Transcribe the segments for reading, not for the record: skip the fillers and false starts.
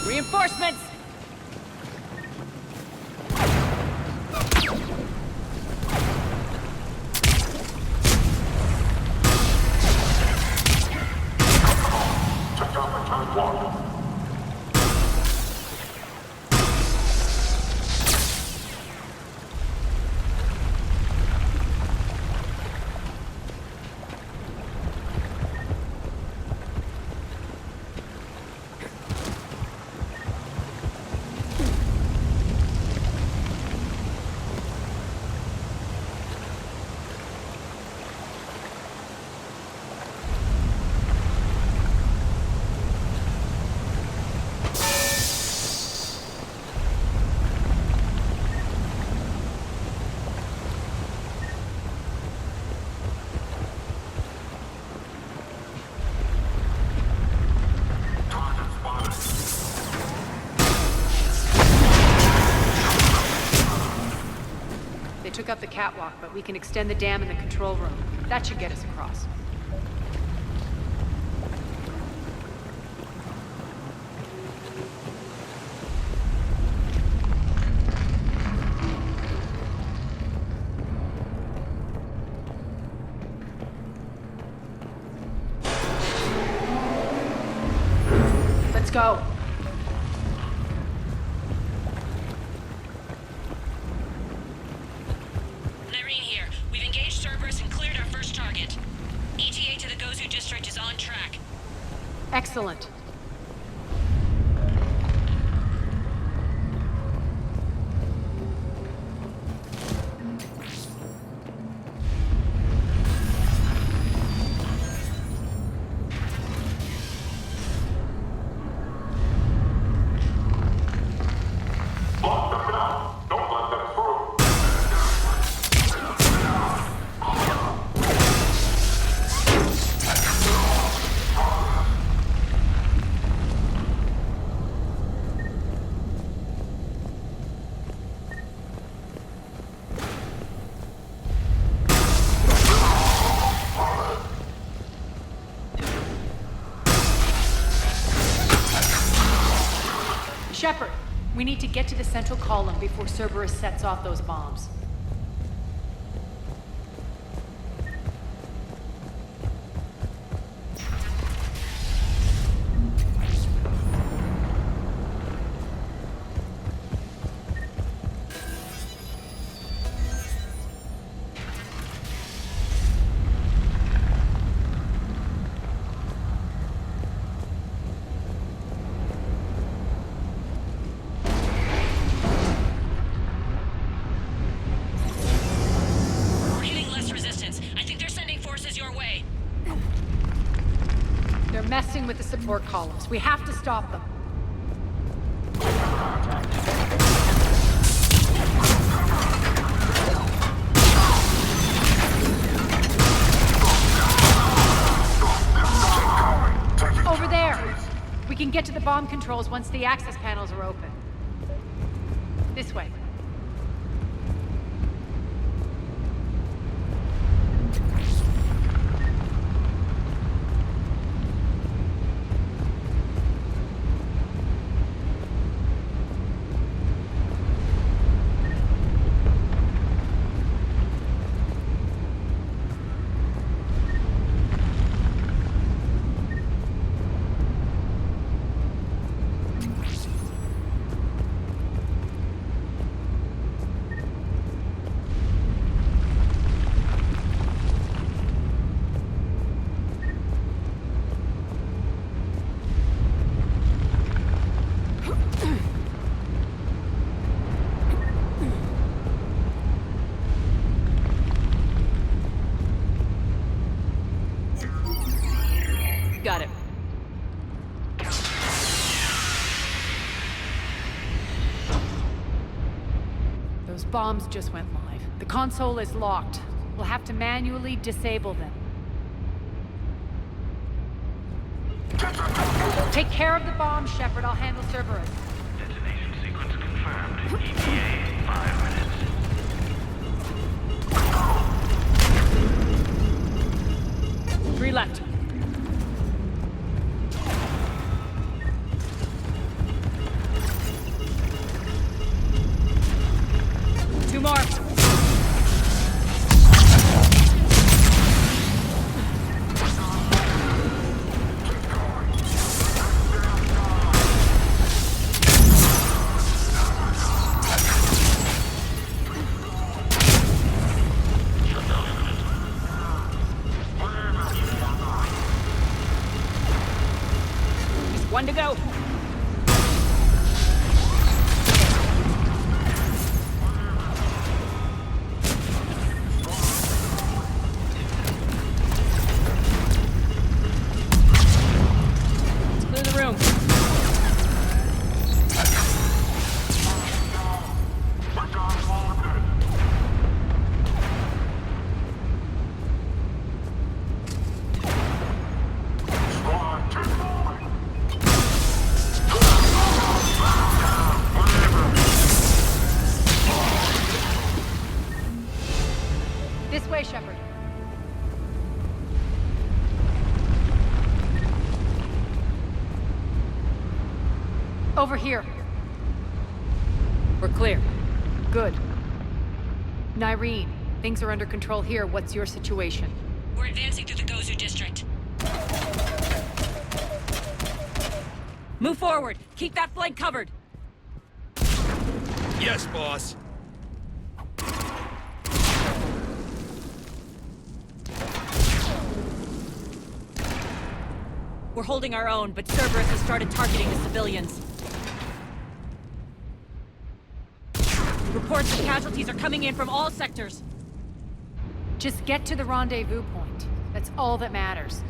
Reinforcements! Took up the catwalk, but we can extend the dam in the control room. That should get us across. Let's go. Excellent. Shepard, we need to get to the central column before Cerberus sets off those bombs. Messing with the support columns. We have to stop them. Over there! We can get to the bomb controls once the access panels are open. This way. Got it. Those bombs just went live. The console is locked. We'll have to manually disable them. Take care of the bomb, Shepard. I'll handle Cerberus. Detonation sequence confirmed. ETA 5 minutes. 3 left. Two more. One to go. Let's clear the room. This way, Shepard. Over here. We're clear. Good. Nyreen, things are under control here. What's your situation? We're advancing through the Gozu district. Move forward. Keep that flank covered. Yes, boss. We're holding our own, but Cerberus has started targeting the civilians. Reports of casualties are coming in from all sectors. Just get to the rendezvous point. That's all that matters.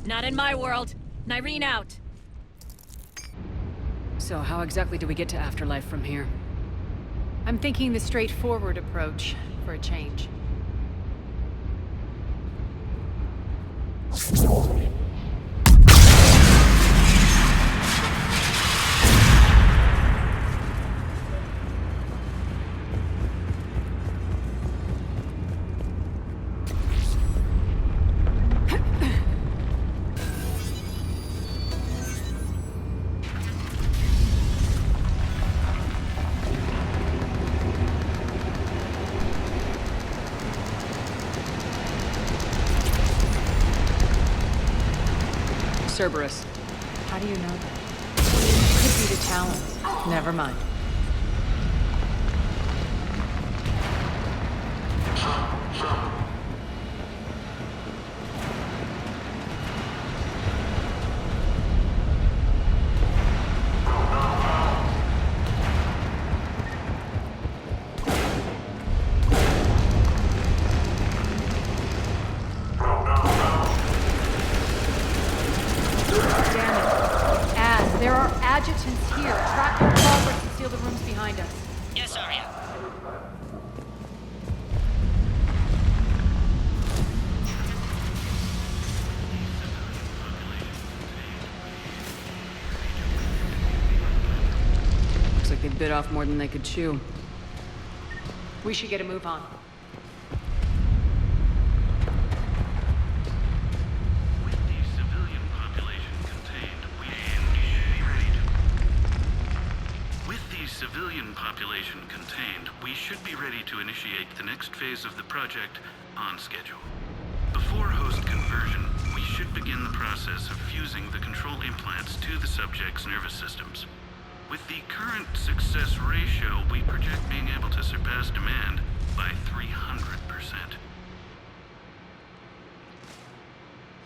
Not in my world. Nyreen out. So how exactly do we get to Afterlife from here? I'm thinking the straightforward approach for a change. Cerberus. How do you know that? Could be the Talon. Never mind. Damn it. adjutants here. Track their progress and seal the rooms behind us. Yes, Arya. Looks like they bit off more than they could chew. We should get a move on. With the civilian population contained, we should be ready to... With the civilian population contained, we should be ready to initiate the next phase of the project on schedule. Before host conversion, we should begin the process of fusing the control implants to the subject's nervous systems. With the current success ratio, we project being able to surpass demand by 300%.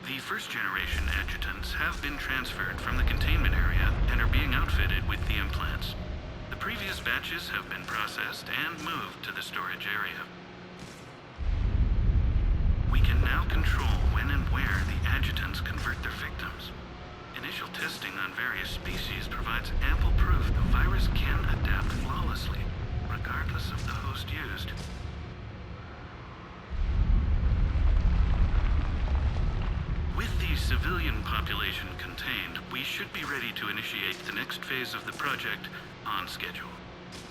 The first-generation adjutants have been transferred from the containment area and are being outfitted with the implants. The previous batches have been processed and moved to the storage area. We can now control when and where the adjutants convert their victims. Initial testing on various species provides ample proof the virus can adapt flawlessly, regardless of the host used. With the civilian population contained, we should be ready to initiate the next phase of the project on schedule.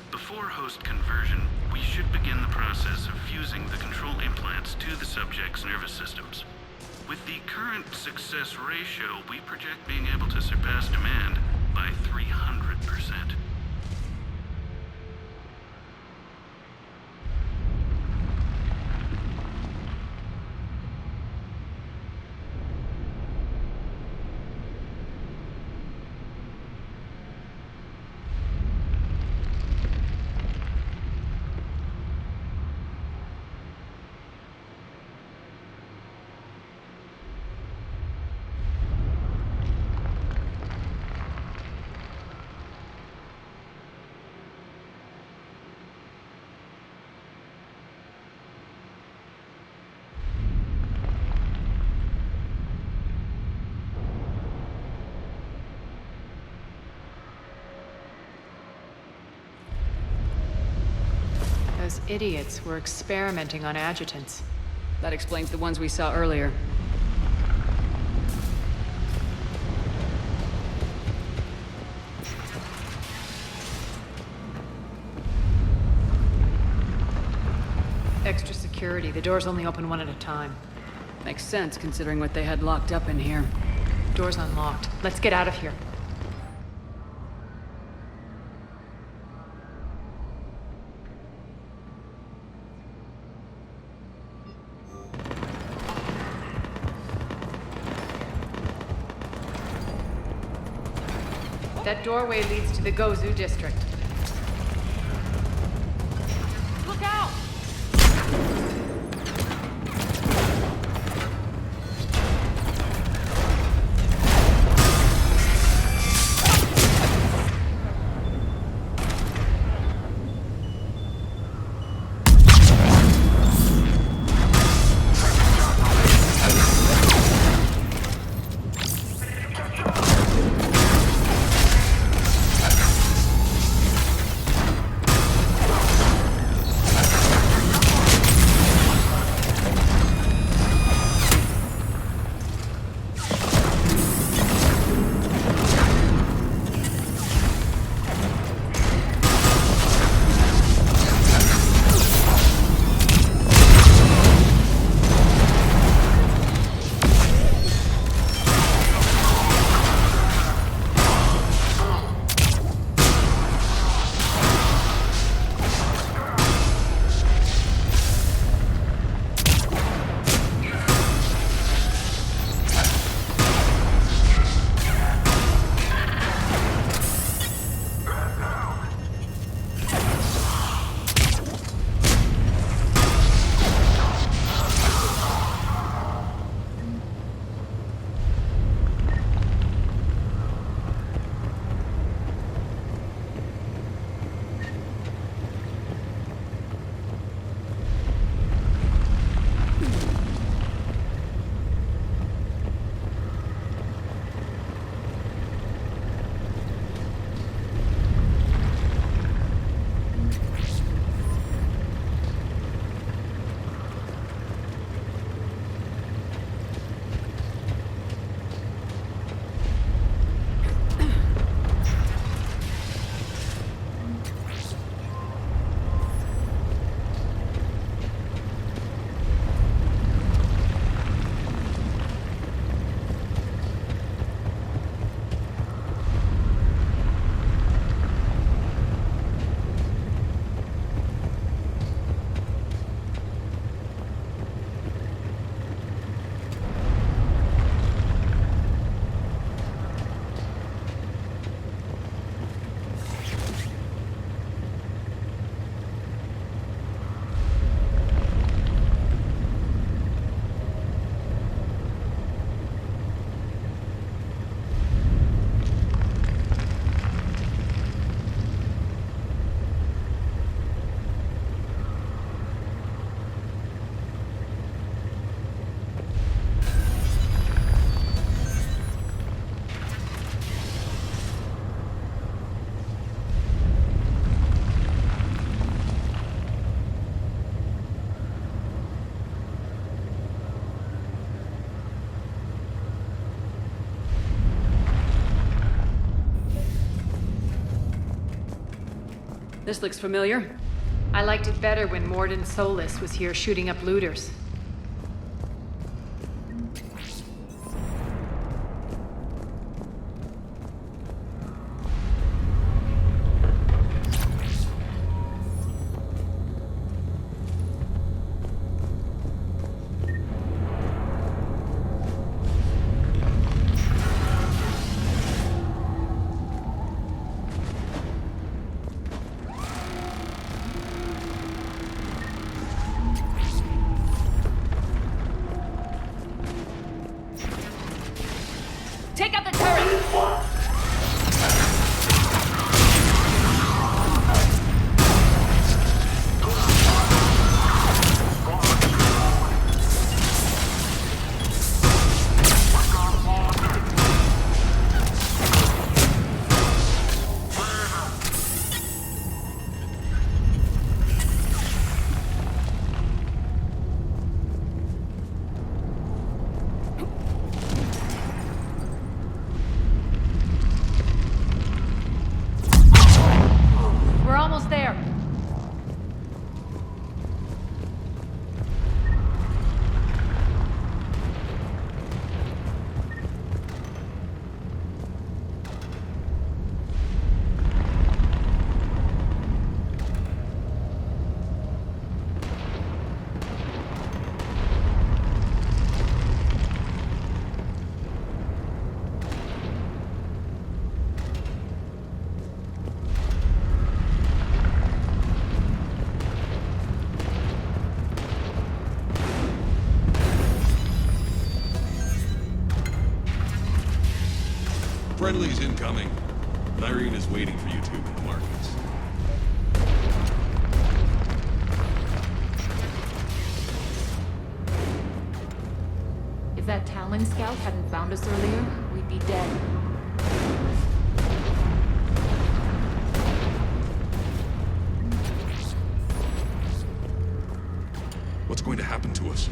Before host conversion, we should begin the process of fusing the control implants to the subject's nervous systems. With the current success ratio, we project being able to surpass demand by 300%. Those idiots were experimenting on adjutants. That explains the ones we saw earlier. Extra security. The doors only open one at a time. Makes sense, considering what they had locked up in here. Door's unlocked. Let's get out of here. That doorway leads to the Gozu district. Look out! This looks familiar. I liked it better when Mordin Solus was here shooting up looters. Take out the turret! We're almost there. Friendly's incoming. Nyreen is waiting for you two in the markets. If that Talon scout hadn't found us earlier, we'd be dead. What's going to happen to us?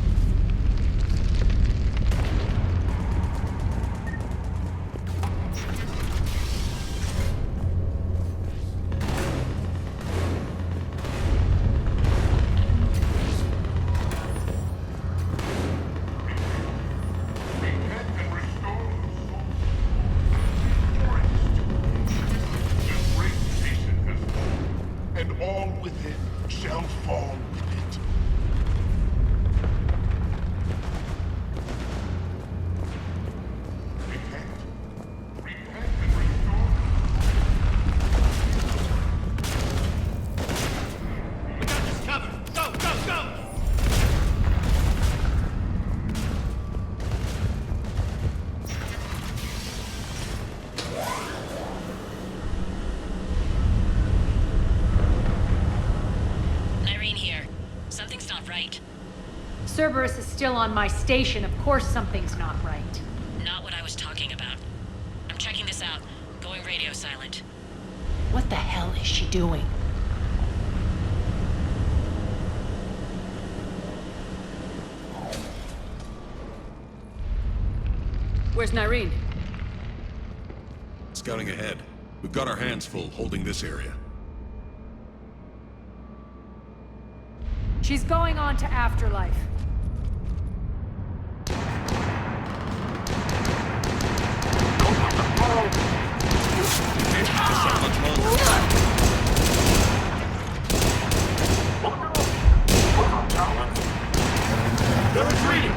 And all within shall fall with it. Repent. Repent and restore. We got this covered. Go, go, go! Nyreen here. Something's not right. Cerberus is still on my station. Of course something's not right. Not what I was talking about. I'm checking this out. Going radio silent. What the hell is she doing? Where's Nyreen? Scouting ahead. We've got our hands full holding this area. She's going on to Afterlife. They're retreating!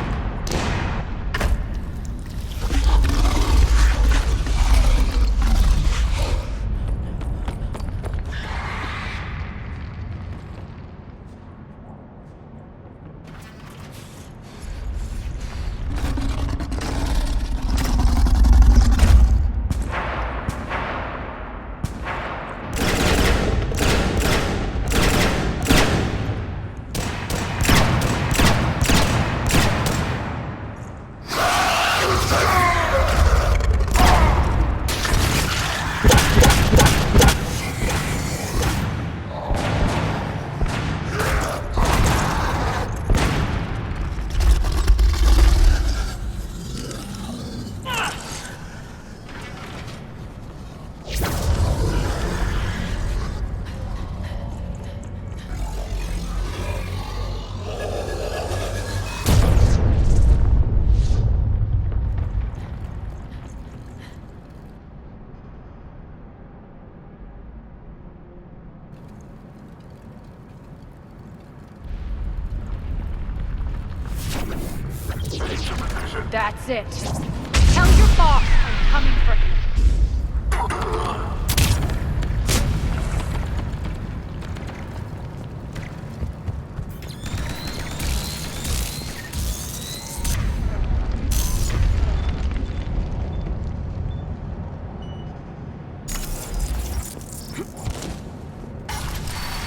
it. Tell your boss I'm coming for him.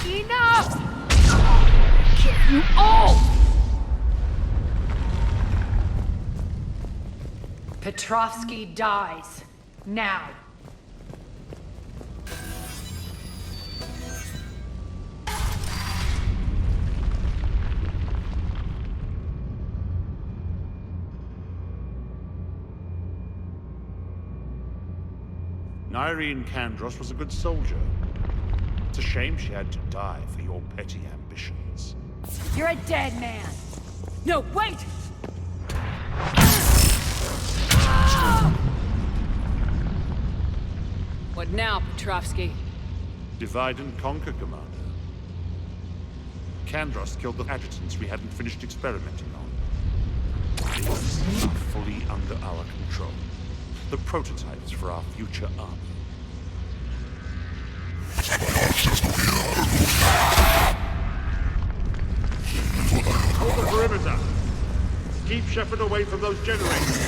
Enough! Kill you all! Petrovsky dies. Now. Nyreen Kandros was a good soldier. It's a shame she had to die for your petty ambitions. You're a dead man. No, wait! What now, Petrovsky? Divide and conquer, Commander. Kandros killed the adjutants we hadn't finished experimenting on. These are fully under our control. The prototypes for our future army. Hold the perimeter. Keep Shepard away from those generators.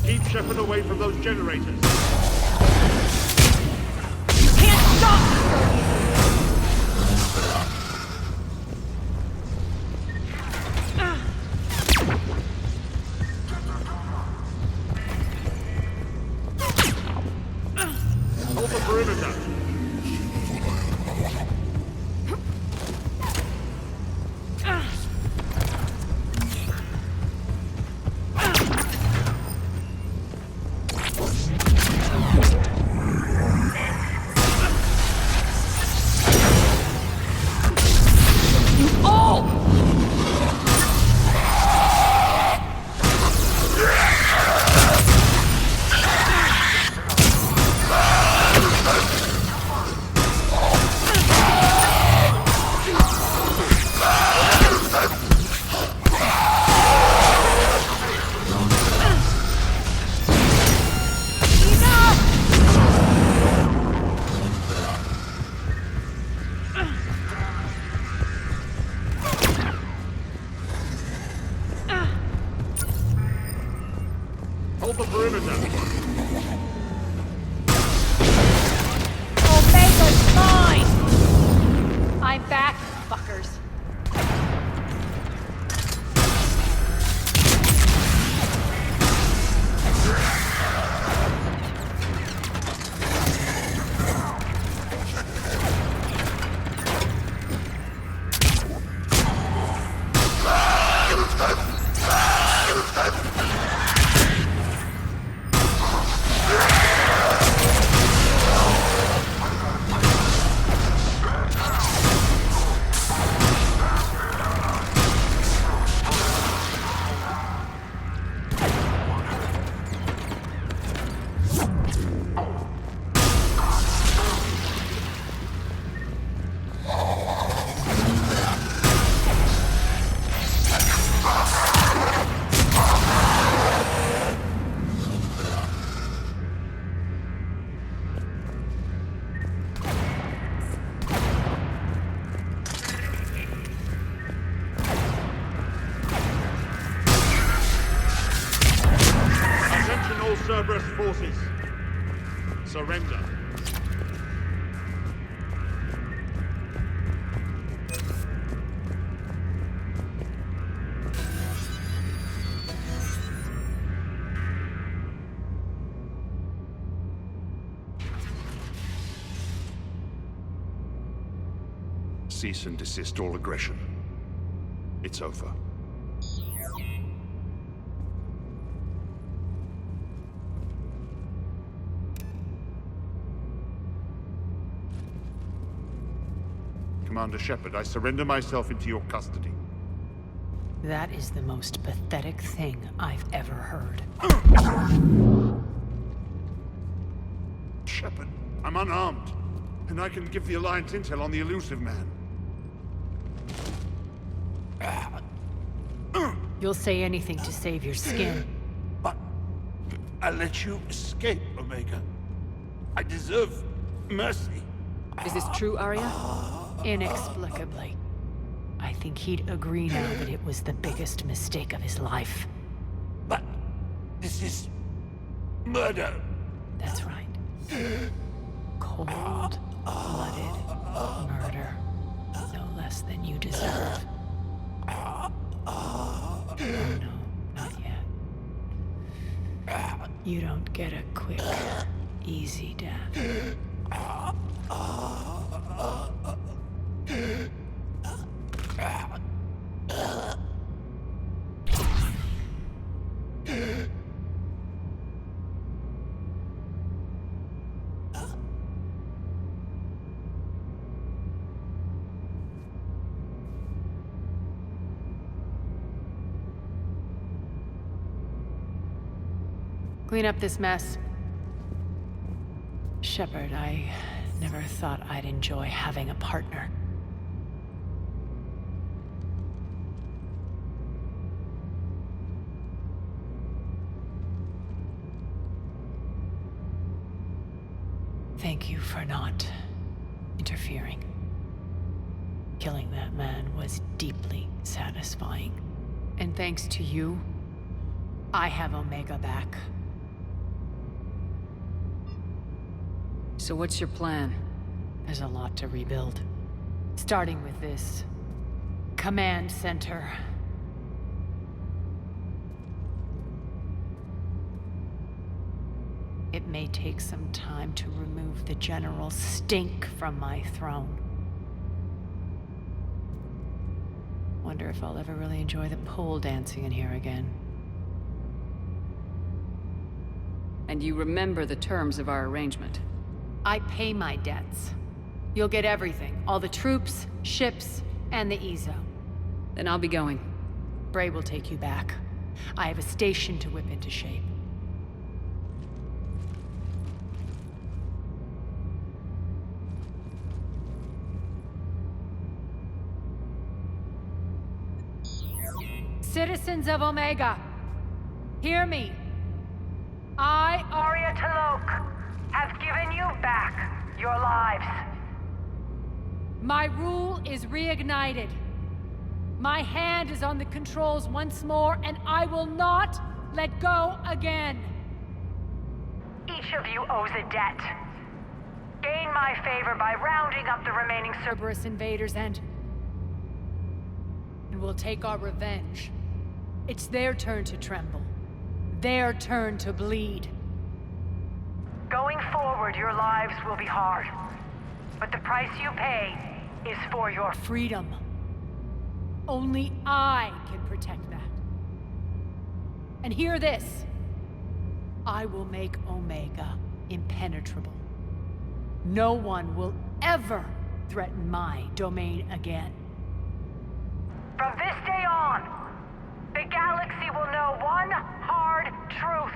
Keep Shepard away from those generators. You can't stop me, Soviet! Hold the perimeter. Hold the perimeter. Omega's mine! I'm back, fuckers. Cerberus forces. Surrender. cease and desist all aggression. It's over. Commander Shepard, I surrender myself into your custody. That is the most pathetic thing I've ever heard. Shepard, I'm unarmed, and I can give the Alliance intel on the elusive man. You'll say anything to save your skin. But I let you escape, Omega. I deserve mercy. Is this true, Arya? Inexplicably. I think he'd agree now that it was the biggest mistake of his life. But this is murder. That's right. Cold-blooded murder. No less than you deserve. Oh no, not yet. You don't get a quick, easy death. Clean up this mess. Shepard, I never thought I'd enjoy having a partner. Thank you for not interfering. Killing that man was deeply satisfying. And thanks to you, I have Omega back. So what's your plan? There's a lot to rebuild. Starting with this command center. It may take some time to remove the general stink from my throne. Wonder if I'll ever really enjoy the pole dancing in here again. And you remember the terms of our arrangement? I pay my debts. You'll get everything. All the troops, ships, and the Ezo. Then I'll be going. Bray will take you back. I have a station to whip into shape. Citizens of Omega, hear me. I, Arya T'Loak, have given you back your lives. My rule is reignited. My hand is on the controls once more, and I will not let go again. Each of you owes a debt. Gain my favor by rounding up the remaining Cerberus invaders and we'll take our revenge. It's their turn to tremble. Their turn to bleed. Going forward, your lives will be hard. But the price you pay is for your freedom. Only I can protect that. And hear this. I will make Omega impenetrable. No one will ever threaten my domain again. From this day on, the galaxy will know one hard truth.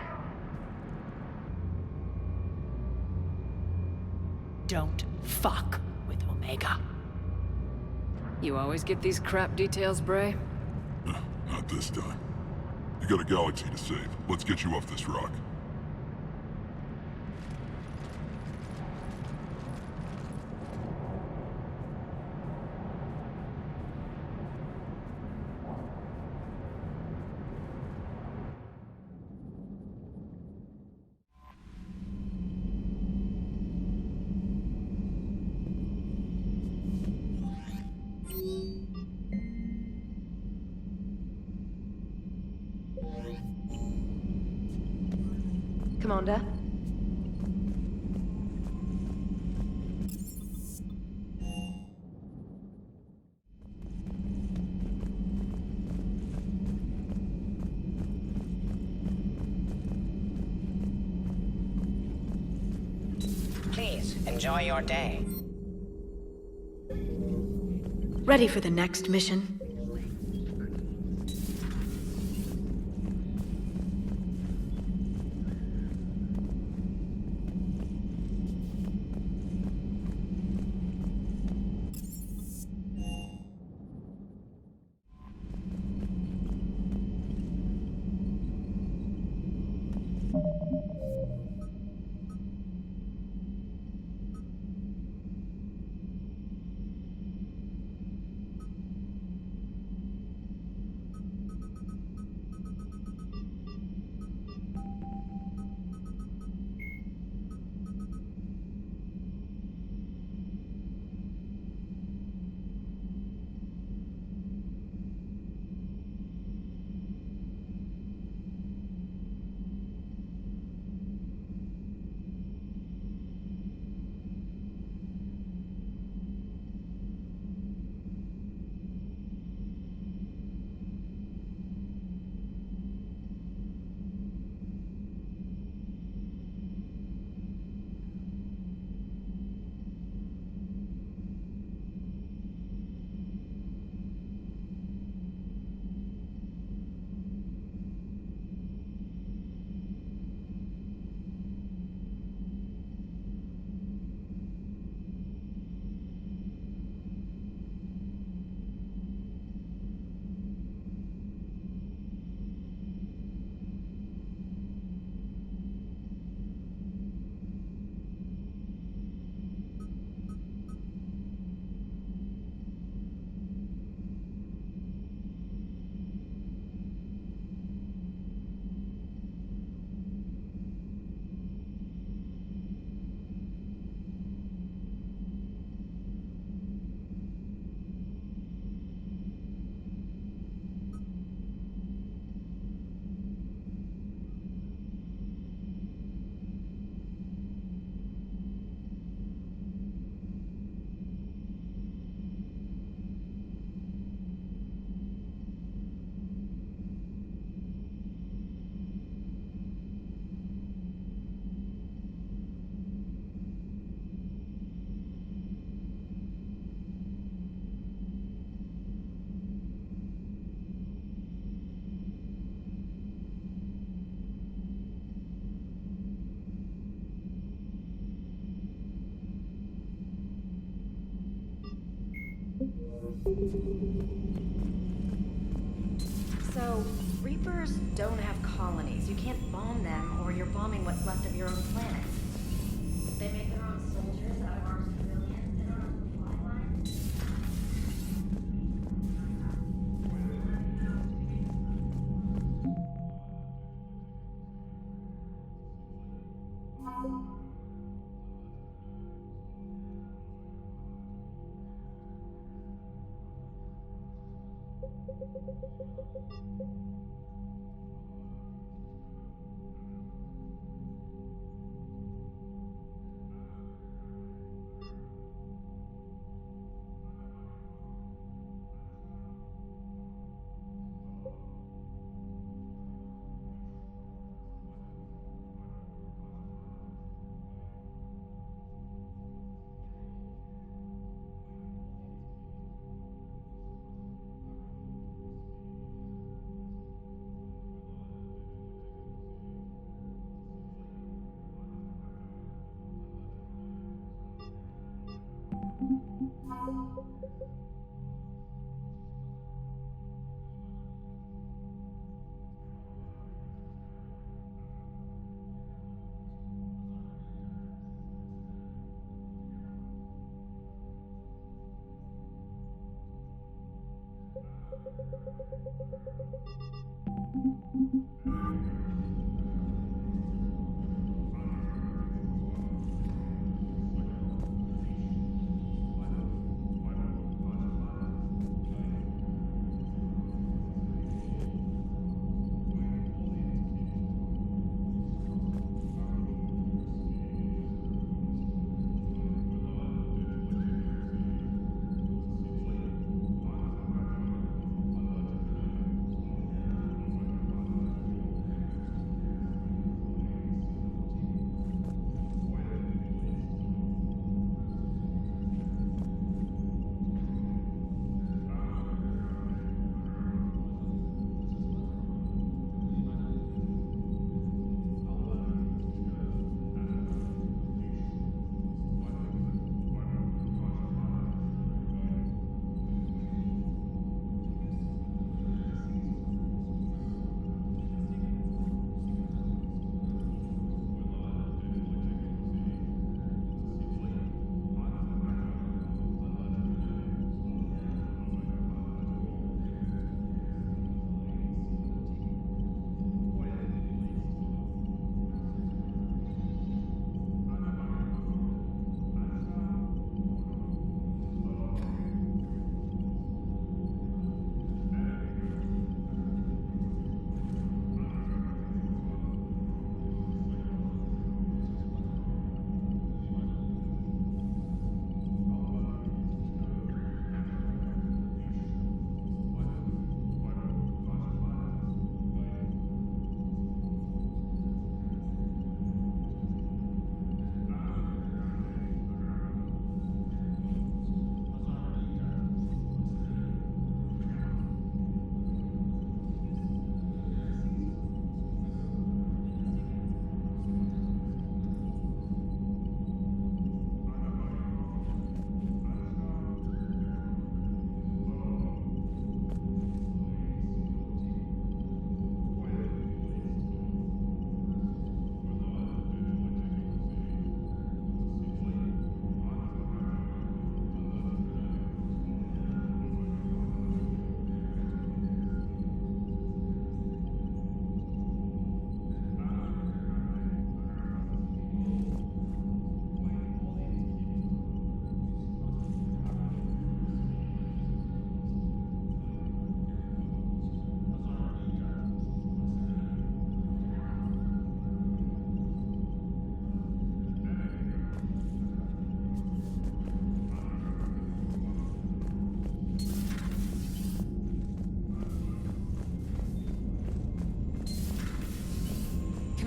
Don't fuck with Omega. You always get these crap details, Bray? Not this time. You got a galaxy to save. Let's get you off this rock. Commander? enjoy your day. Ready for the next mission? So, Reapers don't have colonies. You can't bomb them, or you're bombing what's left of your own planet. They make their own soldiers out of our civilians. They don't have supply lines.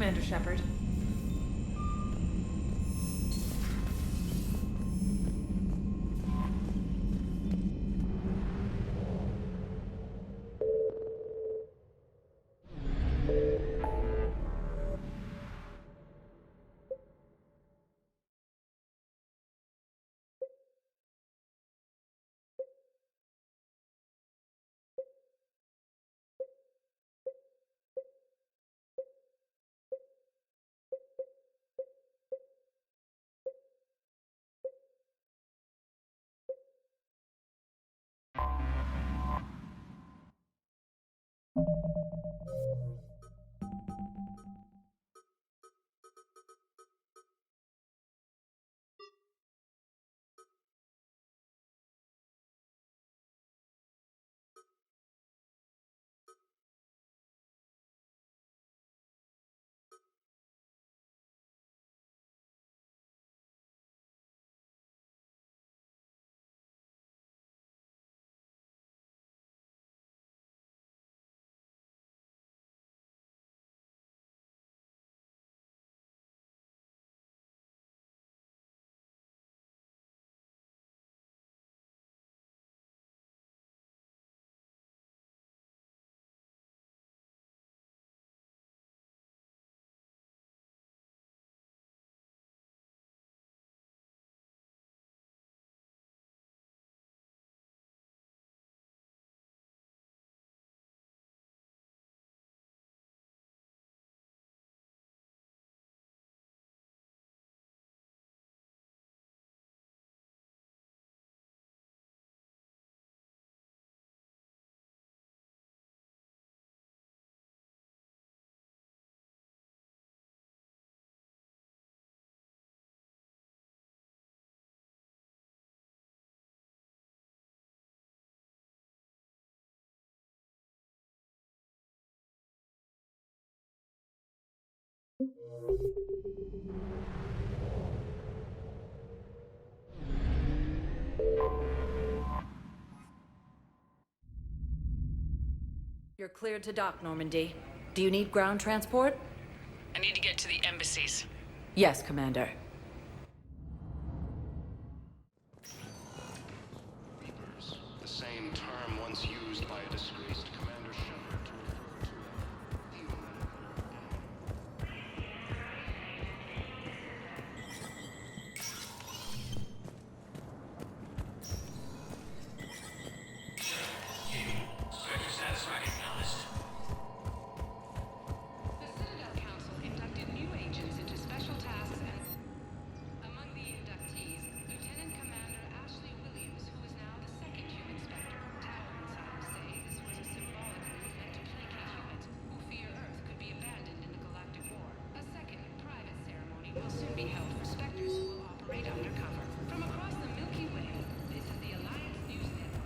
Commander Shepard. You're cleared to dock, Normandy. Do you need ground transport? I need to get to the embassies. Yes, Commander. Reapers, the same term once used by a disgraced Commander Shepard to refer to human. The Citadel Council inducted new agents into special tasks, and among the inductees, Lieutenant Commander Ashley Williams, who is now the second human Spectre. Tower insiders say this was a symbolic movement to placate humans who fear Earth could be abandoned in the galactic war. A second private ceremony will soon be held for Spectres who will operate undercover. From across the Milky Way, this is the Alliance News Network.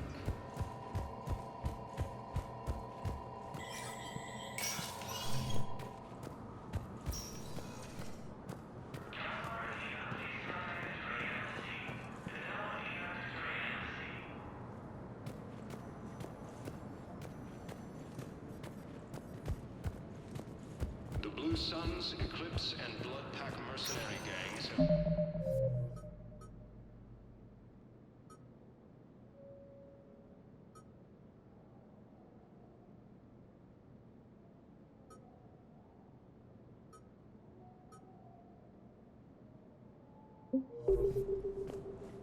The Blue Suns, Eclipse, and Blood Pack mercenary gangs have...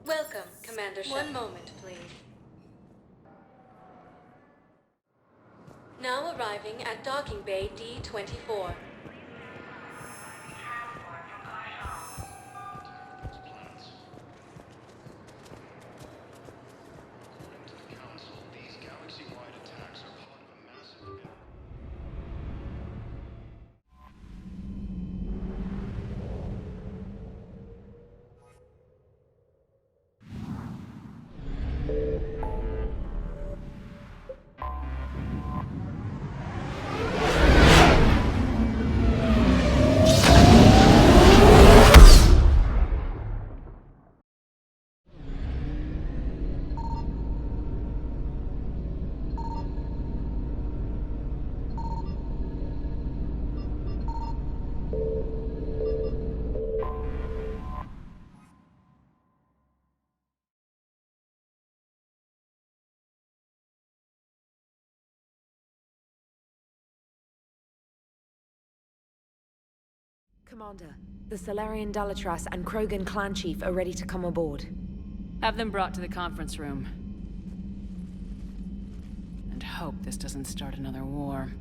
Welcome, Commander Shepard. One moment, please. Now arriving at docking bay D-24. According to the Council, these galaxy-wide attacks are part of a massive... Commander. The Salarian Dalatras and Krogan clan chief are ready to come aboard. Have them brought to the conference room. And hope this doesn't start another war.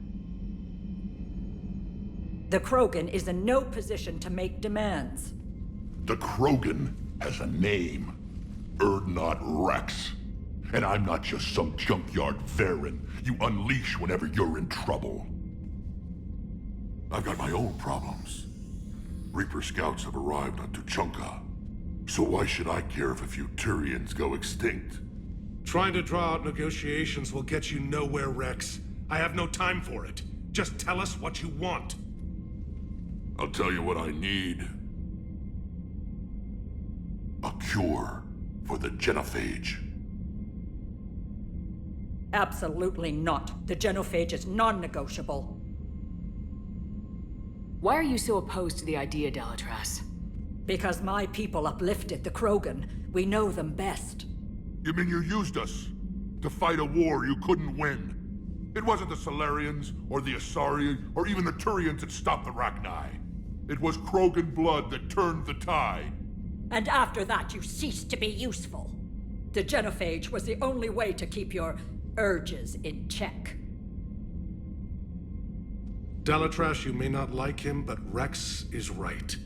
The Krogan is in no position to make demands. The Krogan has a name. Urdnot Rex. And I'm not just some junkyard Varen you unleash whenever you're in trouble. I've got my own problems. Reaper scouts have arrived on Tuchanka. So why should I care if a few Turians go extinct? Trying to draw out negotiations will get you nowhere, Rex. I have no time for it. Just tell us what you want. I'll tell you what I need. A cure for the genophage. Absolutely not. The genophage is non-negotiable. Why are you so opposed to the idea, Dalatras? Because my people uplifted the Krogan. We know them best. You mean you used us to fight a war you couldn't win? It wasn't the Salarians, or the Asari, or even the Turians that stopped the Rachni. It was Krogan blood that turned the tide. And after that, you ceased to be useful. The genophage was the only way to keep your urges in check. Dalatras, you may not like him, but Rex is right.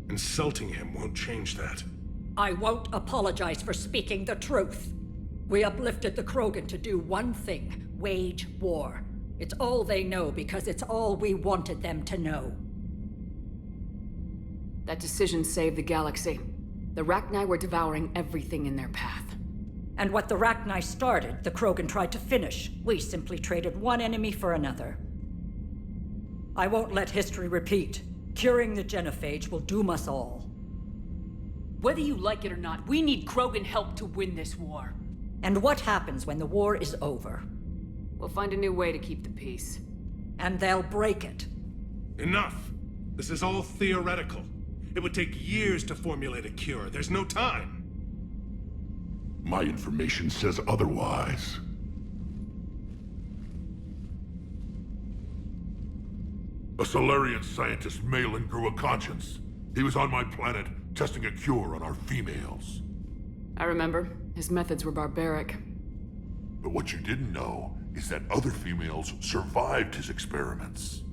Insulting him won't change that. I won't apologize for speaking the truth. We uplifted the Krogan to do one thing: wage war. It's all they know because it's all we wanted them to know. That decision saved the galaxy. The Rachni were devouring everything in their path. And what the Rachni started, the Krogan tried to finish. We simply traded one enemy for another. I won't let history repeat. Curing the genophage will doom us all. Whether you like it or not, we need Krogan help to win this war. And what happens when the war is over? We'll find a new way to keep the peace. And they'll break it. Enough! This is all theoretical. It would take years to formulate a cure. There's no time. My information says otherwise. A Salarian scientist, Malin, grew a conscience. He was on my planet, testing a cure on our females. I remember. His methods were barbaric. But what you didn't know is that other females survived his experiments.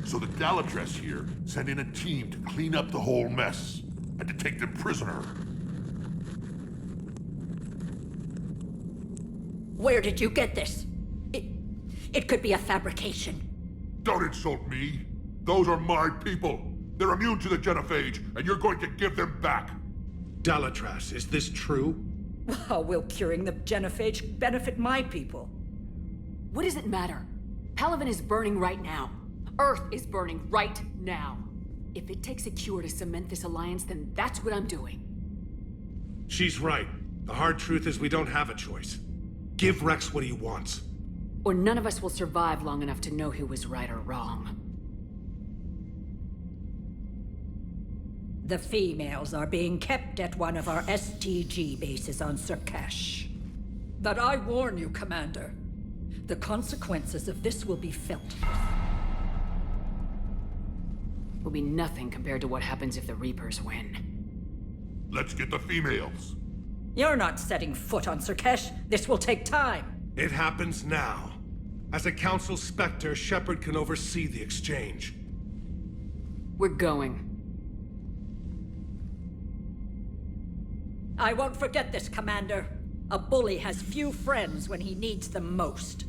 So the Dalatras here sent in a team to clean up the whole mess, and to take them prisoner. Where did you get this? It could be a fabrication. Don't insult me. Those are my people. They're immune to the genophage, and you're going to give them back. Dalatras, is this true? How will curing the genophage benefit my people? What does it matter? Palaven is burning right now. Earth is burning right now. If it takes a cure to cement this alliance, then that's what I'm doing. She's right. The hard truth is we don't have a choice. Give Rex what he wants. Or none of us will survive long enough to know who was right or wrong. The females are being kept at one of our STG bases on Surkash. But I warn you, Commander. The consequences of this will be felt. Will be nothing compared to what happens if the Reapers win. Let's get the females. You're not setting foot on Surkash. This will take time. It happens now. As a Council Spectre, Shepard can oversee the exchange. We're going. I won't forget this, Commander. A bully has few friends when he needs them most.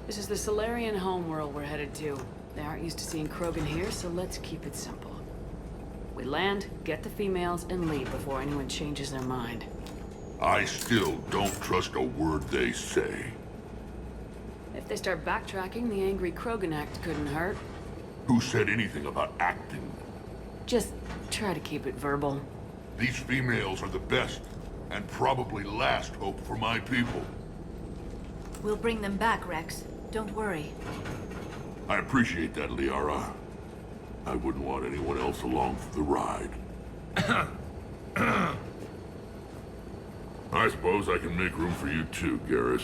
This is the Solarian homeworld we're headed to. They aren't used to seeing Krogan here, so let's keep it simple. We land, get the females, and leave before anyone changes their mind. I still don't trust a word they say. If they start backtracking, the angry Krogan act couldn't hurt. Who said anything about acting? Just try to keep it verbal. These females are the best, and probably last hope for my people. We'll bring them back, Rex. Don't worry. I appreciate that, Liara. I wouldn't want anyone else along for the ride. I suppose I can make room for you too, Garrus.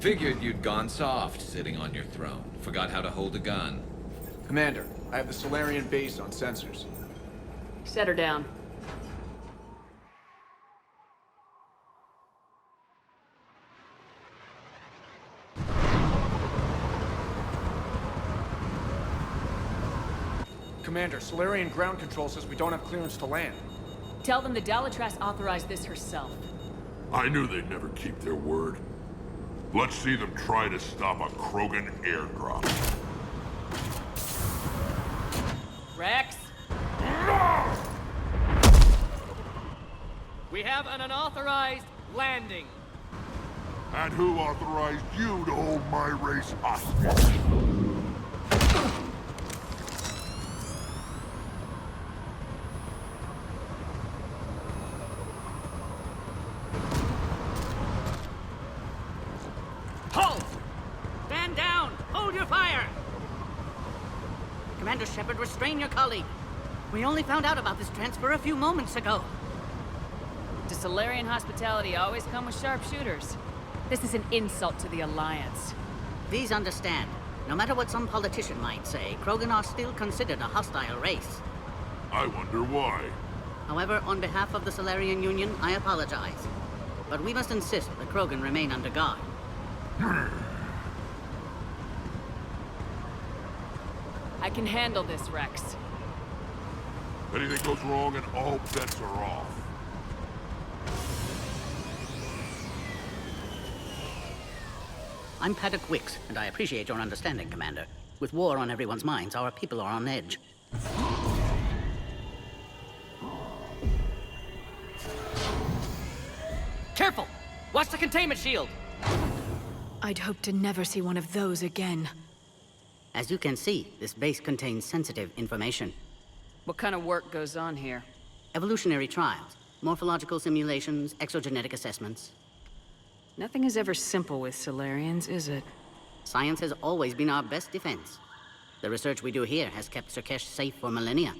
Figured you'd gone soft sitting on your throne. Forgot how to hold a gun. Commander, I have the Solarian base on sensors. Set her down. Commander, Solarian ground control says we don't have clearance to land. Tell them the Dalatrass authorized this herself. I knew they'd never keep their word. Let's see them try to stop a Krogan airdrop. Rex? We have an unauthorized landing. And who authorized you to hold my race hostage? Halt! Stand down! Hold your fire! Commander Shepard, restrain your colleague. We only found out about this transfer a few moments ago. Does Solarian hospitality always come with sharpshooters? This is an insult to the Alliance. Please understand, no matter what some politician might say, Krogan are still considered a hostile race. I wonder why. However, on behalf of the Solarian Union, I apologize. But we must insist the Krogan remain under guard. I can handle this, Rex. Anything goes wrong and all bets are off. I'm Paddock Wicks, and I appreciate your understanding, Commander. With war on everyone's minds, our people are on edge. Careful! Watch the containment shield! I'd hope to never see one of those again. As you can see, this base contains sensitive information. What kind of work goes on here? Evolutionary trials, morphological simulations, exogenetic assessments. Nothing is ever simple with Solarians, is it? Science has always been our best defense. The research we do here has kept Surkesh safe for millennia.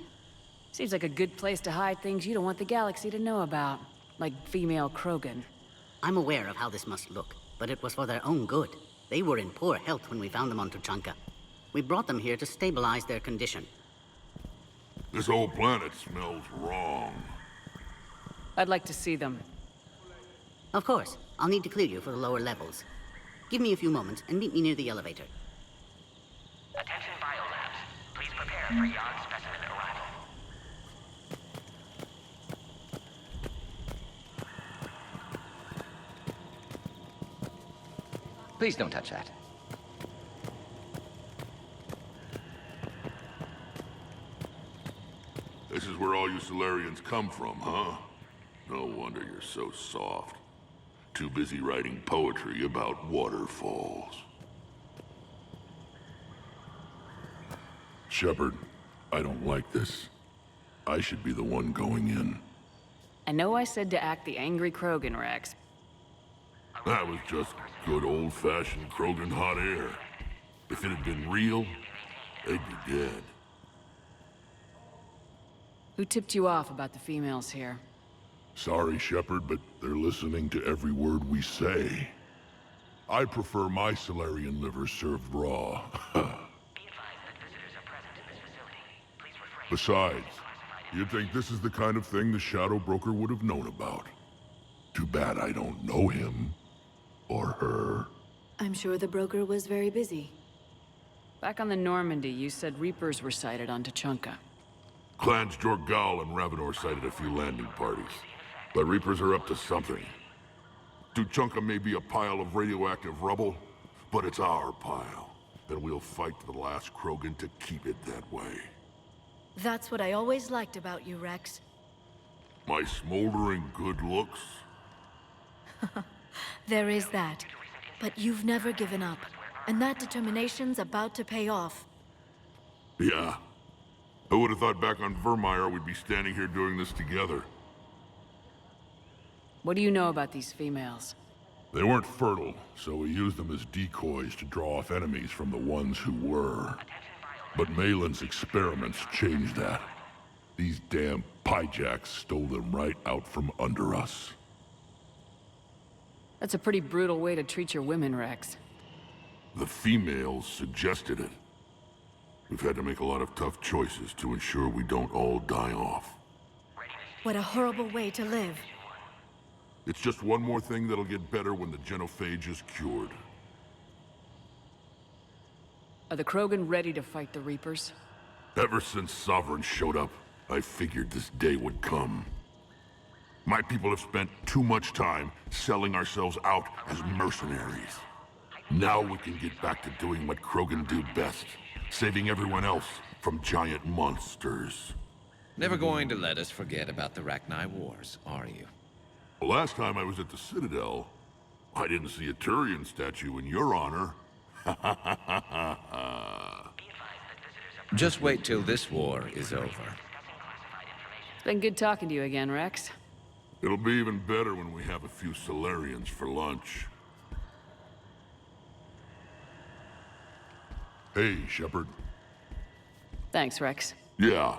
Seems like a good place to hide things you don't want the galaxy to know about. Like female Krogan. I'm aware of how this must look, but it was for their own good. They were in poor health when we found them on Tuchanka. We brought them here to stabilize their condition. This whole planet smells wrong. I'd like to see them. Of course. I'll need to clear you for the lower levels. Give me a few moments and meet me near the elevator. Attention biolabs. Please prepare for yon specimen arrival. Please don't touch that. This is where all you Solarians come from, huh? No wonder you're so soft. Too busy writing poetry about waterfalls. Shepard, I don't like this. I should be the one going in. I know I said to act the angry Krogan, Rex. That was just good old-fashioned Krogan hot air. If it had been real, they'd be dead. Who tipped you off about the females here? Sorry, Shepard, but they're listening to every word we say. I prefer my Solarian liver served raw. Besides, you'd think this is the kind of thing the Shadow Broker would have known about. Too bad I don't know him. Or her. I'm sure the broker was very busy. Back on the Normandy, you said Reapers were sighted on Tuchanka. Clans Jorgal and Ravenor sighted a few landing parties. But Reapers are up to something. Tuchanka may be a pile of radioactive rubble, but it's our pile. And we'll fight to the last Krogan to keep it that way. That's what I always liked about you, Rex. My smoldering good looks? There is that. But you've never given up. And that determination's about to pay off. Yeah. I would have thought back on Vermeer we'd be standing here doing this together. What do you know about these females? They weren't fertile, so we used them as decoys to draw off enemies from the ones who were. But Malin's experiments changed that. These damn Pyjaks stole them right out from under us. That's a pretty brutal way to treat your women, Rex. The females suggested it. We've had to make a lot of tough choices to ensure we don't all die off. What a horrible way to live. It's just one more thing that'll get better when the genophage is cured. Are the Krogan ready to fight the Reapers? Ever since Sovereign showed up, I figured this day would come. My people have spent too much time selling ourselves out as mercenaries. Now we can get back to doing what Krogan do best, saving everyone else from giant monsters. Never going to let us forget about the Rachni Wars, are you? The last time I was at the Citadel, I didn't see a Turian statue in your honor. Just wait till this war is over. It's been good talking to you again, Rex. It'll be even better when we have a few Solarians for lunch. Hey, Shepard. Thanks, Rex. Yeah.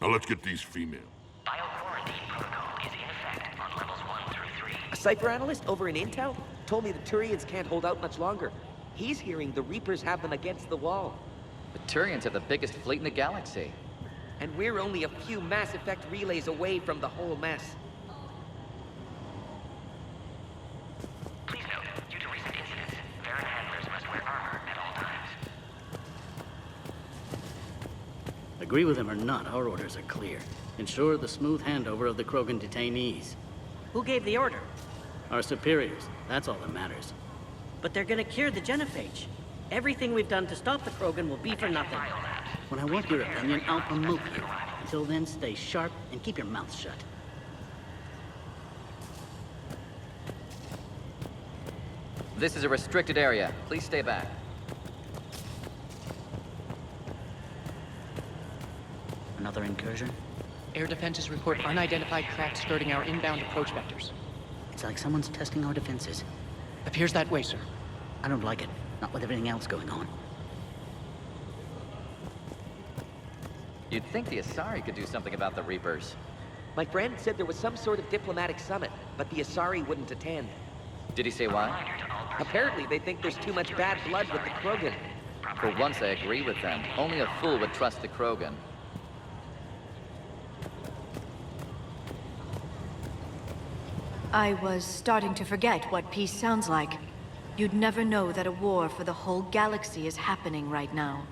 Now let's get these females. Bioquarantine protocol is in effect on levels 1 through 3. A Cypher analyst over in Intel told me the Turians can't hold out much longer. He's hearing the Reapers have them against the wall. The Turians have the biggest fleet in the galaxy. And we're only a few Mass Effect relays away from the whole mess. Please note, due to recent incidents, Varren handlers must wear armor at all times. Agree with him or not, our orders are clear. Ensure the smooth handover of the Krogan detainees. Who gave the order? Our superiors. That's all that matters. But they're gonna cure the genophage. Everything we've done to stop the Krogan will be for nothing. When I want your opinion, I'll promote you. Until then, stay sharp and keep your mouth shut. This is a restricted area. Please stay back. Another incursion? Air defenses report unidentified craft skirting our inbound approach vectors. It's like someone's testing our defenses. Appears that way, sir. I don't like it. Not with everything else going on. You'd think the Asari could do something about the Reapers. My friend said there was some sort of diplomatic summit, but the Asari wouldn't attend. Did he say why? Apparently they think there's too much bad blood with the Krogan. For once I agree with them. Only a fool would trust the Krogan. I was starting to forget what peace sounds like. You'd never know that a war for the whole galaxy is happening right now.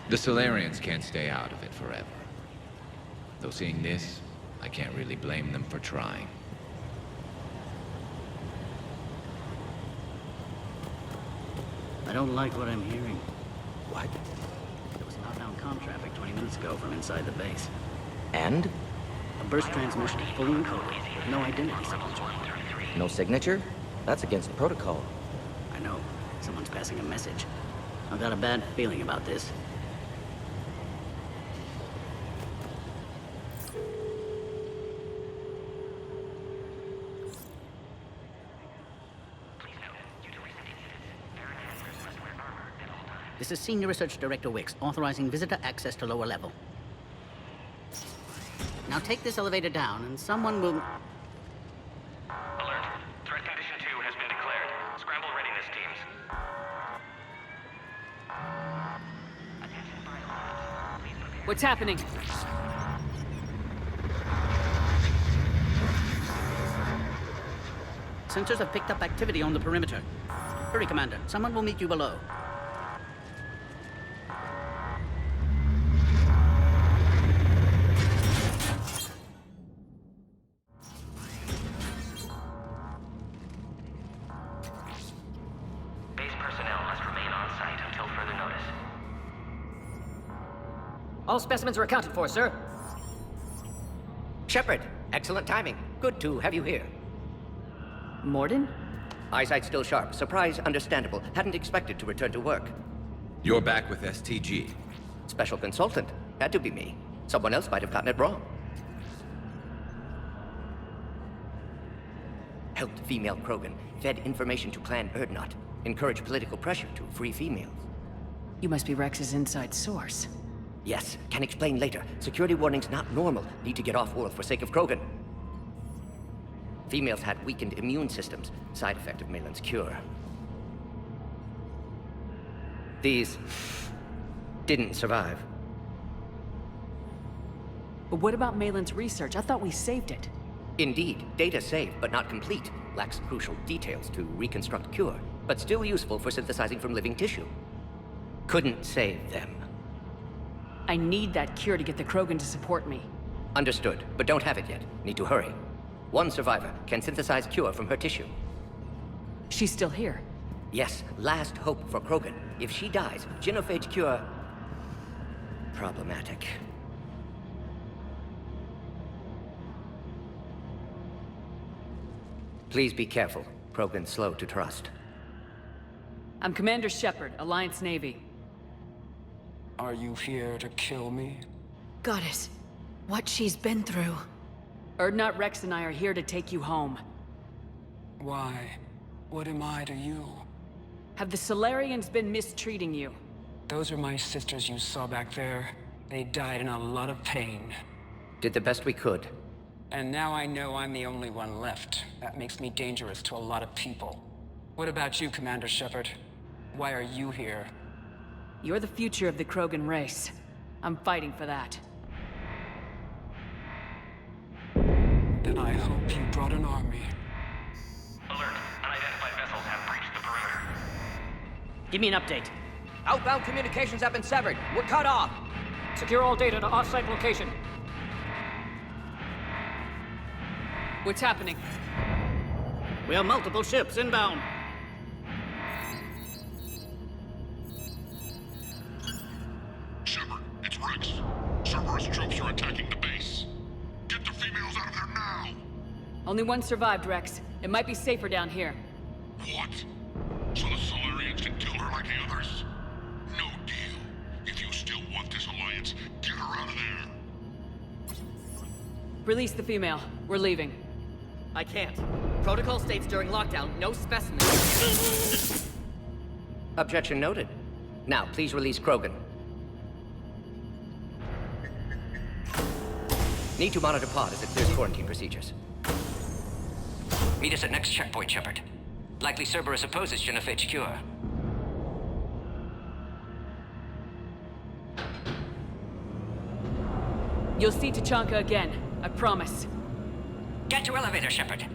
The Solarians can't stay out of it forever. Though seeing this, I can't really blame them for trying. I don't like what I'm hearing. What? There was outbound comm traffic 20 minutes ago from inside the base. And? A burst transmission fully encoded, with no identity signature. No signature? That's against protocol. I know. Someone's passing a message. I've got a bad feeling about this. This is Senior Research Director Wicks, authorizing visitor access to lower level. Now take this elevator down, and someone will... Alert. Threat condition 2 has been declared. Scramble readiness teams. What's happening? Sensors have picked up activity on the perimeter. Hurry, Commander. Someone will meet you below. All specimens are accounted for, sir. Shepard, excellent timing. Good to have you here. Morden? Eyesight still sharp. Surprise understandable. Hadn't expected to return to work. You're back with STG. Special consultant. Had to be me. Someone else might have gotten it wrong. Helped female Krogan. Fed information to Clan Urdnot. Encouraged political pressure to free females. You must be Rex's inside source. Yes, can explain later. Security warnings not normal. Need to get off-world for sake of Krogan. Females had weakened immune systems. Side effect of Malin's cure. These didn't survive. But what about Malin's research? I thought we saved it. Indeed, data saved, but not complete. Lacks crucial details to reconstruct cure, but still useful for synthesizing from living tissue. Couldn't save them. I need that cure to get the Krogan to support me. Understood, but don't have it yet. Need to hurry. One survivor can synthesize cure from her tissue. She's still here? Yes, last hope for Krogan. If she dies, genophage cure... problematic. Please be careful. Krogan's slow to trust. I'm Commander Shepard, Alliance Navy. Are you here to kill me? Goddess, what she's been through. Urdnot Rex and I are here to take you home. Why? What am I to you? Have the Solarians been mistreating you? Those are my sisters you saw back there. They died in a lot of pain. Did the best we could. And now I know I'm the only one left. That makes me dangerous to a lot of people. What about you, Commander Shepard? Why are you here? You're the future of the Krogan race. I'm fighting for that. Then I hope you brought an army. Alert. Unidentified vessels have breached the perimeter. Give me an update. Outbound communications have been severed. We're cut off. Secure all data to off-site location. What's happening? We have multiple ships inbound. Shepard, it's Rex. Cerberus troops are attacking the base. Get the females out of there now! Only one survived, Rex. It might be safer down here. What? So the Solarians can kill her like the others? No deal. If you still want this alliance, get her out of there. Release the female. We're leaving. I can't. Protocol states during lockdown, no specimens. Objection noted. Now, please release Krogan. Need to monitor pod as it clears quarantine procedures. Meet us at next checkpoint, Shepard. Likely Cerberus opposes genophage cure. You'll see Tachanka again. I promise. Get to elevator, Shepard.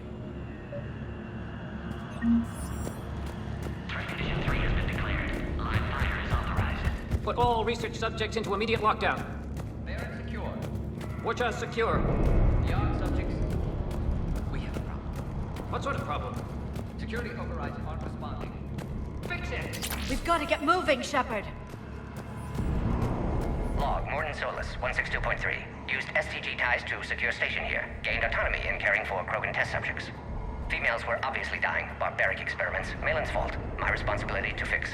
Threat condition 3 has been declared. Live fire is authorized. Put all research subjects into immediate lockdown. They are secure. Watch us secure. Young subjects. We have a problem. What sort of problem? Security overrides aren't responding. Fix it! We've got to get moving, Shepard. Log, Morden Solus, 162.3. Used STG ties to secure station here. Gained autonomy in caring for Krogan test subjects. Females were obviously dying. Barbaric experiments. Malin's fault. My responsibility to fix.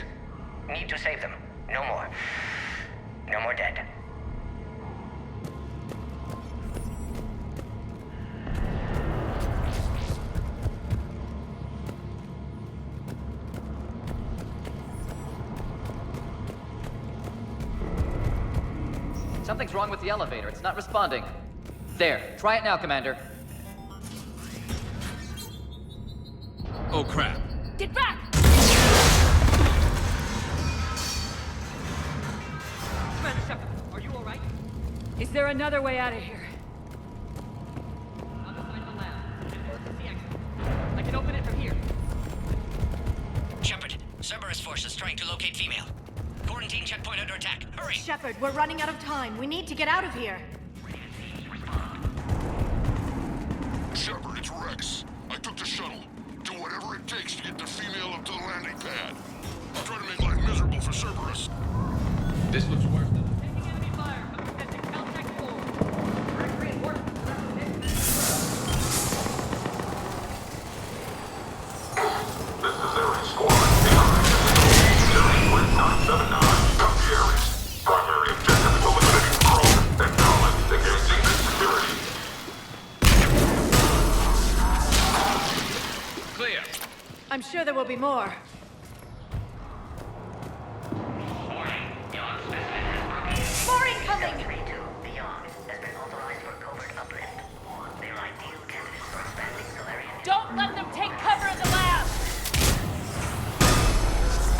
Need to save them. No more. No more dead. Something's wrong with the elevator. It's not responding. There. Try it now, Commander. Oh, crap. Get back! Commander Shepard, are you all right? Is there another way out of here? I'll go find the lab. The exit. I can open it from here. Shepard, Cerberus force is trying to locate female. Quarantine checkpoint under attack. Hurry! Shepard, we're running out of time. We need to get out of here. Shepard, it's Rex. I took the shuttle. Do whatever it takes to get the female up to the landing pad. I'll try to make life miserable for Cerberus. This looks worse than... Taking enemy fire. This is Ares Squad. With 979. Come to Ares. Primary objective is eliminating Krogan. Acknowledge engaging in security. Clear. I'm sure there will be more. More incoming! Don't let them take cover in the lab!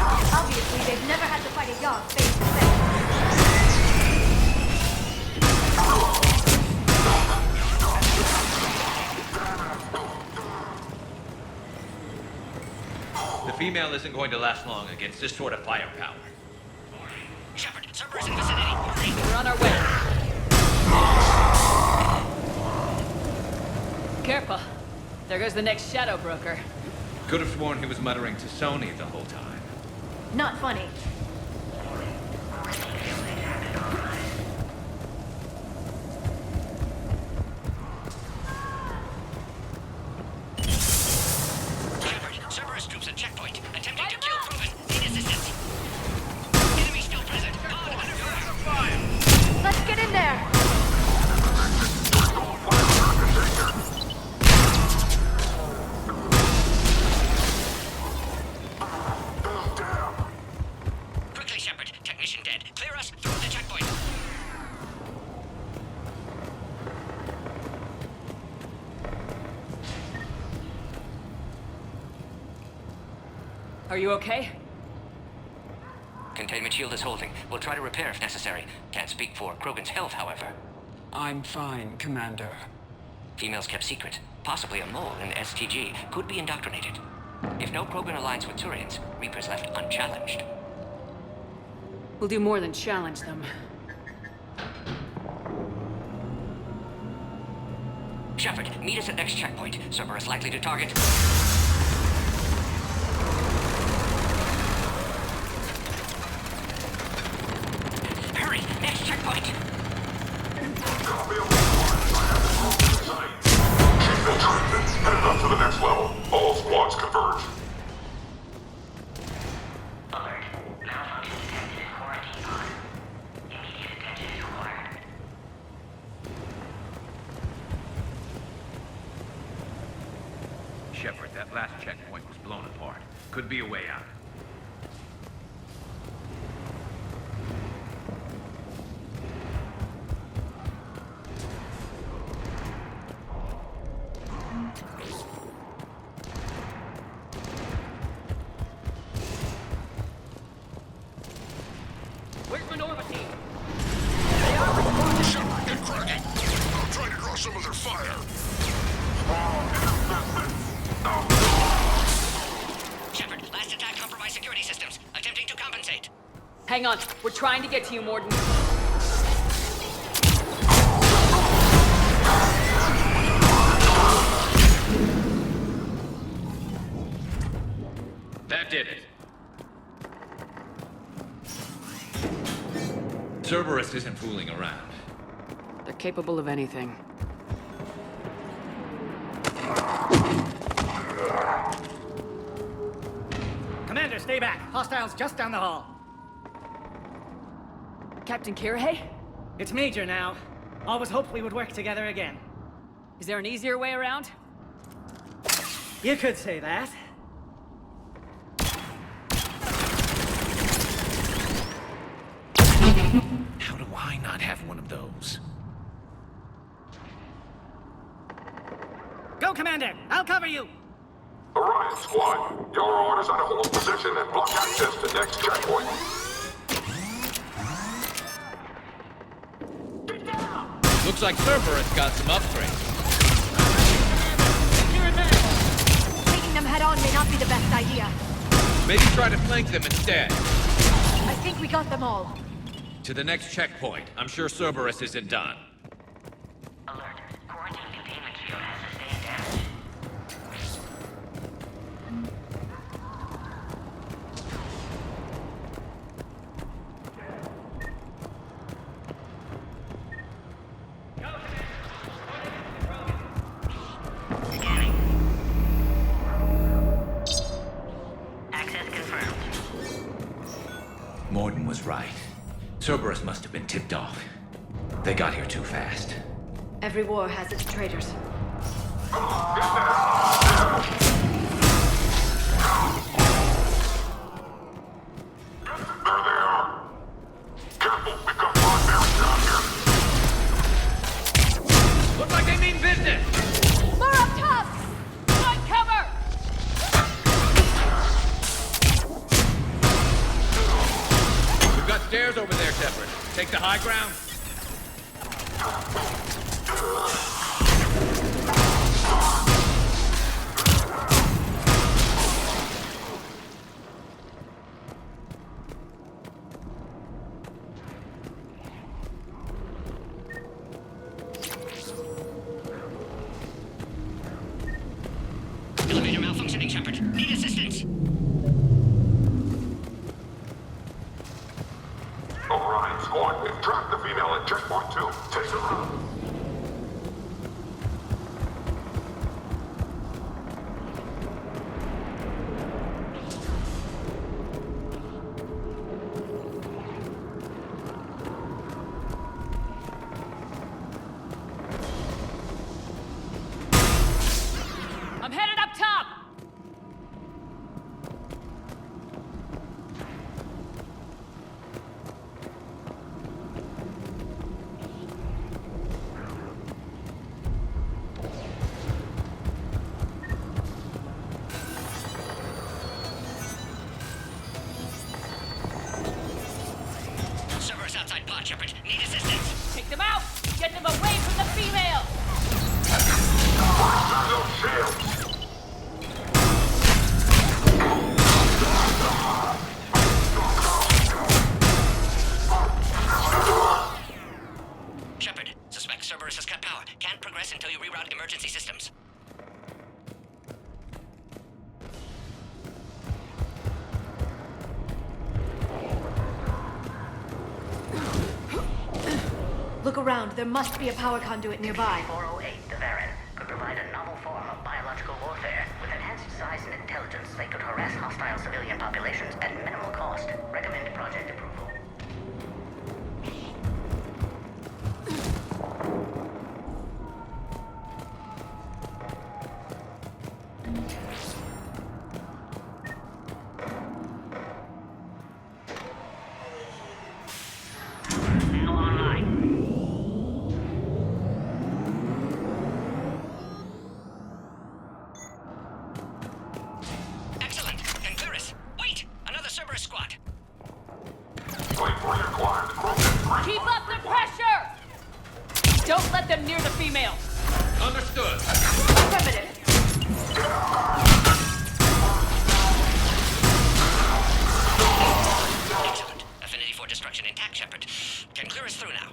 Obviously, they've never had to fight a Yogg face to face. The female isn't going to last long against this sort of firepower. Shepard, Cerberus in vicinity. Hurry! We're on our way. Careful. There goes the next Shadow Broker. Could have sworn he was muttering to Sony the whole time. Not funny. Shepard, Cerberus troops at checkpoint. Attempting to kill Krogan. Need assistance. Enemy still present. On under fire. Let's get in there! Quickly, Shepard. Technician dead. Clear us through the checkpoint. Are you okay? Containment shield is holding. We'll try to repair if necessary. Can't speak for Krogan's health, however. I'm fine, Commander. Females kept secret. Possibly a mole in STG. Could be indoctrinated. If no Krogan aligns with Turians, Reaper's left unchallenged. We'll do more than challenge them. Shepard, meet us at next checkpoint. Cerberus likely to target. Hurry! Next checkpoint! Headed up to the next level. All squads converge. Shepard, that last checkpoint was blown apart. Could be a way out. Where's Minerva team? Shepard, get cracking. I'm trying to draw some of their fire. Shepard, last attack compromised security systems. Attempting to compensate. Hang on. We're trying to get to you, Morden. That did it. Cerberus isn't fooling around. They're capable of anything. Commander, stay back. Hostiles just down the hall. Captain Kirihei? It's Major now. Always hoped we would work together again. Is there an easier way around? You could say that. How do I not have one of those? Go, Commander! I'll cover you! Orion Squad, your orders are to hold position and block access to next checkpoint. Looks like Cerberus got some upgrades. Taking them head on may not be the best idea. Maybe try to flank them instead. I think we got them all. To the next checkpoint. I'm sure Cerberus isn't done. was right. Cerberus must have been tipped off. They got here too fast. Every war has its traitors. Looks like they mean business! More up top! Find cover! We've got stairs over there, Shepard. Take the high ground. Elevator malfunctioning, Shepard. Need assistance. Orion squad, they've trapped the female at checkpoint 2. Chase her out. I'm headed up top! Cerberus outside pod, Shepard. Need assistance. Take them out! Get them away from the female! Those shields! Shepard, suspect Cerberus has cut power. Can't progress until you reroute emergency systems. Look around. There must be a power conduit nearby. 408, the Varen, could provide a novel form of biological warfare. With enhanced size and intelligence, they could harass hostile civilian populations at minimal cost. Recommend project approval. Now online. Excellent. Concurus. Wait! Another Cerberus squad. Wait for your climb. Keep up the pressure! Don't let them near the female! Understood. Affirmative. Excellent. Affinity for destruction intact, Shepard. Can clear us through now.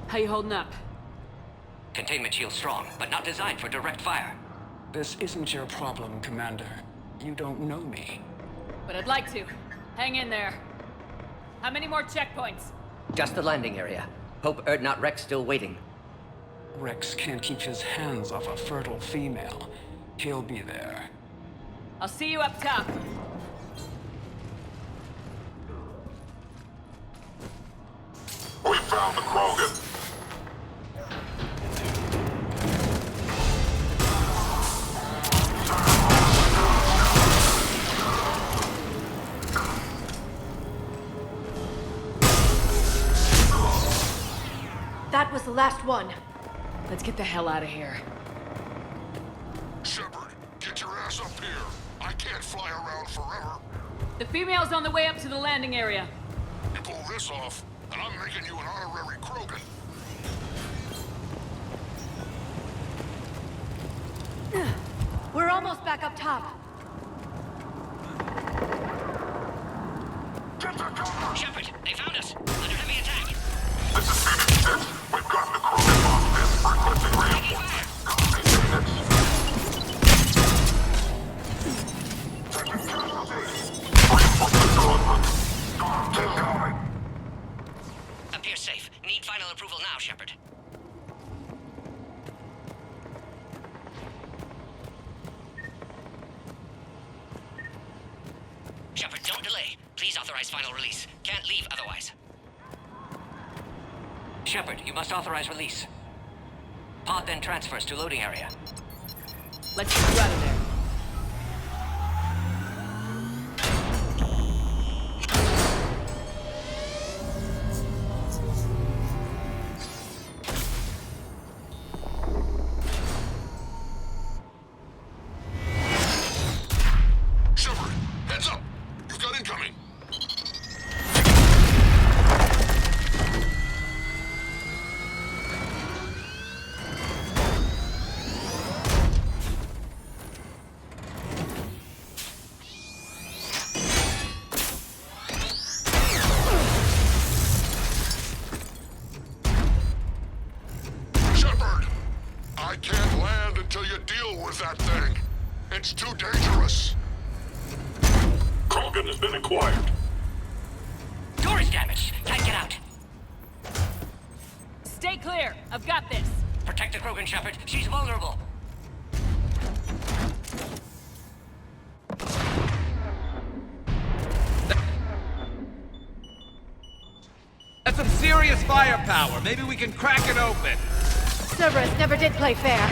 How you holding up? Containment shield strong, but not designed for direct fire. This isn't your problem, Commander. You don't know me. But I'd like to. Hang in there. How many more checkpoints? Just the landing area. Hope Erdnot Rex still waiting. Rex can't keep his hands off a fertile female. He'll be there. I'll see you up top. We found the Krogan. That was the last one. Let's get the hell out of here. Shepard, get your ass up here. I can't fly around forever. The female's on the way up to the landing area. You pull this off, and I'm making you an honorary Krogan. We're almost back up top. Shepard, they found us. Under heavy attack. This is Phoenix 6. We've got the Krogan boxes. Requesting reinforcements. Copy, Phoenix. Taking casualties. Reinforcements are on route. Keep going. Appears safe. Need final approval now, Shepard. Shepard, don't delay. Please authorize final release. Can't leave otherwise. Shepard, you must authorize release. Pod then transfers to loading area. Let's get you out of there. Shepard, heads up. You've got incoming. Shepard, I can't land until you deal with that thing. It's too dangerous. Krogan has been acquired. Door is damaged. Can't get out. Stay clear. I've got this. Protect the Krogan, Shepard. She's vulnerable. That's some serious firepower. Maybe we can crack it open. Cerberus never did play fair.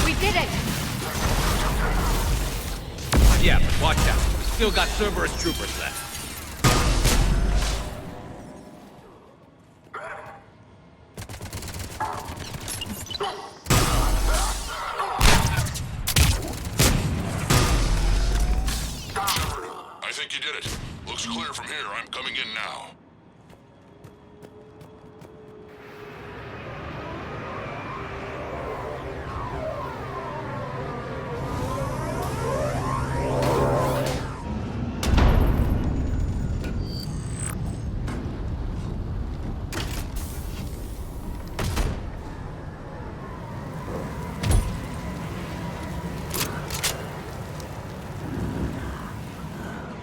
We did it! Yeah, but watch out. We still got Cerberus troopers left. I think you did it. Looks clear from here. I'm coming in now.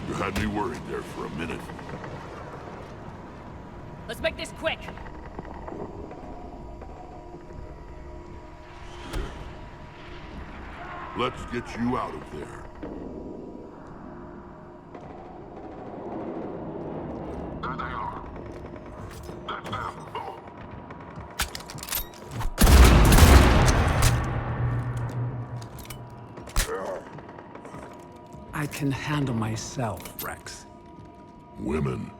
You had me worried there for a minute. Let's make this quick. Let's get you out of there. There they are. That's them. I can handle myself, Rex. Women.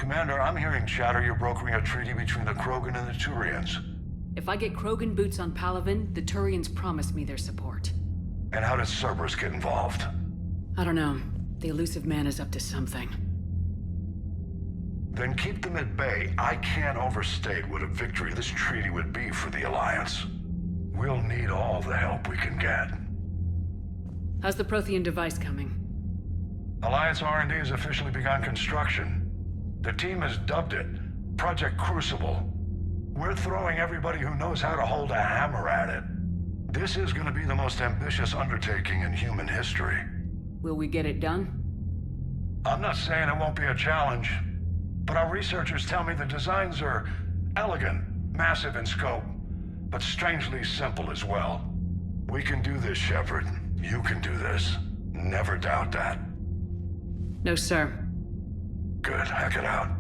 Commander, I'm hearing chatter you're brokering a treaty between the Krogan and the Turians. If I get Krogan boots on Palaven, the Turians promise me their support. And how does Cerberus get involved? I don't know. The elusive man is up to something. Then keep them at bay. I can't overstate what a victory this treaty would be for the Alliance. We'll need all the help we can get. How's the Prothean device coming? Alliance R&D has officially begun construction. The team has dubbed it Project Crucible. We're throwing everybody who knows how to hold a hammer at it. This is going to be the most ambitious undertaking in human history. Will we get it done? I'm not saying it won't be a challenge, but our researchers tell me the designs are elegant, massive in scope, but strangely simple as well. We can do this, Shepard. You can do this. Never doubt that. No, sir. Good. Hack it out.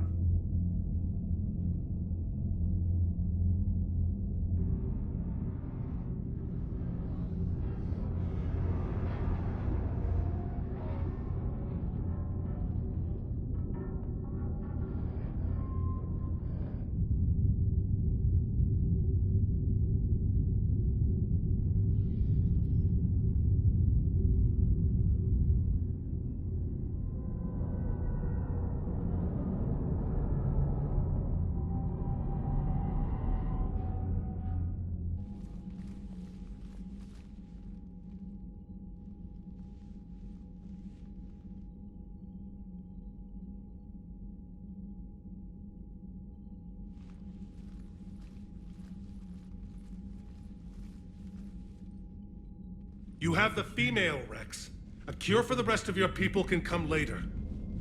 You have the female, Rex. A cure for the rest of your people can come later.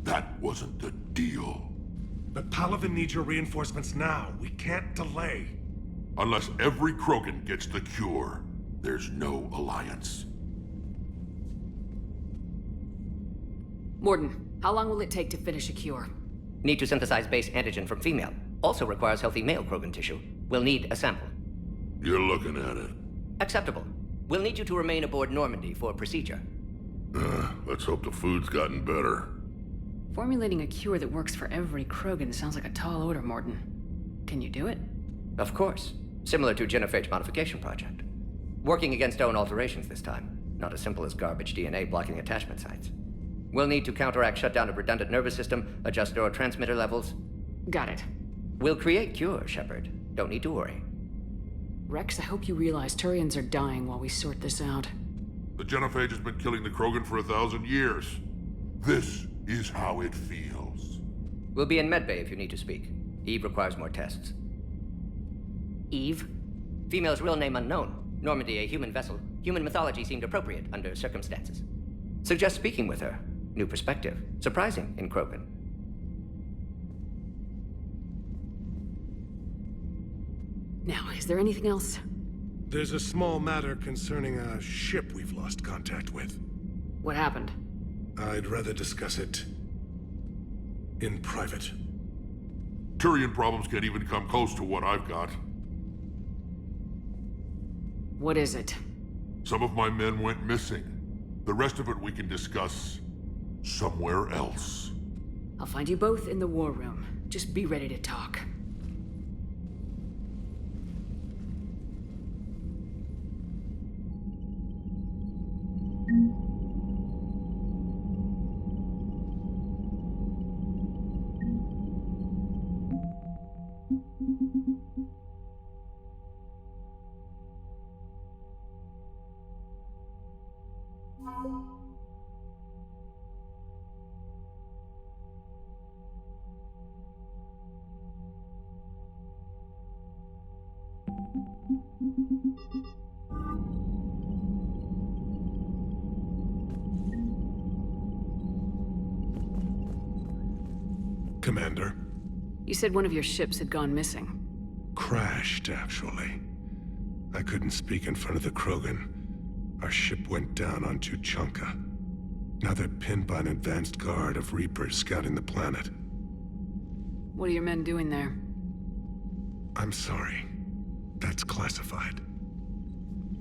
That wasn't the deal. But Palaven needs your reinforcements now. We can't delay. Unless every Krogan gets the cure, there's no alliance. Mordin, how long will it take to finish a cure? Need to synthesize base antigen from female. Also requires healthy male Krogan tissue. We'll need a sample. You're looking at it. Acceptable. We'll need you to remain aboard Normandy for procedure. Let's hope the food's gotten better. Formulating a cure that works for every Krogan sounds like a tall order, Mordin. Can you do it? Of course. Similar to Genophage modification project. Working against own alterations this time. Not as simple as garbage DNA blocking attachment sites. We'll need to counteract shutdown of redundant nervous system, adjust neurotransmitter levels. Got it. We'll create cure, Shepard. Don't need to worry. Rex, I hope you realize Turians are dying while we sort this out. The Genophage has been killing the Krogan for 1,000 years. This is how it feels. We'll be in medbay if you need to speak. Eve requires more tests. Eve? Female's real name unknown. Normandy, a human vessel. Human mythology seemed appropriate under circumstances. Suggest speaking with her. New perspective. Surprising in Krogan. Now, is there anything else? There's a small matter concerning a ship we've lost contact with. What happened? I'd rather discuss it in private. Turian problems can't even come close to what I've got. What is it? Some of my men went missing. The rest of it we can discuss somewhere else. I'll find you both in the war room. Just be ready to talk. Commander. You said one of your ships had gone missing. Crashed, actually. I couldn't speak in front of the Krogan. Our ship went down on Tuchanka. Now they're pinned by an advanced guard of Reapers scouting the planet. What are your men doing there? I'm sorry. That's classified.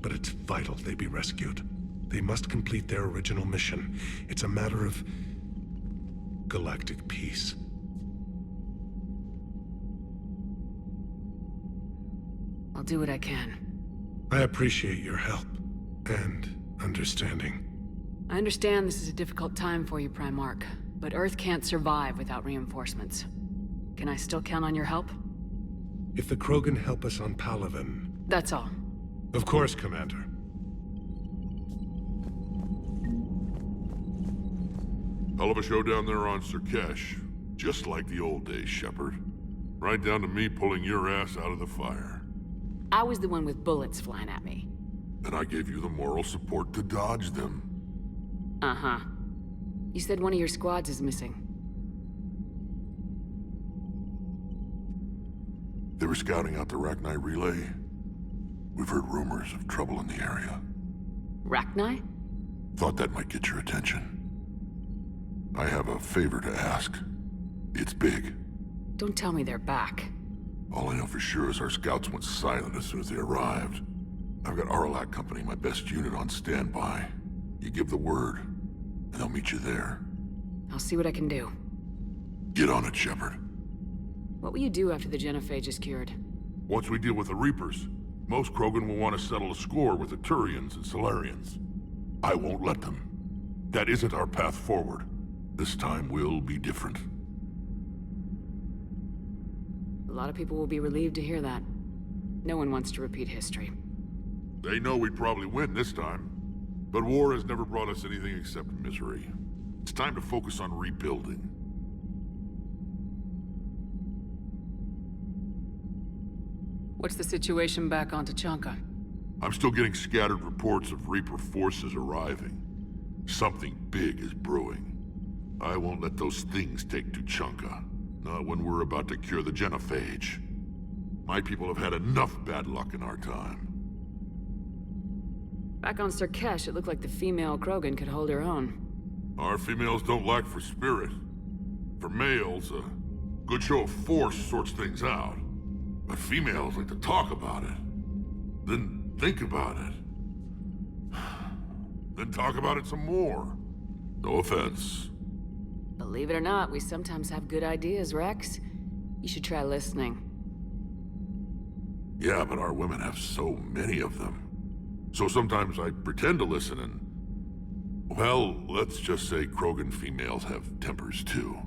But it's vital they be rescued. They must complete their original mission. It's a matter of galactic peace. I'll do what I can. I appreciate your help and understanding. I understand this is a difficult time for you, Primarch, but Earth can't survive without reinforcements. Can I still count on your help? If the Krogan help us on Palaven... That's all. Of course, Commander. Hell of a show down there on Surkesh. Just like the old days, Shepard. Right down to me pulling your ass out of the fire. I was the one with bullets flying at me. And I gave you the moral support to dodge them. Uh-huh. You said one of your squads is missing. They were scouting out the Rachni relay. We've heard rumors of trouble in the area. Rachni? Thought that might get your attention. I have a favor to ask. It's big. Don't tell me they're back. All I know for sure is our scouts went silent as soon as they arrived. I've got Aralak Company, my best unit, on standby. You give the word, and they'll meet you there. I'll see what I can do. Get on it, Shepard. What will you do after the Genophage is cured? Once we deal with the Reapers, most Krogan will want to settle a score with the Turians and Solarians. I won't let them. That isn't our path forward. This time will be different. A lot of people will be relieved to hear that. No one wants to repeat history. They know we'd probably win this time. But war has never brought us anything except misery. It's time to focus on rebuilding. What's the situation back on Tuchanka? I'm still getting scattered reports of Reaper forces arriving. Something big is brewing. I won't let those things take Tuchanka. Not when we're about to cure the Genophage. My people have had enough bad luck in our time. Back on Surkesh, it looked like the female Krogan could hold her own. Our females don't lack for spirit. For males, a good show of force sorts things out. But females like to talk about it. Then think about it. Then talk about it some more. No offense. Believe it or not, we sometimes have good ideas, Rex. You should try listening. Yeah, but our women have so many of them. So sometimes I pretend to listen and... Well, let's just say Krogan females have tempers too.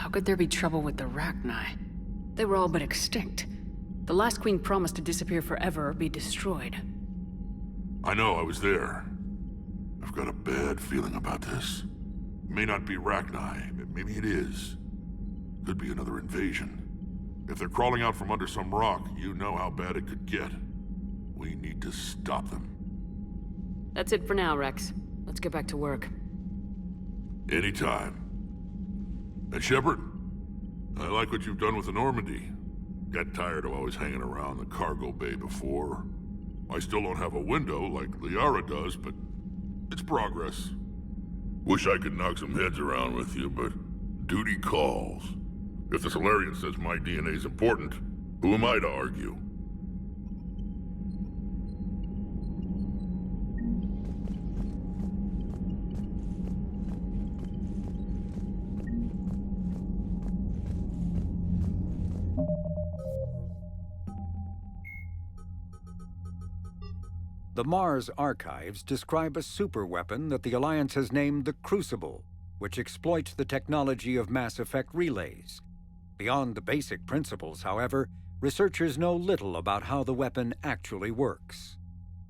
How could there be trouble with the Rachni? They were all but extinct. The last queen promised to disappear forever or be destroyed. I know, I was there. I've got a bad feeling about this. May not be Rachni, but maybe it is. Could be another invasion. If they're crawling out from under some rock, you know how bad it could get. We need to stop them. That's it for now, Rex. Let's get back to work. Anytime. And Shepard, I like what you've done with the Normandy. Got tired of always hanging around the cargo bay before. I still don't have a window like Liara does, but it's progress. Wish I could knock some heads around with you, but duty calls. If the Solarian says my DNA's important, who am I to argue? The Mars archives describe a superweapon that the Alliance has named the Crucible, which exploits the technology of Mass Effect relays. Beyond the basic principles, however, researchers know little about how the weapon actually works.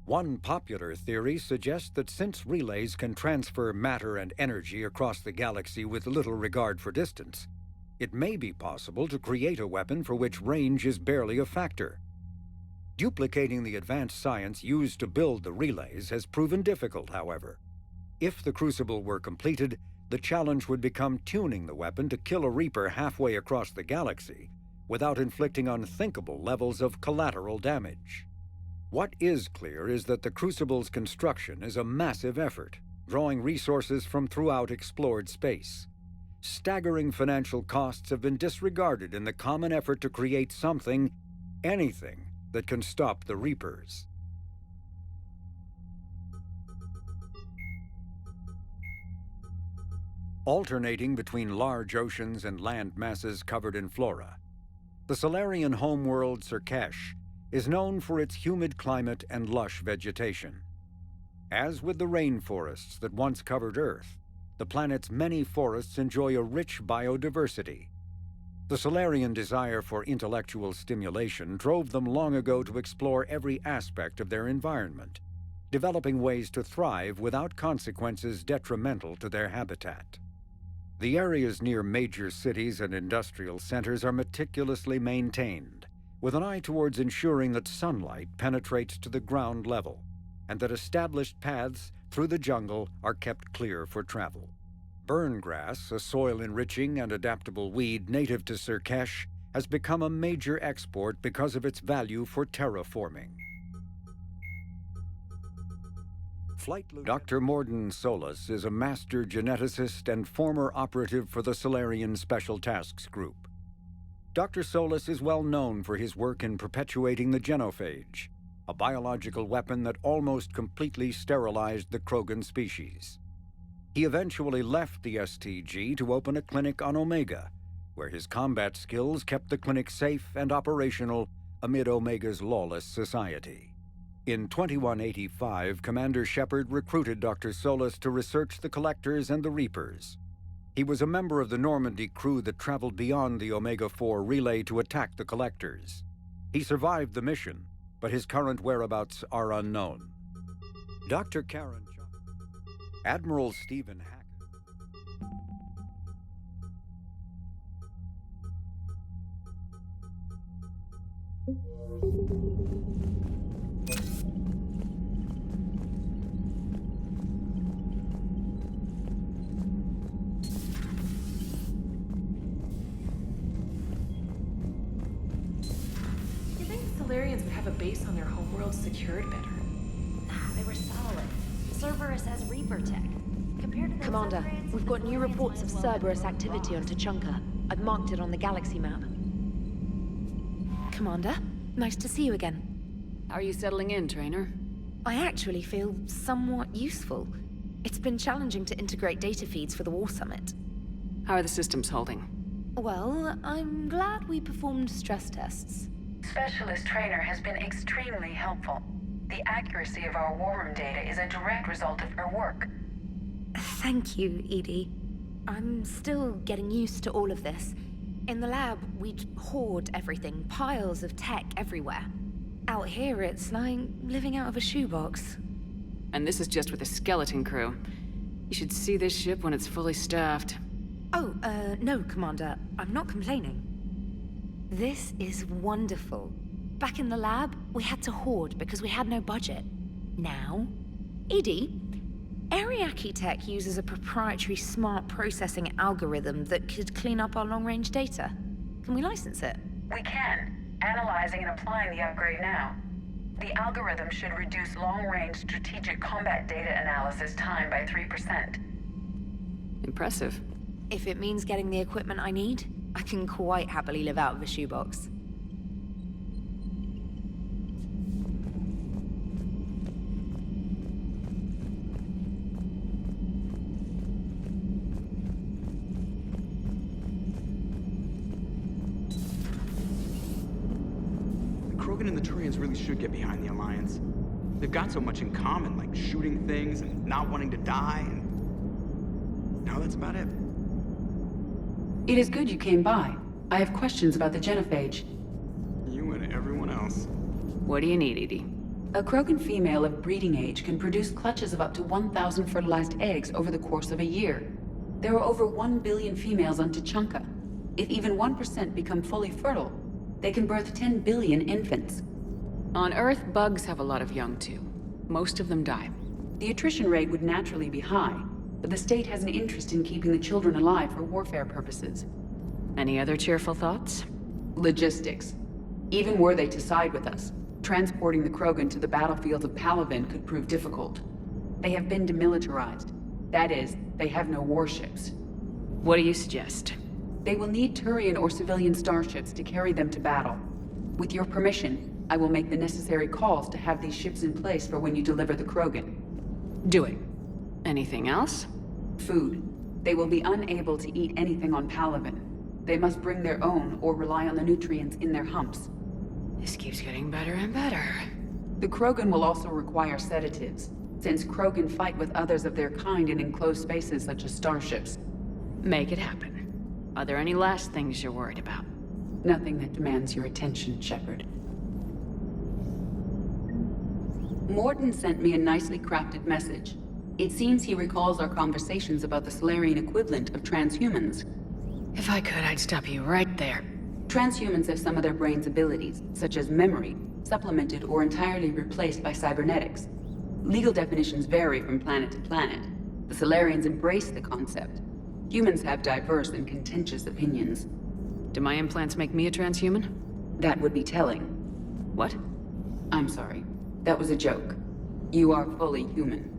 One popular theory suggests that since relays can transfer matter and energy across the galaxy with little regard for distance, it may be possible to create a weapon for which range is barely a factor. Duplicating the advanced science used to build the relays has proven difficult, however. If the Crucible were completed, the challenge would become tuning the weapon to kill a Reaper halfway across the galaxy without inflicting unthinkable levels of collateral damage. What is clear is that the Crucible's construction is a massive effort, drawing resources from throughout explored space. Staggering financial costs have been disregarded in the common effort to create something, anything, that can stop the Reapers. Alternating between large oceans and land masses covered in flora, the Solarian homeworld Sur'Kesh is known for its humid climate and lush vegetation. As with the rainforests that once covered Earth, the planet's many forests enjoy a rich biodiversity. The Solarian desire for intellectual stimulation drove them long ago to explore every aspect of their environment, developing ways to thrive without consequences detrimental to their habitat. The areas near major cities and industrial centers are meticulously maintained, with an eye towards ensuring that sunlight penetrates to the ground level, and that established paths through the jungle are kept clear for travel. Burngrass, a soil-enriching and adaptable weed native to Sur'Kesh, has become a major export because of its value for terraforming. Dr. Mordin Solus is a master geneticist and former operative for the Solarian Special Tasks Group. Dr. Solus is well known for his work in perpetuating the genophage, a biological weapon that almost completely sterilized the Krogan species. He eventually left the STG to open a clinic on Omega, where his combat skills kept the clinic safe and operational amid Omega's lawless society. In 2185, Commander Shepard recruited Dr. Solus to research the Collectors and the Reapers. He was a member of the Normandy crew that traveled beyond the Omega-4 relay to attack the Collectors. He survived the mission, but his current whereabouts are unknown. Dr. Karen Admiral Stephen Hackett. You think the Solarians would have a base on their homeworld secured better? They were solid. Cerberus has Reaper tech. Compared to those Commander, upgrades, we've got new reports of Cerberus activity on Tuchanka. I've marked it on the galaxy map. Commander, nice to see you again. How are you settling in, Trainer? I actually feel somewhat useful. It's been challenging to integrate data feeds for the War Summit. How are the systems holding? Well, I'm glad we performed stress tests. Specialist Trainer has been extremely helpful. The accuracy of our war room data is a direct result of her work. Thank you, Edie. I'm still getting used to all of this. In the lab, we'd hoard everything, piles of tech everywhere. Out here, it's like living out of a shoebox. And this is just with a skeleton crew. You should see this ship when it's fully staffed. Oh, no, Commander. I'm not complaining. This is wonderful. Back in the lab, we had to hoard because we had no budget. Now, EDI, Ariake Tech uses a proprietary smart processing algorithm that could clean up our long-range data. Can we license it? We can. Analyzing and applying the upgrade now. The algorithm should reduce long-range strategic combat data analysis time by 3%. Impressive. If it means getting the equipment I need, I can quite happily live out of a shoebox. Krogan and the Turians really should get behind the Alliance. They've got so much in common, like shooting things and not wanting to die, and... no, that's about it. It is good you came by. I have questions about the genophage. You and everyone else. What do you need, EDI? A Krogan female of breeding age can produce clutches of up to 1,000 fertilized eggs over the course of a year. There are over 1 billion females on Tuchanka. If even 1% become fully fertile, they can birth 10 billion infants. On Earth, bugs have a lot of young too. Most of them die. The attrition rate would naturally be high, but the state has an interest in keeping the children alive for warfare purposes. Any other cheerful thoughts? Logistics. Even were they to side with us, transporting the Krogan to the battlefields of Palaven could prove difficult. They have been demilitarized. That is, they have no warships. What do you suggest? They will need Turian or civilian starships to carry them to battle. With your permission, I will make the necessary calls to have these ships in place for when you deliver the Krogan. Do it. Anything else? Food. They will be unable to eat anything on Palaven. They must bring their own or rely on the nutrients in their humps. This keeps getting better and better. The Krogan will also require sedatives, since Krogan fight with others of their kind in enclosed spaces such as starships. Make it happen. Are there any last things you're worried about? Nothing that demands your attention, Shepard. Morton sent me a nicely crafted message. It seems he recalls our conversations about the Solarian equivalent of transhumans. If I could, I'd stop you right there. Transhumans have some of their brain's abilities, such as memory, supplemented or entirely replaced by cybernetics. Legal definitions vary from planet to planet. The Solarians embrace the concept. Humans have diverse and contentious opinions. Do my implants make me a transhuman? That would be telling. What? I'm sorry. That was a joke. You are fully human.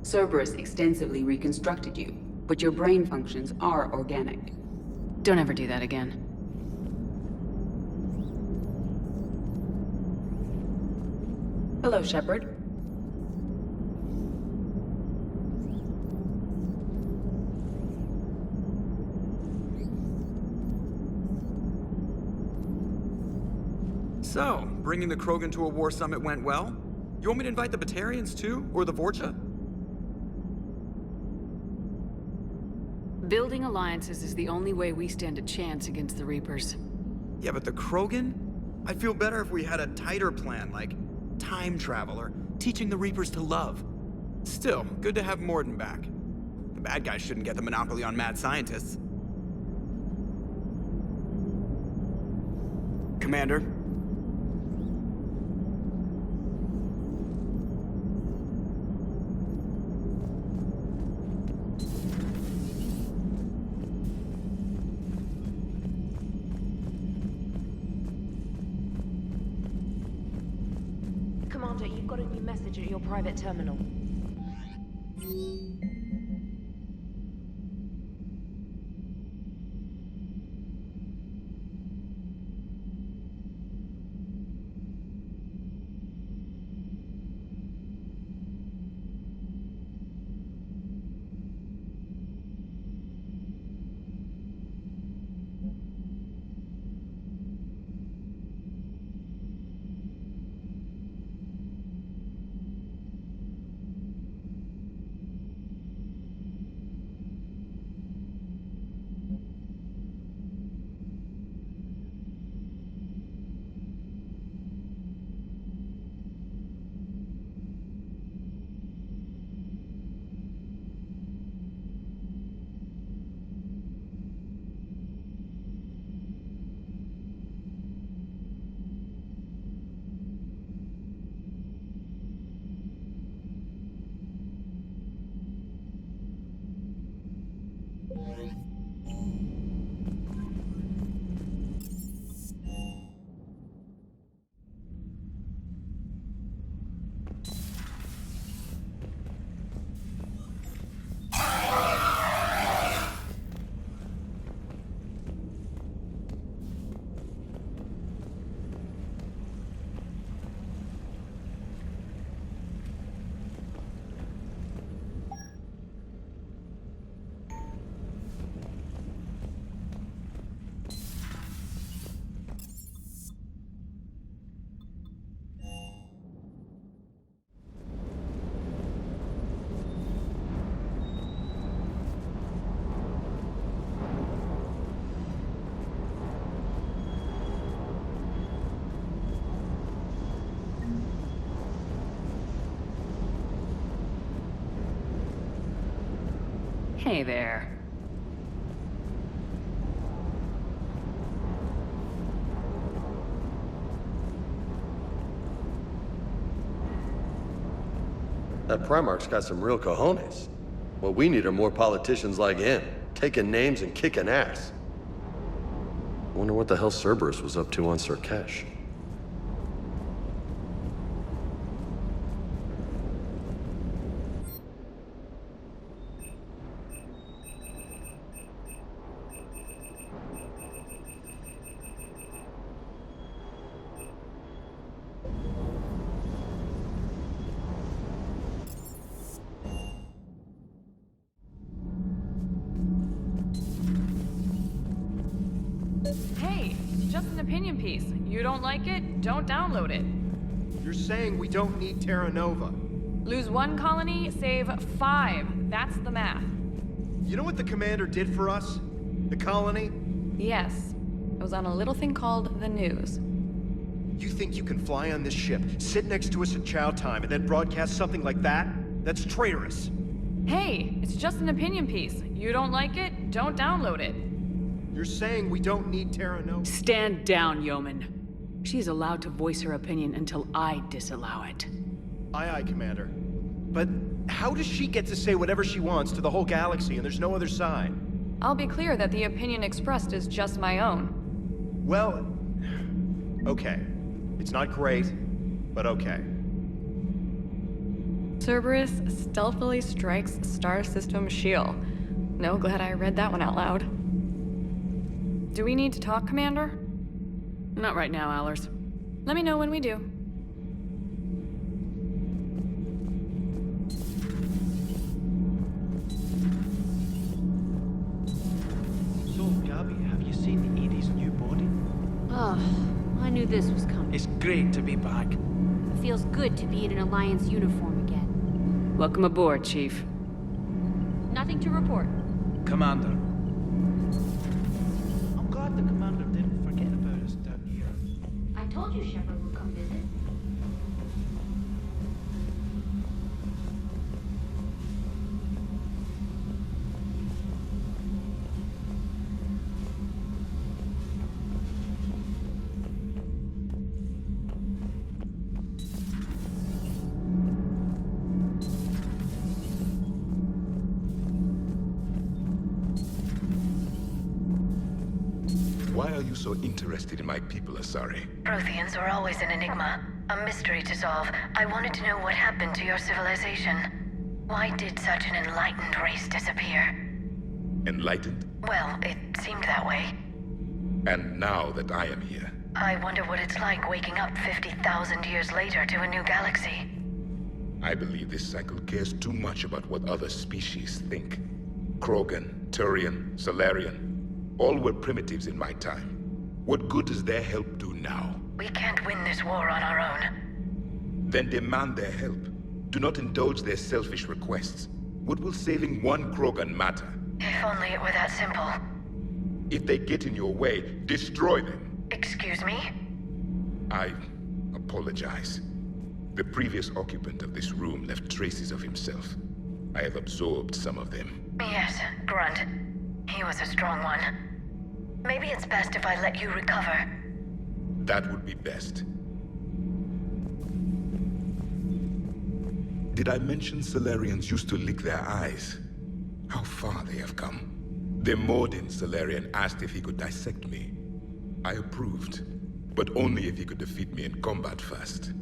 Cerberus extensively reconstructed you, but your brain functions are organic. Don't ever do that again. Hello, Shepard. So, bringing the Krogan to a war summit went well? You want me to invite the Batarians too? Or the Vorcha? Building alliances is the only way we stand a chance against the Reapers. Yeah, but the Krogan? I'd feel better if we had a tighter plan, like time travel or teaching the Reapers to love. Still, good to have Mordin back. The bad guys shouldn't get the monopoly on mad scientists. Commander? Commander, you've got a new message at your private terminal. Hey there. That Primarch's got some real cojones. What we need are more politicians like him, taking names and kicking ass. I wonder what the hell Cerberus was up to on Surkesh. Hey, it's just an opinion piece. You don't like it? Don't download it. You're saying we don't need Terra Nova. Lose 1 colony, save 5. That's the math. You know what the commander did for us? The colony? Yes. It was on a little thing called the news. You think you can fly on this ship, sit next to us at chow time, and then broadcast something like that? That's traitorous. Hey, it's just an opinion piece. You don't like it? Don't download it. You're saying we don't need Terra Nova? Stand down, Yeoman. She's allowed to voice her opinion until I disallow it. Aye, aye, Commander. But how does she get to say whatever she wants to the whole galaxy and there's no other side? I'll be clear that the opinion expressed is just my own. Well, okay. It's not great, but okay. Cerberus stealthily strikes Star System Shield. No, glad I read that one out loud. Do we need to talk, Commander? Not right now, Allers. Let me know when we do. So, Gabby, have you seen Edie's new body? Oh, I knew this was coming. It's great to be back. It feels good to be in an Alliance uniform again. Welcome aboard, Chief. Nothing to report. Commander. I'm glad the commander didn't forget about us down here. I told you Shepard would come visit. Why are you so interested in my people, Asari? Protheans were always an enigma, a mystery to solve. I wanted to know what happened to your civilization. Why did such an enlightened race disappear? Enlightened? Well, it seemed that way. And now that I am here, I wonder what it's like waking up 50,000 years later to a new galaxy. I believe this cycle cares too much about what other species think. Krogan, Turian, Solarian, all were primitives in my time. What good does their help do now? We can't win this war on our own. Then demand their help. Do not indulge their selfish requests. What will saving one Krogan matter? If only it were that simple. If they get in your way, destroy them. Excuse me? I apologize. The previous occupant of this room left traces of himself. I have absorbed some of them. Yes, Grunt. He was a strong one. Maybe it's best if I let you recover. That would be best. Did I mention Solarians used to lick their eyes? How far they have come. The Mordin Solarian asked if he could dissect me. I approved, but only if he could defeat me in combat first.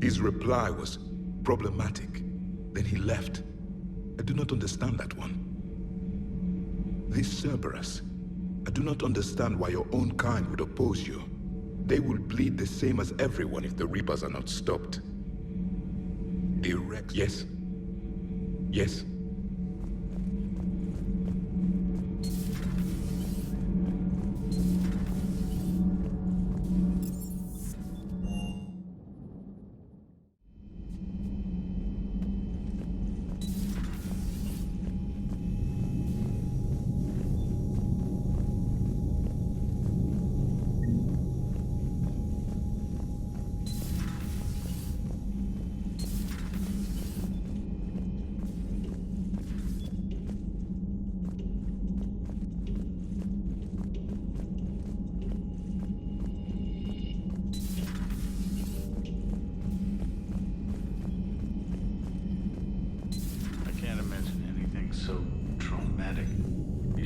His reply was problematic. Then he left. I do not understand that one. This Cerberus, I do not understand why your own kind would oppose you. They will bleed the same as everyone if the Reapers are not stopped. The Rex. Yes. Yes.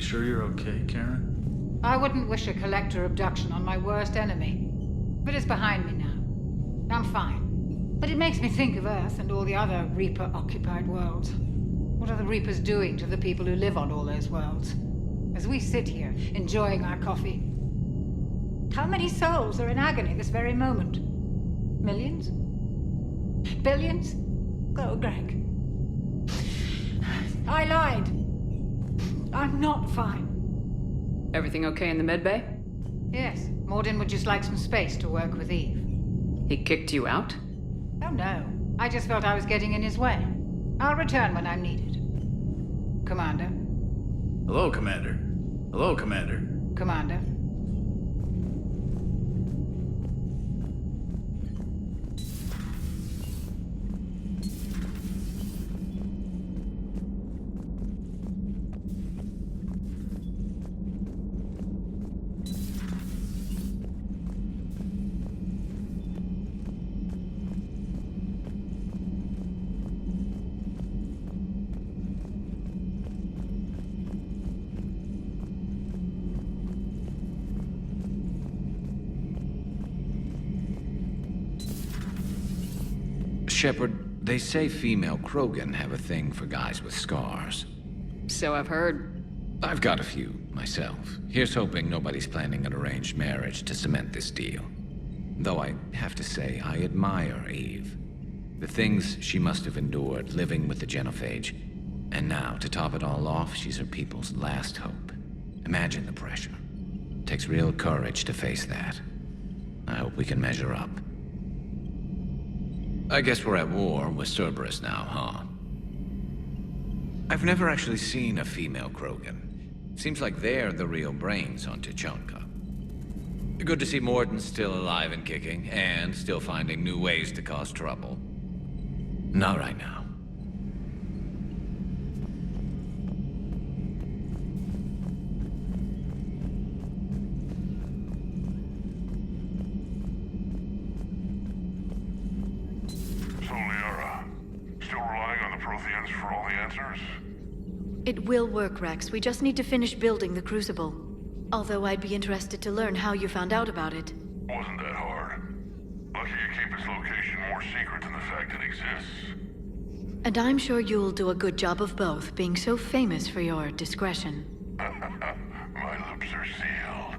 sure you're okay, Karen? I wouldn't wish a collector abduction on my worst enemy. But it's behind me now. I'm fine. But it makes me think of Earth and all the other Reaper-occupied worlds. What are the Reapers doing to the people who live on all those worlds? As we sit here, enjoying our coffee. How many souls are in agony this very moment? Millions? Billions? Oh, Greg. I lied. I'm not fine. Everything okay in the medbay? Yes. Mordin would just like some space to work with Eve. He kicked you out? Oh, no. I just felt I was getting in his way. I'll return when I'm needed. Commander. Hello, Commander. Hello, Commander. Commander. Shepard, they say female Krogan have a thing for guys with scars. So I've heard. I've got a few, myself. Here's hoping nobody's planning an arranged marriage to cement this deal. Though I have to say, I admire Eve. The things she must have endured living with the Genophage. And now, to top it all off, she's her people's last hope. Imagine the pressure. Takes real courage to face that. I hope we can measure up. I guess we're at war with Cerberus now, huh? I've never actually seen a female Krogan. Seems like they're the real brains on Tuchanka. Good to see Mordin still alive and kicking, and still finding new ways to cause trouble. Not right now. It will work, Rex. We just need to finish building the Crucible. Although I'd be interested to learn how you found out about it. Wasn't that hard. Lucky you keep its location more secret than the fact it exists. And I'm sure you'll do a good job of both, being so famous for your discretion. My lips are sealed.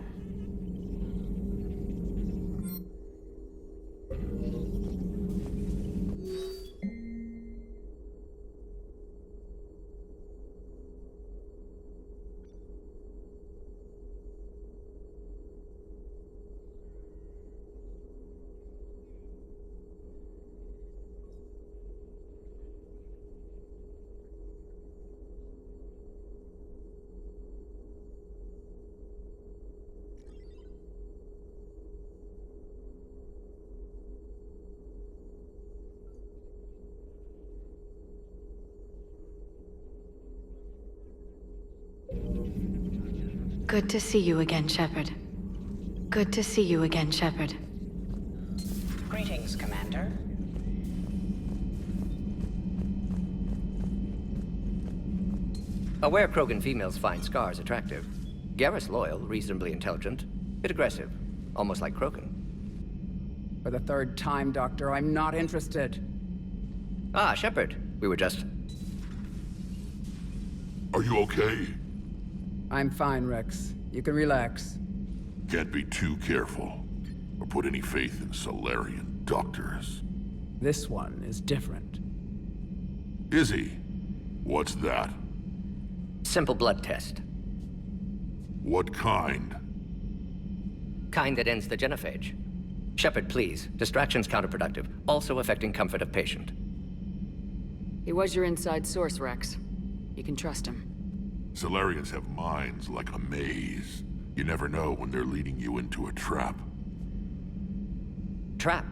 Good to see you again, Shepard. Good to see you again, Shepard. Greetings, Commander. Aware Krogan females find scars attractive. Garrus loyal, reasonably intelligent, bit aggressive, almost like Krogan. For the third time, Doctor, I'm not interested. Ah, Shepard. We were just... Are you okay? I'm fine, Rex. You can relax. Can't be too careful, or put any faith in Solarian doctors. This one is different. Is he? What's that? Simple blood test. What kind? Kind that ends the genophage. Shepard, please. Distraction's counterproductive, also affecting comfort of patient. He was your inside source, Rex. You can trust him. Solarians have minds like a maze. You never know when they're leading you into a trap. Trap?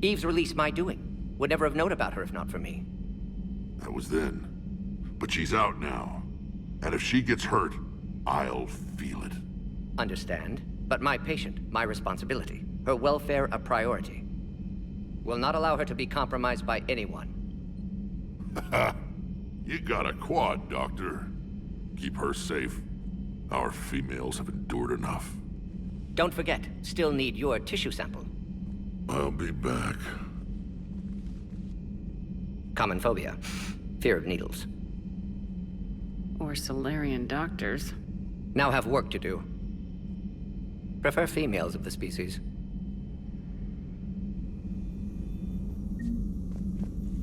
Eve's release my doing. Would never have known about her if not for me. That was then. But she's out now. And if she gets hurt, I'll feel it. Understand. But my patient, my responsibility. Her welfare a priority. Will not allow her to be compromised by anyone. You got a quad, Doctor. Keep her safe. Our females have endured enough. Don't forget, still need your tissue sample. I'll be back. Common phobia. Fear of needles. Or Solarian doctors. Now have work to do. Prefer females of the species.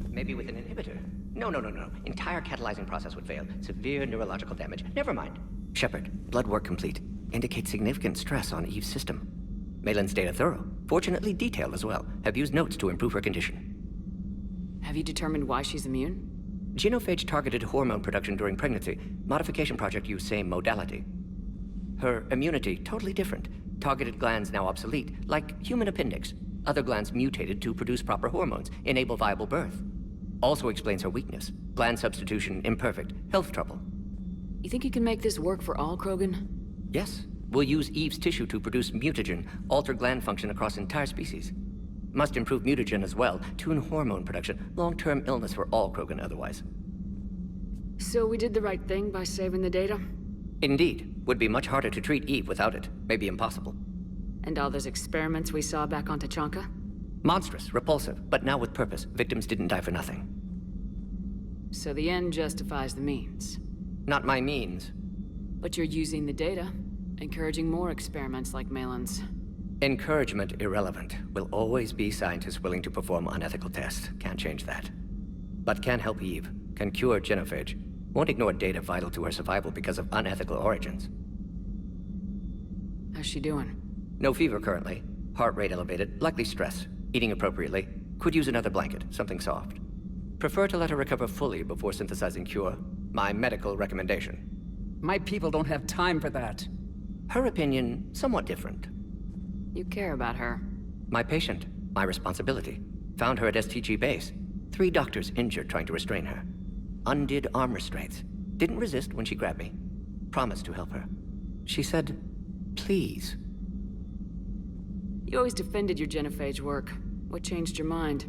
Maybe with an inhibitor. No. Entire catalyzing process would fail. Severe neurological damage. Never mind. Shepard, blood work complete. Indicates significant stress on Eve's system. Malin's data thorough. Fortunately detailed as well. Have used notes to improve her condition. Have you determined why she's immune? Genophage targeted hormone production during pregnancy. Modification project used same modality. Her immunity totally different. Targeted glands now obsolete, like human appendix. Other glands mutated to produce proper hormones, enable viable birth. Also explains her weakness. Gland substitution imperfect. Health trouble. You think you can make this work for all Krogan? Yes. We'll use Eve's tissue to produce mutagen, alter gland function across entire species. Must improve mutagen as well, tune hormone production, long-term illness for all Krogan otherwise. So we did the right thing by saving the data? Indeed. Would be much harder to treat Eve without it. Maybe impossible. And all those experiments we saw back on Tachanka? Monstrous, repulsive, but now with purpose. Victims didn't die for nothing. So the end justifies the means. Not my means. But you're using the data, encouraging more experiments like Malin's. Encouragement irrelevant. Will always be scientists willing to perform unethical tests. Can't change that. But can help Eve. Can cure genophage. Won't ignore data vital to her survival because of unethical origins. How's she doing? No fever currently. Heart rate elevated, likely stress. Eating appropriately. Could use another blanket, something soft. Prefer to let her recover fully before synthesizing cure. My medical recommendation. My people don't have time for that. Her opinion, somewhat different. You care about her. My patient, my responsibility. Found her at STG base. 3 doctors injured trying to restrain her. Undid arm restraints. Didn't resist when she grabbed me. Promised to help her. She said, please. You always defended your genophage work. What changed your mind?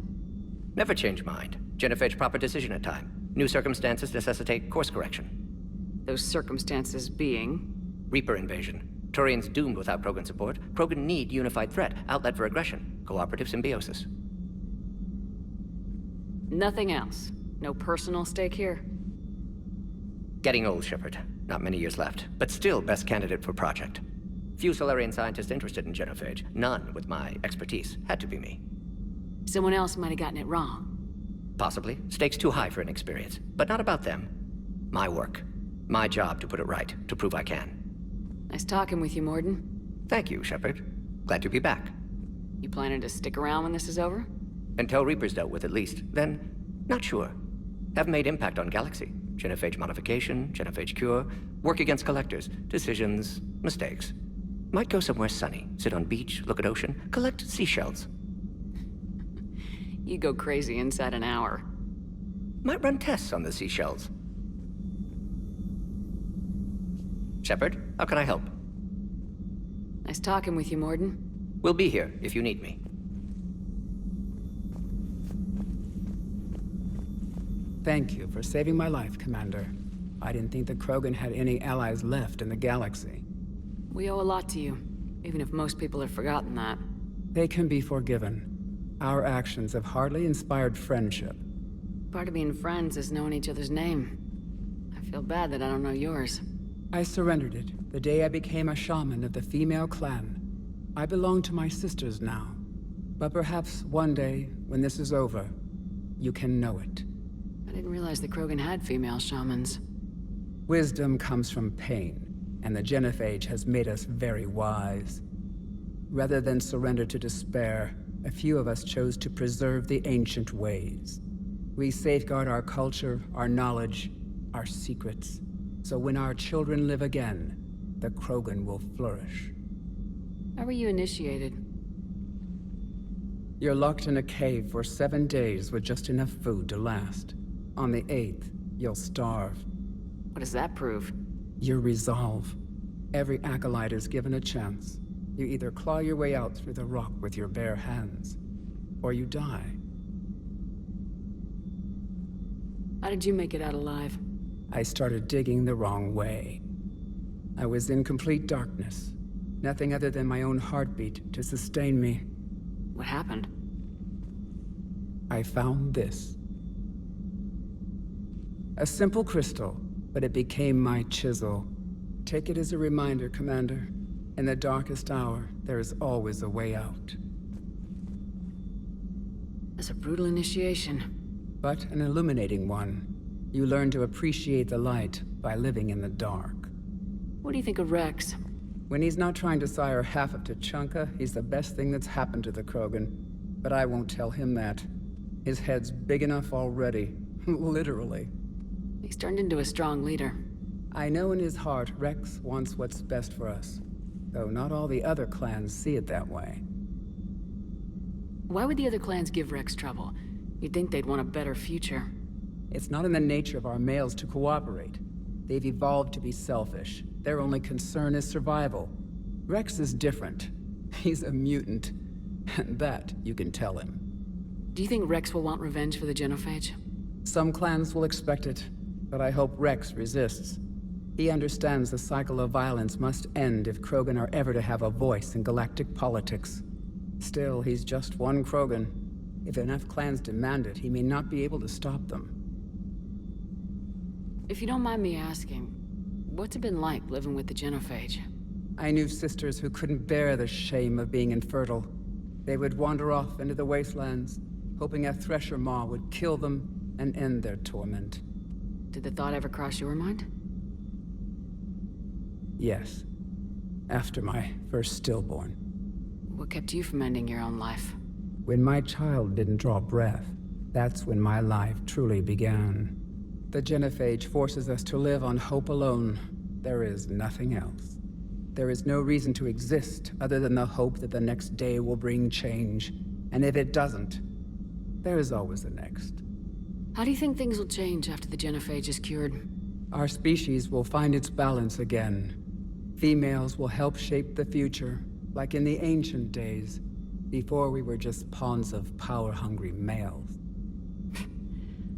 Never change mind. Genophage proper decision at time. New circumstances necessitate course correction. Those circumstances being? Reaper invasion. Turians doomed without Krogan support. Krogan need unified threat, outlet for aggression. Cooperative symbiosis. Nothing else? No personal stake here? Getting old, Shepard. Not many years left, but still best candidate for project. Few Solarian scientists interested in genophage. None with my expertise. Had to be me. Someone else might have gotten it wrong. Possibly. Stakes too high for inexperience. But not about them. My work. My job to put it right, to prove I can. Nice talking with you, Mordin. Thank you, Shepard. Glad to be back. You planning to stick around when this is over? Until Reaper's dealt with, at least. Then, not sure. Have made impact on Galaxy. Genophage modification, genophage cure, work against collectors, decisions, mistakes. Might go somewhere sunny, sit on beach, look at ocean, collect seashells. You go crazy inside an hour. Might run tests on the seashells. Shepard, how can I help? Nice talking with you, Mordin. We'll be here if you need me. Thank you for saving my life, Commander. I didn't think the Krogan had any allies left in the galaxy. We owe a lot to you, even if most people have forgotten that. They can be forgiven. Our actions have hardly inspired friendship. Part of being friends is knowing each other's name. I feel bad that I don't know yours. I surrendered it the day I became a shaman of the female clan. I belong to my sisters now. But perhaps one day, when this is over, you can know it. I didn't realize the Krogan had female shamans. Wisdom comes from pain, and the genophage has made us very wise. Rather than surrender to despair, a few of us chose to preserve the ancient ways. We safeguard our culture, our knowledge, our secrets. So when our children live again, the Krogan will flourish. How were you initiated? You're locked in a cave for 7 days with just enough food to last. On the 8th, you'll starve. What does that prove? Your resolve. Every acolyte is given a chance. You either claw your way out through the rock with your bare hands, or you die. How did you make it out alive? I started digging the wrong way. I was in complete darkness. Nothing other than my own heartbeat to sustain me. What happened? I found this. A simple crystal, but it became my chisel. Take it as a reminder, Commander. In the darkest hour, there is always a way out. That's a brutal initiation. But an illuminating one. You learn to appreciate the light by living in the dark. What do you think of Rex? When he's not trying to sire half of Tuchanka, he's the best thing that's happened to the Krogan. But I won't tell him that. His head's big enough already. Literally. He's turned into a strong leader. I know in his heart Rex wants what's best for us. Though not all the other clans see it that way. Why would the other clans give Rex trouble? You'd think they'd want a better future. It's not in the nature of our males to cooperate. They've evolved to be selfish. Their only concern is survival. Rex is different. He's a mutant. And that you can tell him. Do you think Rex will want revenge for the Genophage? Some clans will expect it, but I hope Rex resists. He understands the cycle of violence must end if Krogan are ever to have a voice in galactic politics. Still, he's just one Krogan. If enough clans demand it, he may not be able to stop them. If you don't mind me asking, what's it been like living with the Genophage? I knew sisters who couldn't bear the shame of being infertile. They would wander off into the wastelands, hoping a Thresher Maw would kill them and end their torment. Did the thought ever cross your mind? Yes. After my first stillborn. What kept you from ending your own life? When my child didn't draw breath, that's when my life truly began. The Genophage forces us to live on hope alone. There is nothing else. There is no reason to exist other than the hope that the next day will bring change. And if it doesn't, there is always the next. How do you think things will change after the Genophage is cured? Our species will find its balance again. Females will help shape the future, like in the ancient days, before we were just pawns of power-hungry males.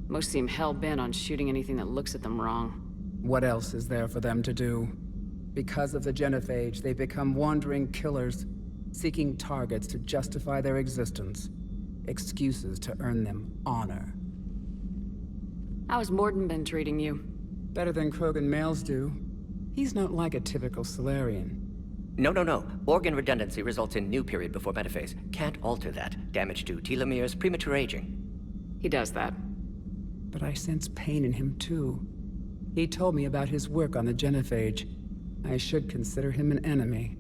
Most seem hell-bent on shooting anything that looks at them wrong. What else is there for them to do? Because of the Genophage, they become wandering killers, seeking targets to justify their existence. Excuses to earn them honor. How has Mordin been treating you? Better than Krogan males do. He's not like a typical Salarian. No. Organ redundancy results in new period before metaphase. Can't alter that. Damage to telomeres, premature aging. He does that. But I sense pain in him too. He told me about his work on the Genophage. I should consider him an enemy.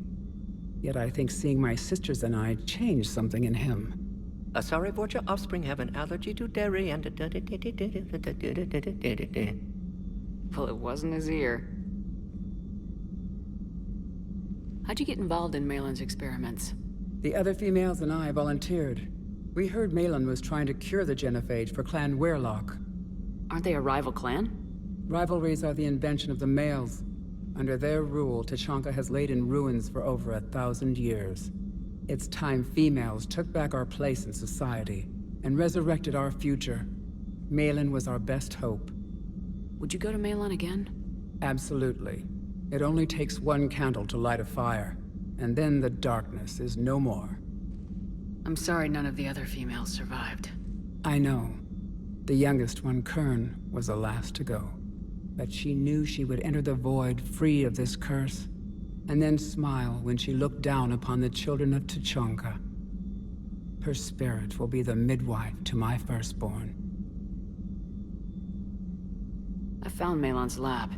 Yet I think seeing my sisters and I changed something in him. Sorry, Borgia offspring have an allergy to dairy and... Well, it wasn't his ear. How'd you get involved in Malin's experiments? The other females and I volunteered. We heard Malin was trying to cure the Genophage for Clan Weirlock. Aren't they a rival clan? Rivalries are the invention of the males. Under their rule, Tuchanka has laid in ruins for over 1,000 years. It's time females took back our place in society and resurrected our future. Malin was our best hope. Would you go to Malin again? Absolutely. It only takes one candle to light a fire, and then the darkness is no more. I'm sorry none of the other females survived. I know. The youngest one, Kern, was the last to go. But she knew she would enter the void free of this curse, and then smile when she looked down upon the children of Tuchanka. Her spirit will be the midwife to my firstborn. I found Malin's lab.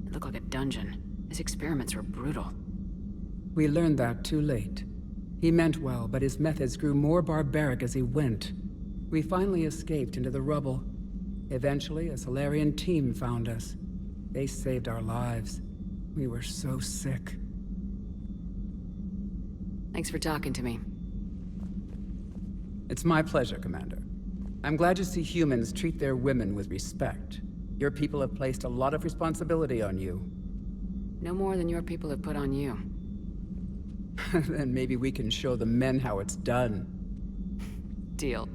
It looked like a dungeon. His experiments were brutal. We learned that too late. He meant well, but his methods grew more barbaric as he went. We finally escaped into the rubble. Eventually, a Salarian team found us. They saved our lives. We were so sick. Thanks for talking to me. It's my pleasure, Commander. I'm glad to see humans treat their women with respect. Your people have placed a lot of responsibility on you. No more than your people have put on you. Then maybe we can show the men how it's done. Deal.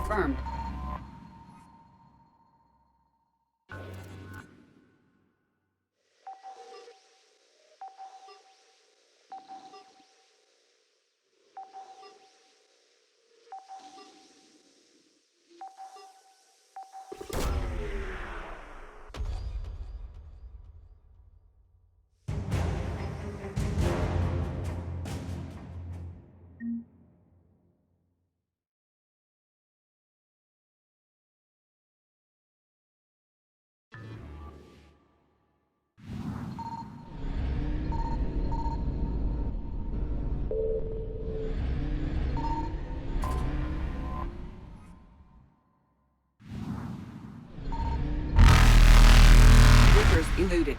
confirmed. Reapers eluded.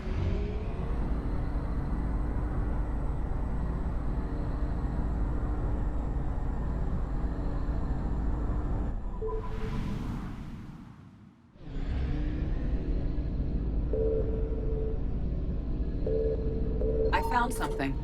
I found something.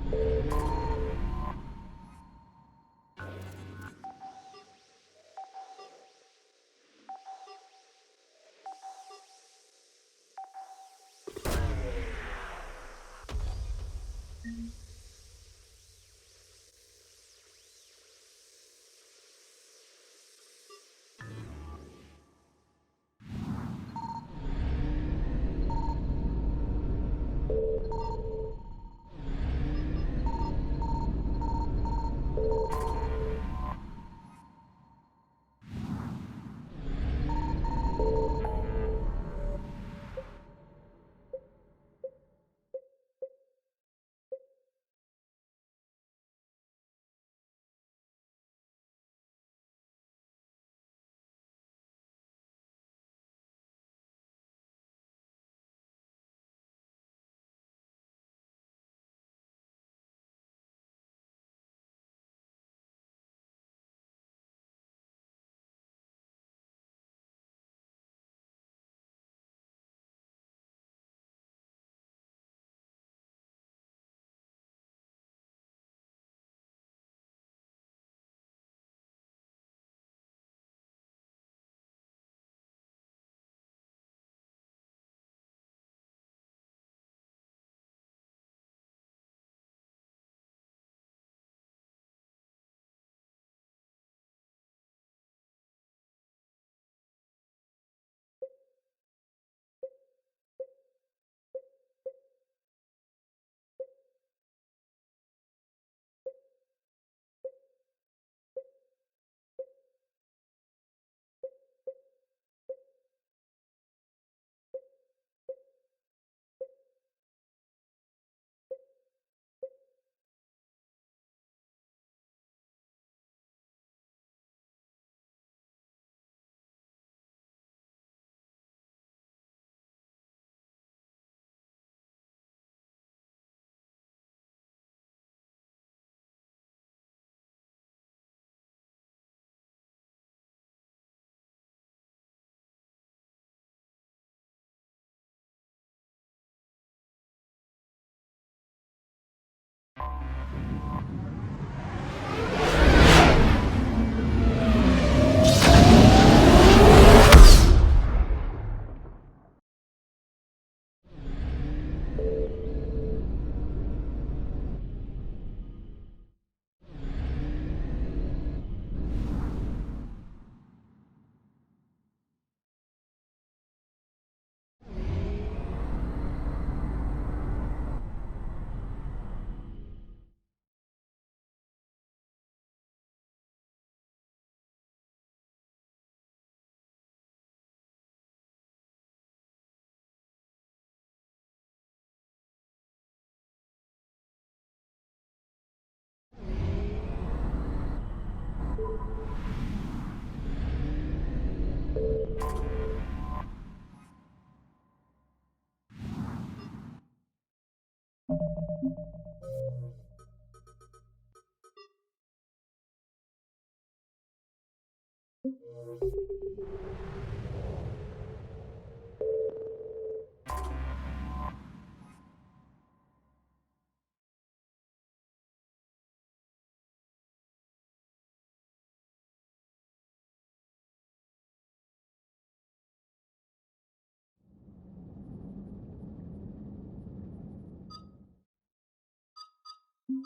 Any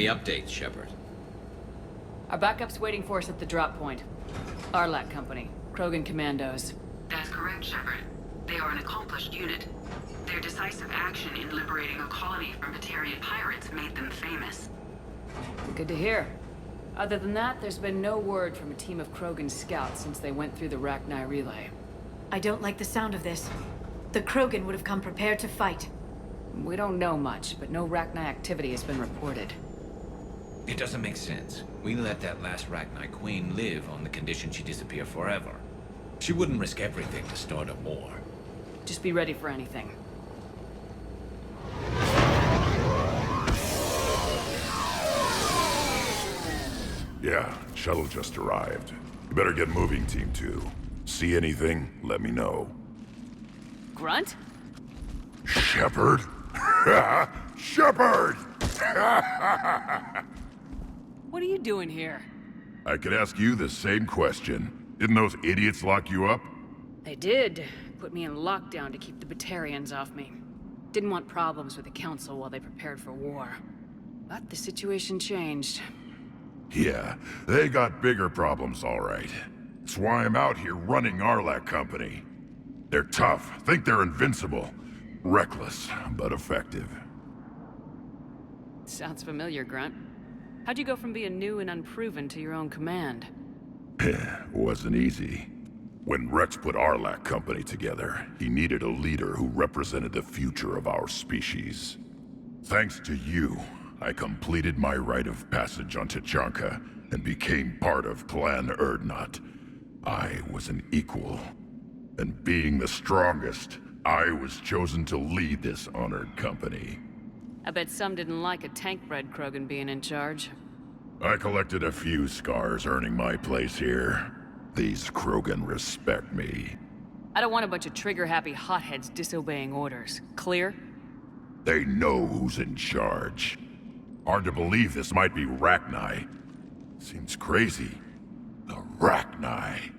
updates, Shepard? Our backup's waiting for us at the drop point. Arlac Company, Krogan Commandos. That's correct, Shepard. They are an accomplished unit. Their decisive action in liberating a colony from Batarian pirates made them famous. Good to hear. Other than that, there's been no word from a team of Krogan scouts since they went through the Rachni relay. I don't like the sound of this. The Krogan would have come prepared to fight. We don't know much, but no Rachni activity has been reported. It doesn't make sense. We let that last Rachni Queen live on the condition she disappear forever. She wouldn't risk everything to start a war. Just be ready for anything. Yeah, shuttle just arrived. You better get moving, Team 2. See anything, let me know. Grunt? Shepard? Shepard! What are you doing here? I could ask you the same question. Didn't those idiots lock you up? They did. Put me in lockdown to keep the Batarians off me. Didn't want problems with the Council while they prepared for war. But the situation changed. Yeah, they got bigger problems, all right. That's why I'm out here running Arlac Company. They're tough, think they're invincible. Reckless, but effective. Sounds familiar, Grunt. How'd you go from being new and unproven to your own command? Wasn't easy. When Rex put Arlac Company together, he needed a leader who represented the future of our species. Thanks to you, I completed my rite of passage on Tuchanka and became part of Clan Urdnot. I was an equal. And being the strongest, I was chosen to lead this honored company. I bet some didn't like a tank-bred Krogan being in charge. I collected a few scars earning my place here. These Krogan respect me. I don't want a bunch of trigger-happy hotheads disobeying orders. Clear? They know who's in charge. Hard to believe this might be Rachni. Seems crazy. The Rachni.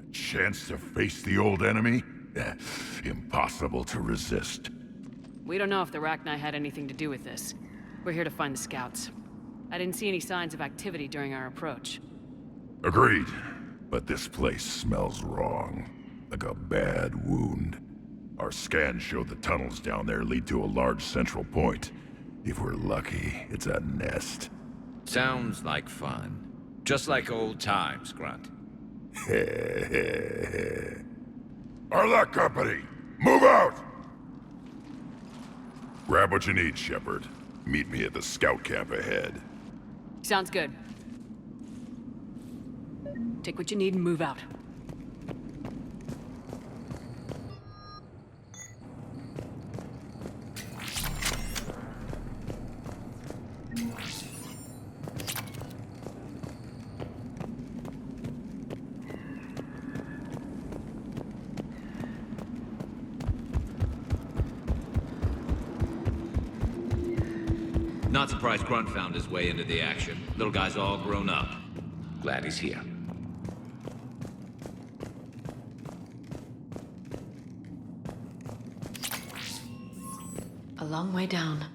A chance to face the old enemy? Impossible to resist. We don't know if the Rachni had anything to do with this. We're here to find the scouts. I didn't see any signs of activity during our approach. Agreed. But this place smells wrong. Like a bad wound. Our scans show the tunnels down there lead to a large central point. If we're lucky, it's a nest. Sounds like fun. Just like old times, Grunt. Arlac Company, move out! Grab what you need, Shepard. Meet me at the scout camp ahead. Sounds good. Take what you need and move out. Not surprised Grunt found his way into the action. Little guy's all grown up. Glad he's here. A long way down.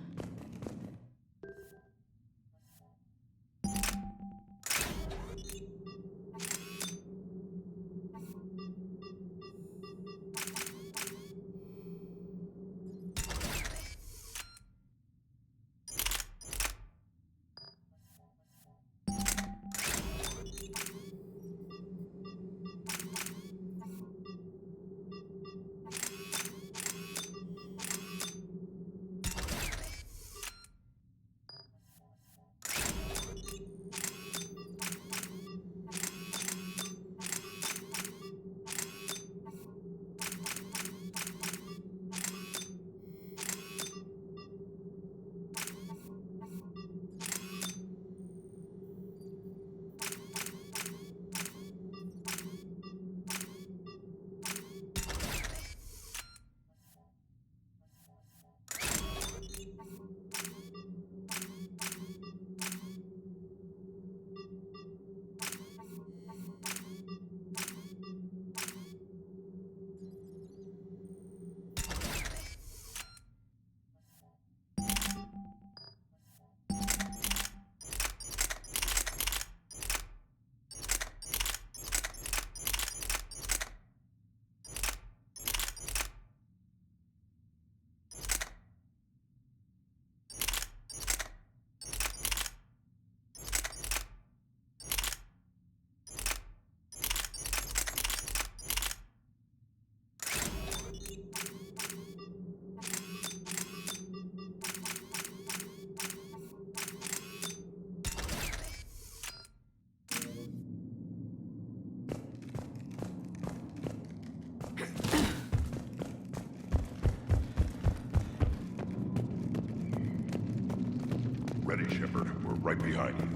ready, Shepard. We're right behind you.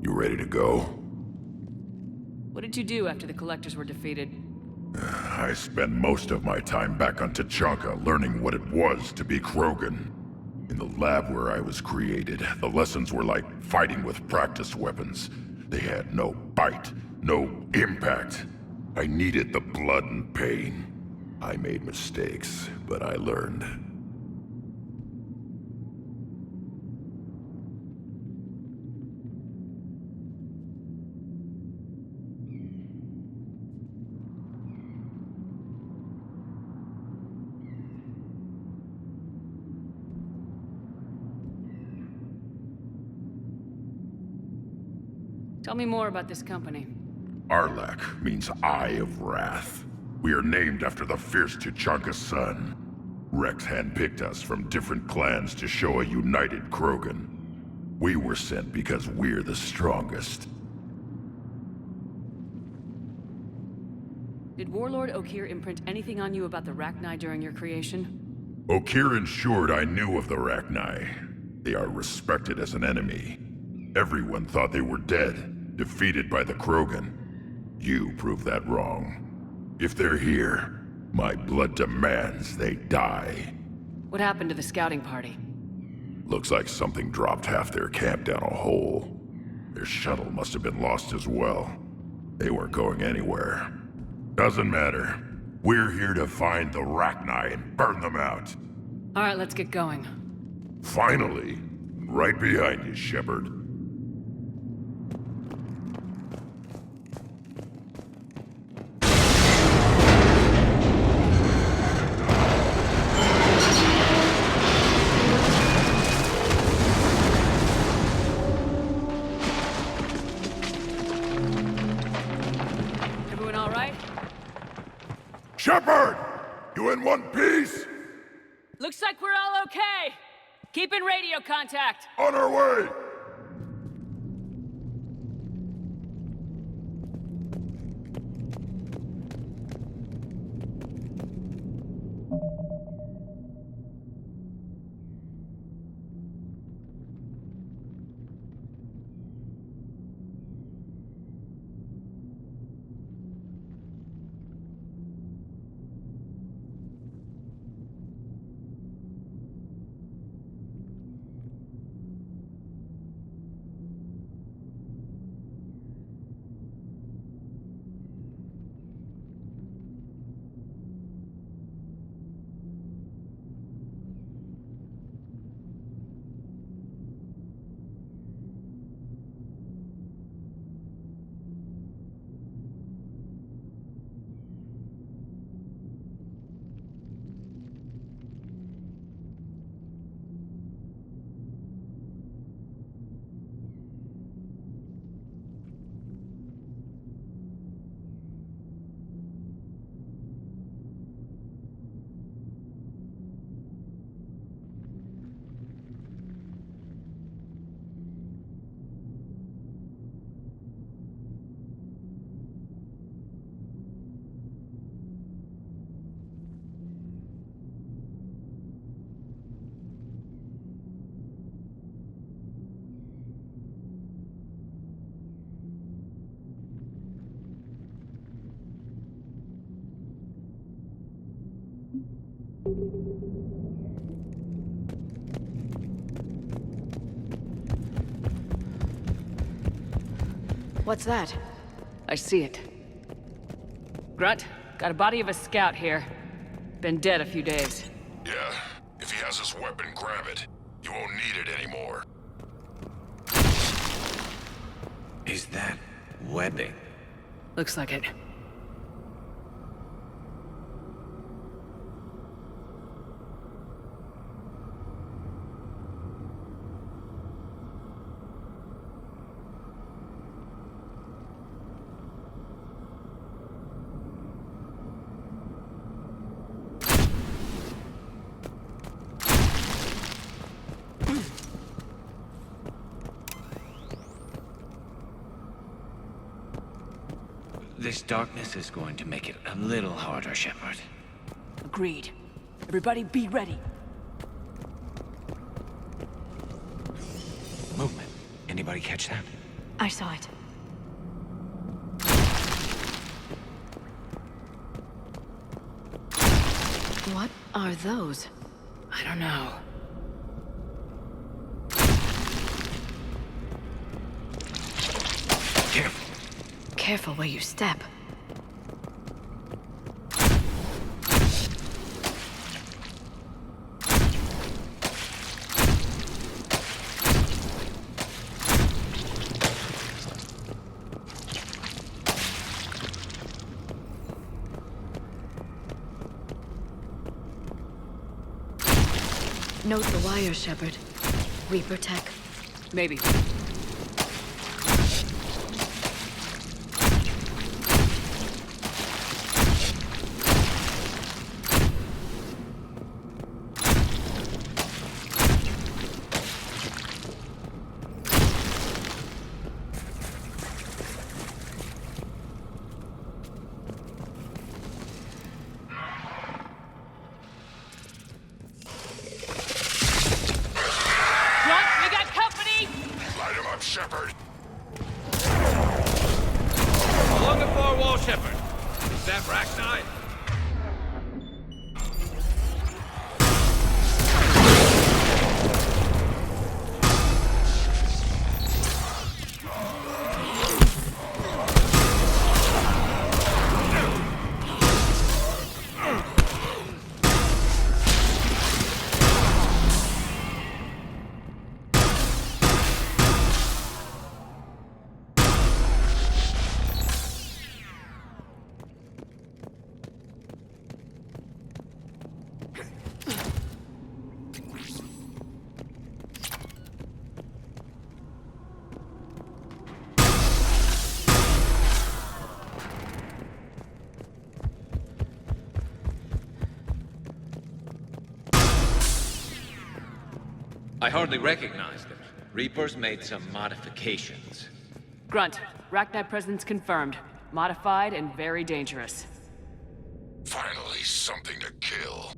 You ready to go? What did you do after the Collectors were defeated? I spent most of my time back on Tuchanka learning what it was to be Krogan. In the lab where I was created, the lessons were like fighting with practice weapons. They had no bite, no impact. I needed the blood and pain. I made mistakes, but I learned. Tell me more about this company. Arlak means Eye of Wrath. We are named after the fierce Tuchanka sun. Rex handpicked us from different clans to show a united Krogan. We were sent because we're the strongest. Did Warlord Okeer imprint anything on you about the Rachni during your creation? Okeer ensured I knew of the Rachni. They are respected as an enemy. Everyone thought they were dead, defeated by the Krogan. You proved that wrong. If they're here, my blood demands they die. What happened to the scouting party? Looks like something dropped half their camp down a hole. Their shuttle must have been lost as well. They weren't going anywhere. Doesn't matter. We're here to find the Rachni and burn them out. All right, let's get going. Finally. Right behind you, Shepard. Shepard! You in one piece? Looks like we're all okay. Keep in radio contact. On our way! What's that? I see it. Grunt, got a body of a scout here. Been dead a few days. Yeah, if he has his weapon, grab it. You won't need it anymore. Is that webbing? Looks like it. This darkness is going to make it a little harder, Shepard. Agreed. Everybody be ready. Anybody catch that? I saw it. What are those? I don't know. Careful where you step. Note the wire, Shepard. Reaper tech. Maybe. Shepard! Along the far wall, Shepard. Is that Rachni? I hardly recognized them. Reapers made some modifications. Grunt, Rachni presence confirmed. Modified and very dangerous. Finally, something to kill.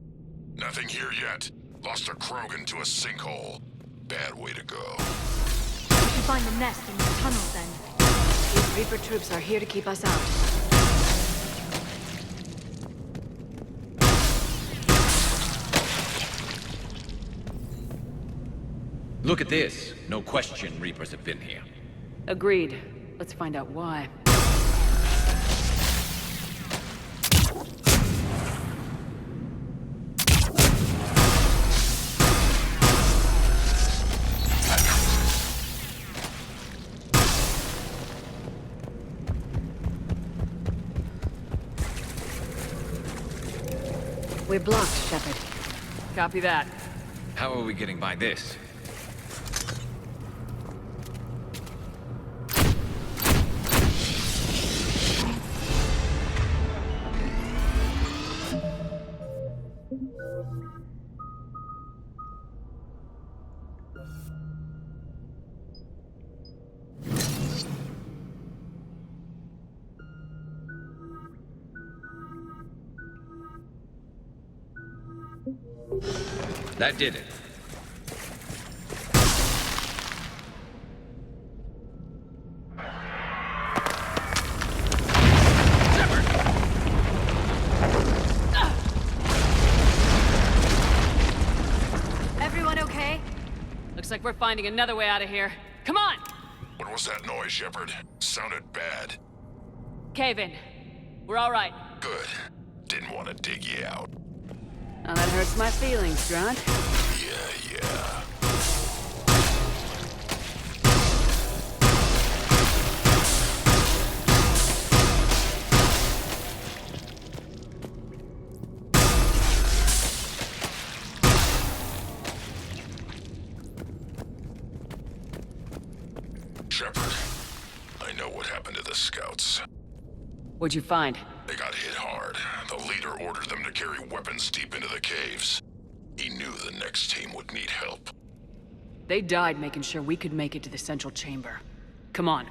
Nothing here yet. Lost a Krogan to a sinkhole. Bad way to go. We should find the nest in the tunnels then. These Reaper troops are here to keep us out. Look at this. No question Reapers have been here. Agreed. Let's find out why. We're blocked, Shepard. Copy that. How are we getting by this? That did it. Everyone okay? Looks like we're finding another way out of here. Come on! What was that noise, Shepard? Sounded bad. Cave in. We're all right. Good. Didn't want to dig you out. Now that hurts my feelings, Grunt. Yeah. Shepard, I know what happened to the scouts. What'd you find? They got hit hard. The leader ordered them to carry weapons deep into the caves. He knew the next team would need help. They died making sure we could make it to the central chamber. Come on.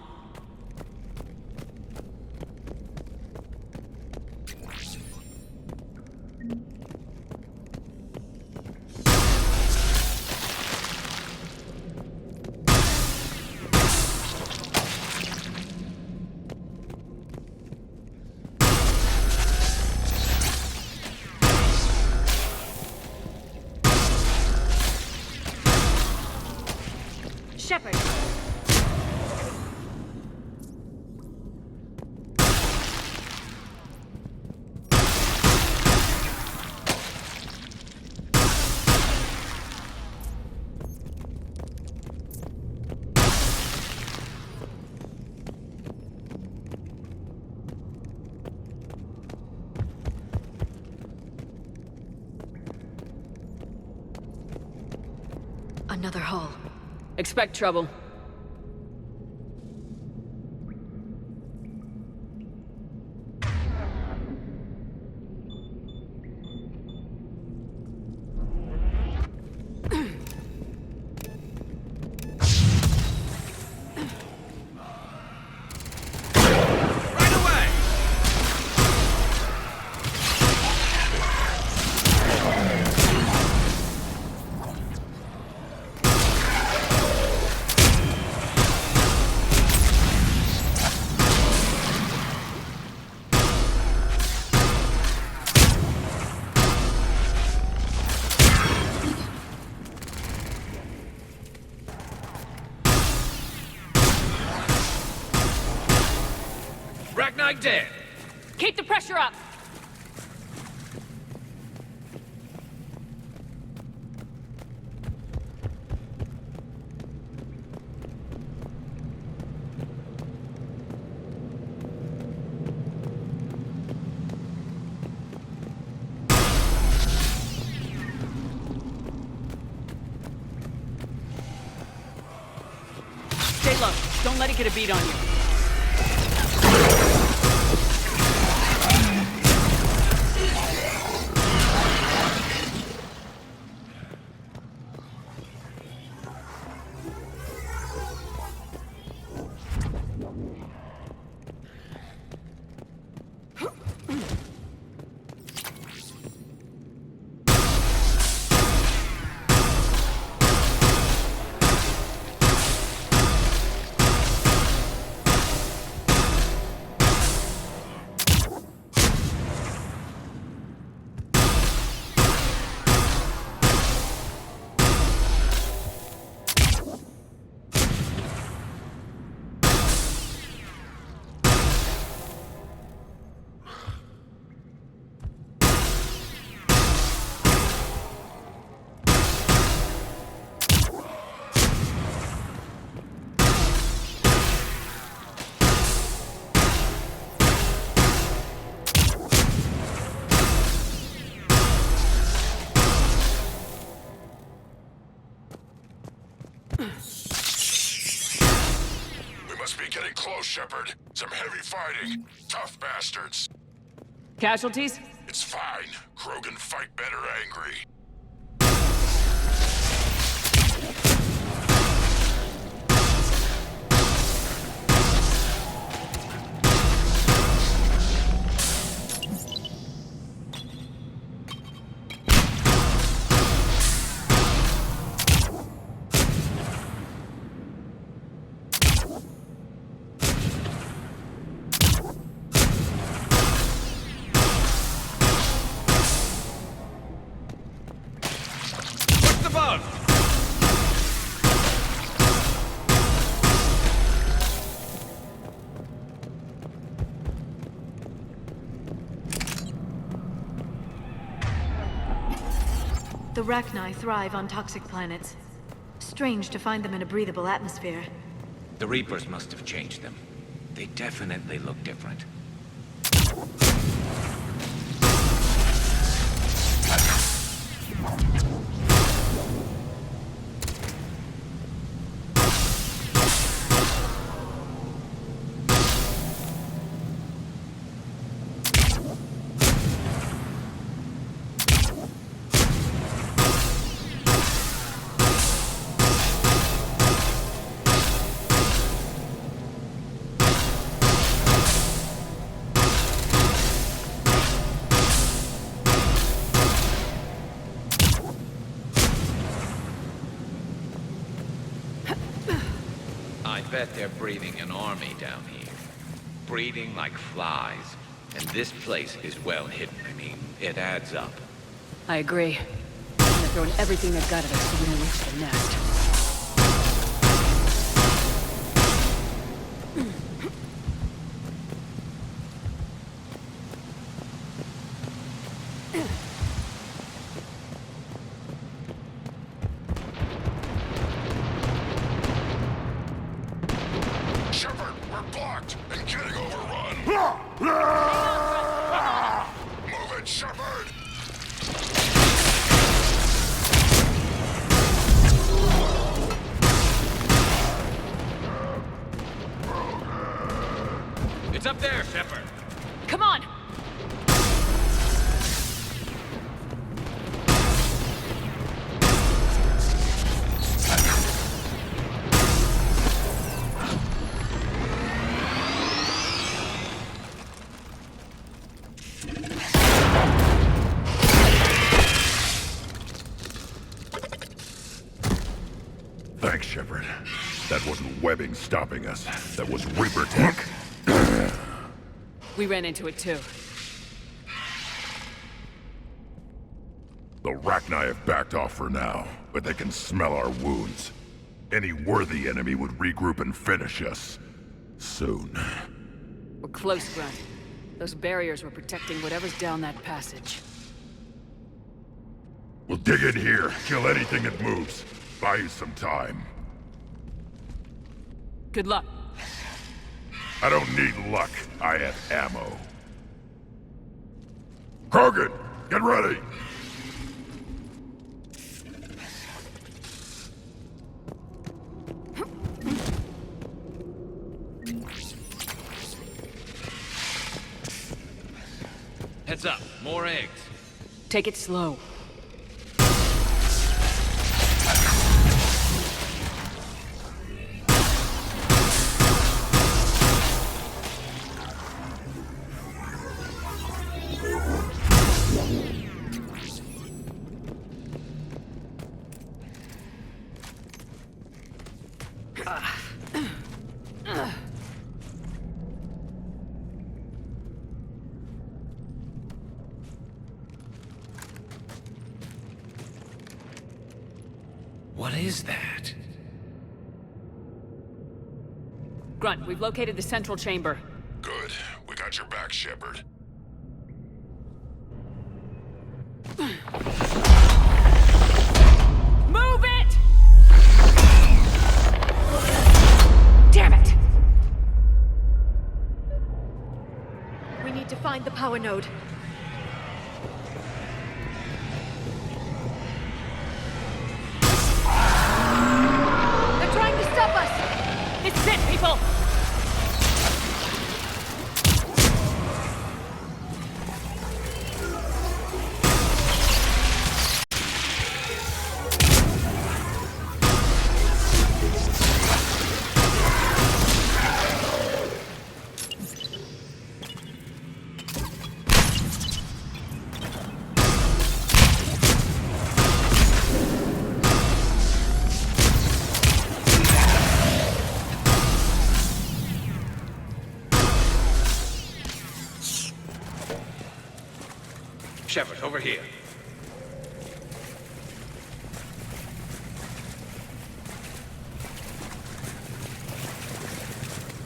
Shepard! Another hull. Expect trouble. Ragnar dead! Keep the pressure up! Stay low. Don't let it get a beat on you. Getting close, Shepard. Some heavy fighting. Tough bastards. Casualties? It's fine. Krogan fight better angry. The Rachni thrive on toxic planets. Strange to find them in a breathable atmosphere. The Reapers must have changed them. They definitely look different. I bet they're breeding an army down here. Breeding like flies. And this place is well hidden. I mean, it adds up. I agree. They're throwing everything they've got at us so we don't reach the nest. Thanks, Shepard. That wasn't webbing stopping us. That was Reaper tech. We ran into it too. The Rachni have backed off for now, but they can smell our wounds. Any worthy enemy would regroup and finish us. Soon. We're close, Grunt. Those barriers were protecting whatever's down that passage. We'll dig in here, kill anything that moves. Buy you some time. Good luck. I don't need luck. I have ammo. Krogan, get ready! Heads up, more eggs. Take it slow. What is that? Grunt, we've located the central chamber. Good. We got your back, Shepard. Move it! Damn it! We need to find the power node. They're trying to stop us! This is it, people! Shepard, over here.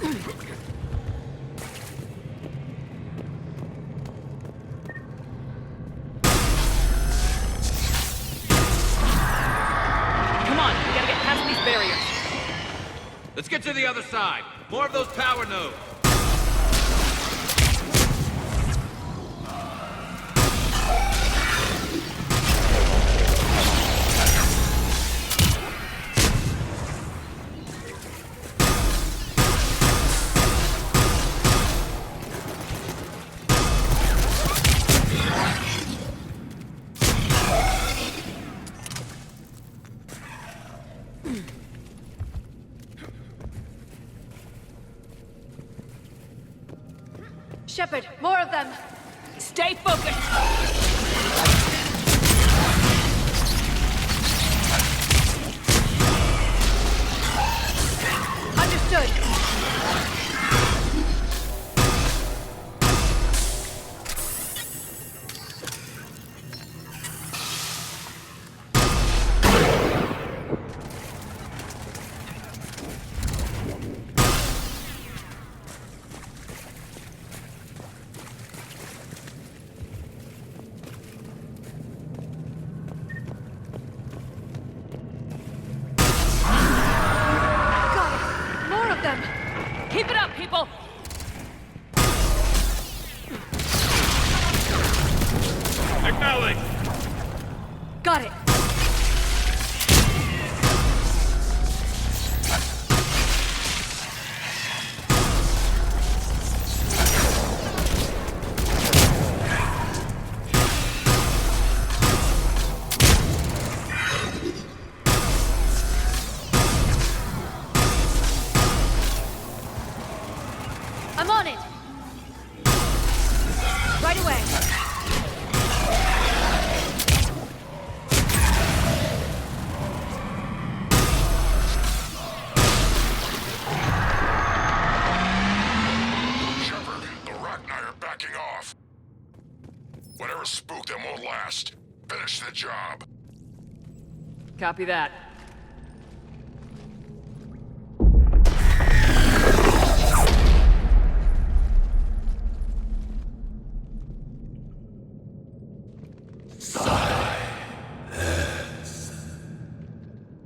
Come on, we gotta get past these barriers. Let's get to the other side. More of those power nodes. Shepard, more of them! Stay focused! Understood. Keep it up, people! Acknowledge! Got it! Copy that.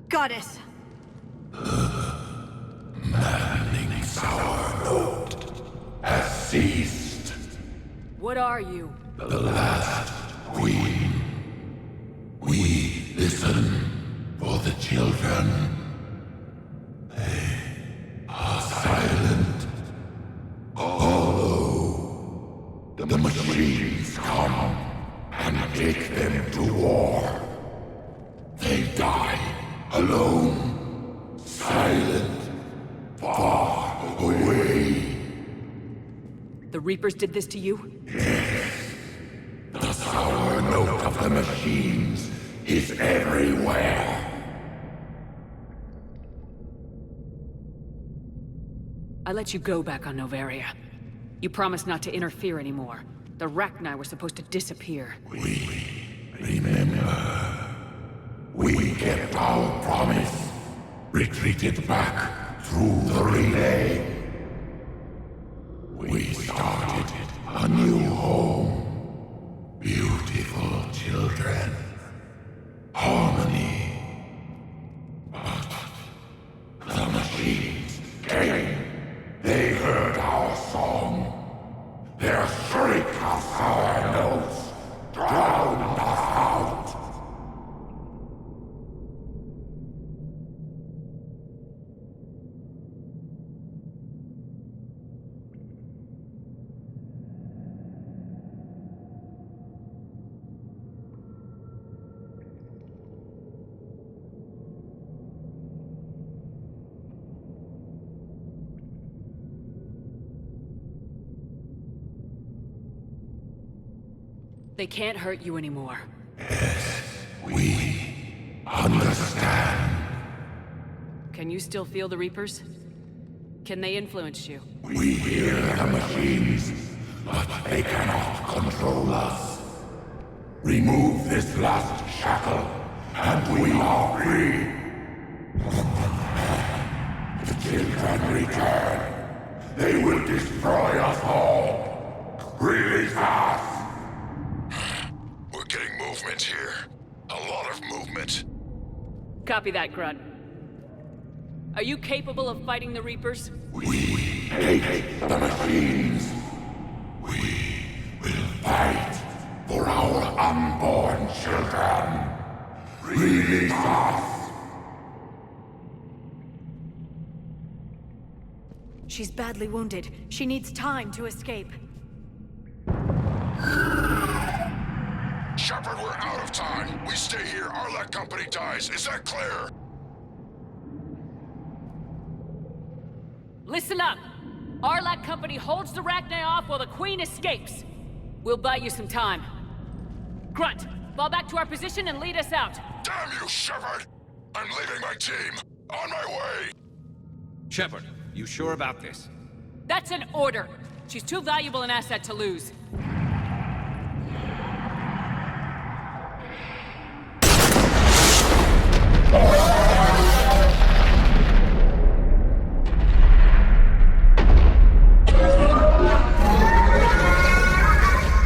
Goddess! Maddening sour note has ceased. What are you? The last queen. We listen for the children. They are silent. Although the machines come and take them to war, they die alone, silent, far away. The Reapers did this to you? Yes. The sour note of the machines is everywhere. I let you go back on Noveria. You promised not to interfere anymore. The Rachni were supposed to disappear. Remember, we kept our promise, retreated back through the relay. We started a new home. Beautiful children. Harmony. But the machines came. They heard our song. Their shriek of sour notes drowned us out. They can't hurt you anymore. Yes, we understand. Can you still feel the Reapers? Can they influence you? We hear the machines, but they cannot control us. Remove this last shackle, and we are free. The children return. They will destroy us all. Release us! We're getting movement here. A lot of movement. Copy that, Grunt. Are you capable of fighting the Reapers? We hate the machines. We will fight for our unborn children. Release us! She's badly wounded. She needs time to escape. Shepard, we're out of time. We stay here, Arlec Company dies. Is that clear? Listen up! Arlec Company holds the Rachni off while the Queen escapes. We'll buy you some time. Grunt, fall back to our position and lead us out. Damn you, Shepard! I'm leaving my team. On my way! Shepard, you sure about this? That's an order. She's too valuable an asset to lose.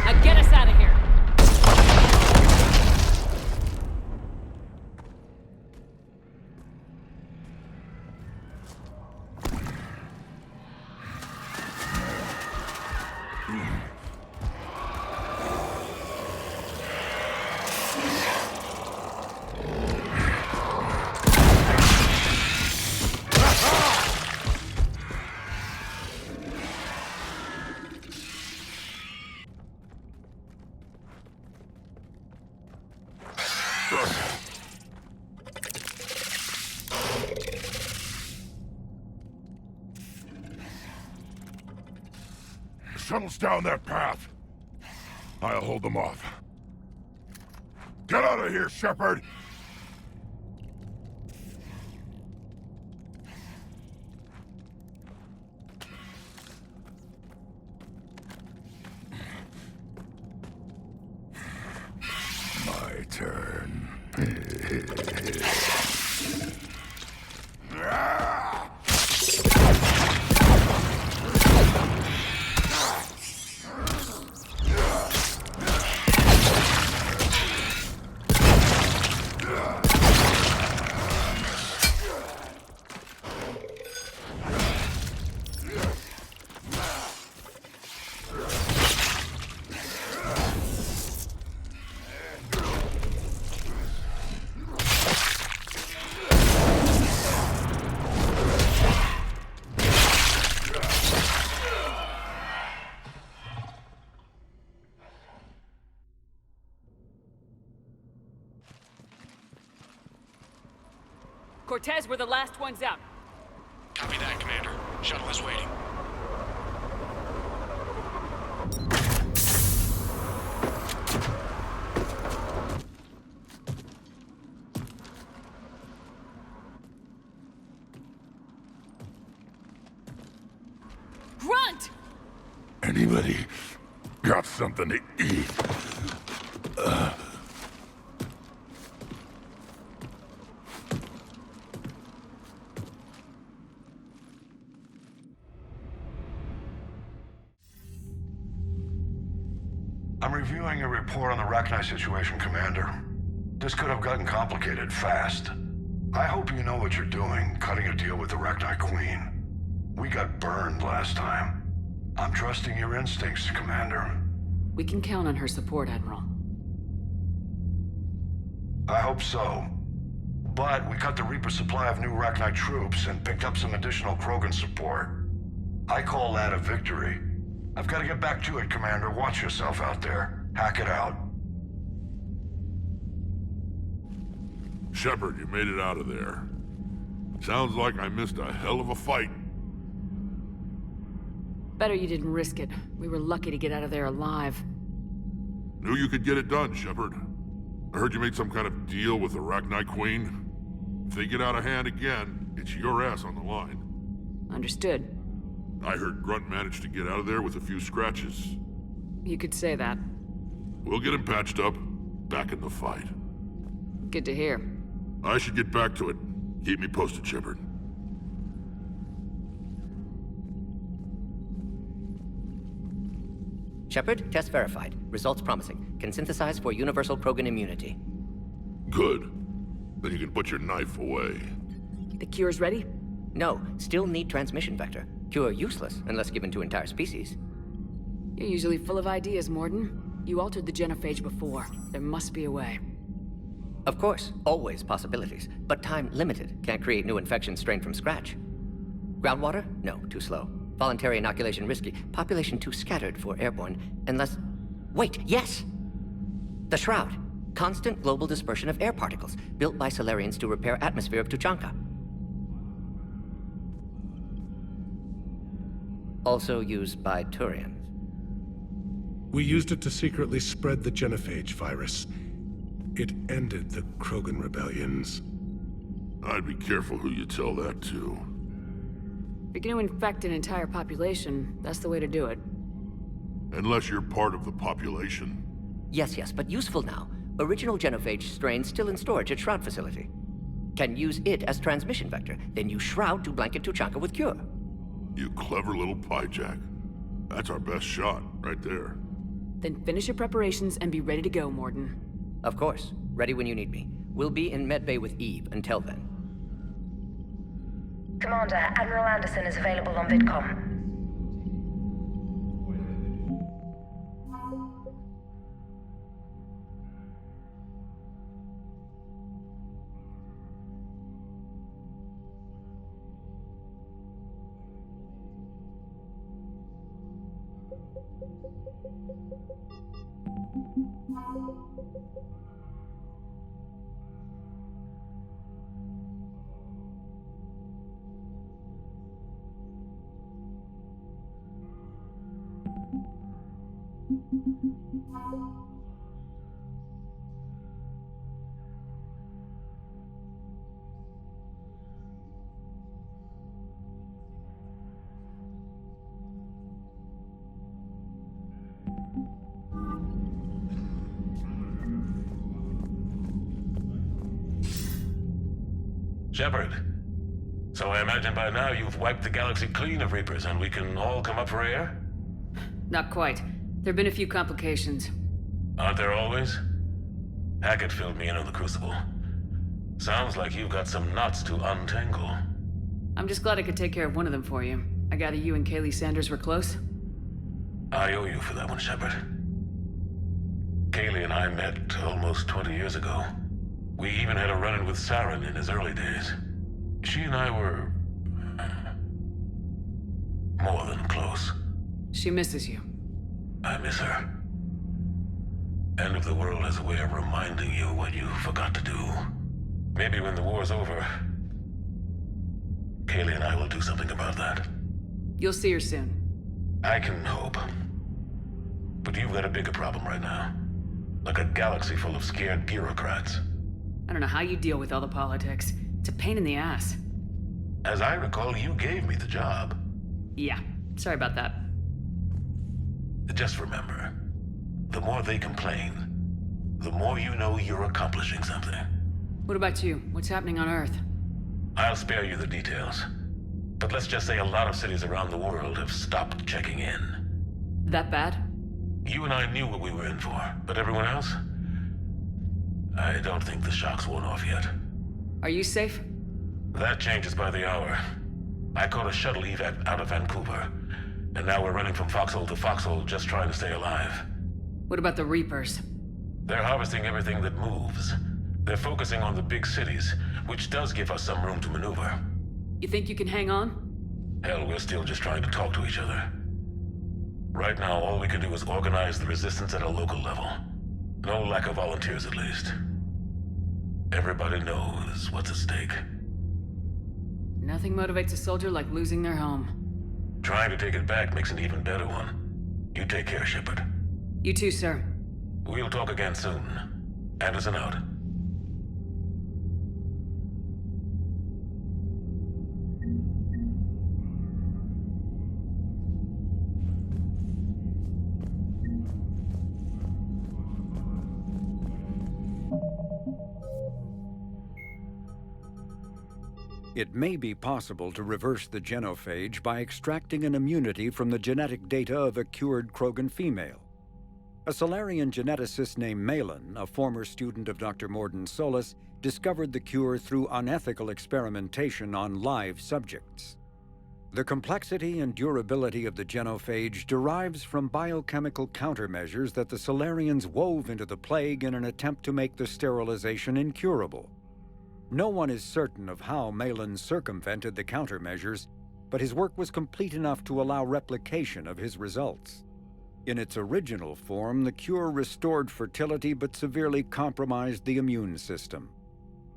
Now get us out of here. Shuttle's down that path. I'll hold them off. Get out of here, Shepard! My turn. Cortez were the last ones out. Copy that, Commander. Shuttle is waiting. Grunt! Anybody got something to eat? I'm reviewing your report on the Rachni situation, Commander. This could have gotten complicated fast. I hope you know what you're doing, cutting a deal with the Rachni Queen. We got burned last time. I'm trusting your instincts, Commander. We can count on her support, Admiral. I hope so. But we cut the Reaper supply of new Rachni troops and picked up some additional Krogan support. I call that a victory. I've got to get back to it, Commander. Watch yourself out there. Hack it out. Shepard, you made it out of there. Sounds like I missed a hell of a fight. Better you didn't risk it. We were lucky to get out of there alive. Knew you could get it done, Shepard. I heard you made some kind of deal with the Rachni Queen. If they get out of hand again, it's your ass on the line. Understood. I heard Grunt managed to get out of there with a few scratches. You could say that. We'll get him patched up, back in the fight. Good to hear. I should get back to it. Keep me posted, Shepard. Shepard, test verified. Results promising. Can synthesize for universal Krogan immunity. Good. Then you can put your knife away. The cure's ready? No, still need transmission vector. Cure useless unless given to entire species. You're usually full of ideas, Morden. You altered the genophage before. There must be a way. Of course, always possibilities, but time limited. Can't create new infections strained from scratch. Groundwater? No, too slow. Voluntary inoculation risky. Population too scattered for airborne, unless... Wait, yes! The Shroud. Constant global dispersion of air particles, built by Salarians to repair atmosphere of Tuchanka. Also used by Turians. We used it to secretly spread the genophage virus. It ended the Krogan rebellions. I'd be careful who you tell that to. If you're gonna infect an entire population, that's the way to do it. Unless you're part of the population. Yes, but useful now. Original genophage strain still in storage at Shroud facility. Can use it as transmission vector, then use Shroud to blanket Tuchanka with cure. You clever little pyjak. That's our best shot, right there. Then finish your preparations and be ready to go, Morden. Of course. Ready when you need me. We'll be in medbay with Eve until then. Commander, Admiral Anderson is available on VidCom. Shepard, so I imagine by now you've wiped the galaxy clean of Reapers and we can all come up for air? Not quite. There've been a few complications. Aren't there always? Hackett filled me in on the Crucible. Sounds like you've got some knots to untangle. I'm just glad I could take care of one of them for you. I gather you and Kaylee Sanders were close? I owe you for that one, Shepard. Kaylee and I met almost 20 years ago. We even had a run-in with Saren in his early days. She and I were... more than close. She misses you. I miss her. End of the world has a way of reminding you what you forgot to do. Maybe when the war's over, Kaylee and I will do something about that. You'll see her soon. I can hope. But you've got a bigger problem right now. Like a galaxy full of scared bureaucrats. I don't know how you deal with all the politics. It's a pain in the ass. As I recall, you gave me the job. Yeah, sorry about that. Just remember, the more they complain, the more you know you're accomplishing something. What about you? What's happening on Earth? I'll spare you the details. But let's just say a lot of cities around the world have stopped checking in. That bad? You and I knew what we were in for, but everyone else? I don't think the shock's worn off yet. Are you safe? That changes by the hour. I caught a shuttle evac out of Vancouver, and now we're running from foxhole to foxhole just trying to stay alive. What about the Reapers? They're harvesting everything that moves. They're focusing on the big cities, which does give us some room to maneuver. You think you can hang on? Hell, we're still just trying to talk to each other. Right now, all we can do is organize the resistance at a local level. No lack of volunteers, at least. Everybody knows what's at stake. Nothing motivates a soldier like losing their home. Trying to take it back makes an even better one. You take care, Shepard. You too, sir. We'll talk again soon. Anderson out. It may be possible to reverse the genophage by extracting an immunity from the genetic data of a cured Krogan female. A Salarian geneticist named Malin, a former student of Dr. Mordin Solus, discovered the cure through unethical experimentation on live subjects. The complexity and durability of the genophage derives from biochemical countermeasures that the Salarians wove into the plague in an attempt to make the sterilization incurable. No one is certain of how Malin circumvented the countermeasures, but his work was complete enough to allow replication of his results. In its original form, the cure restored fertility but severely compromised the immune system.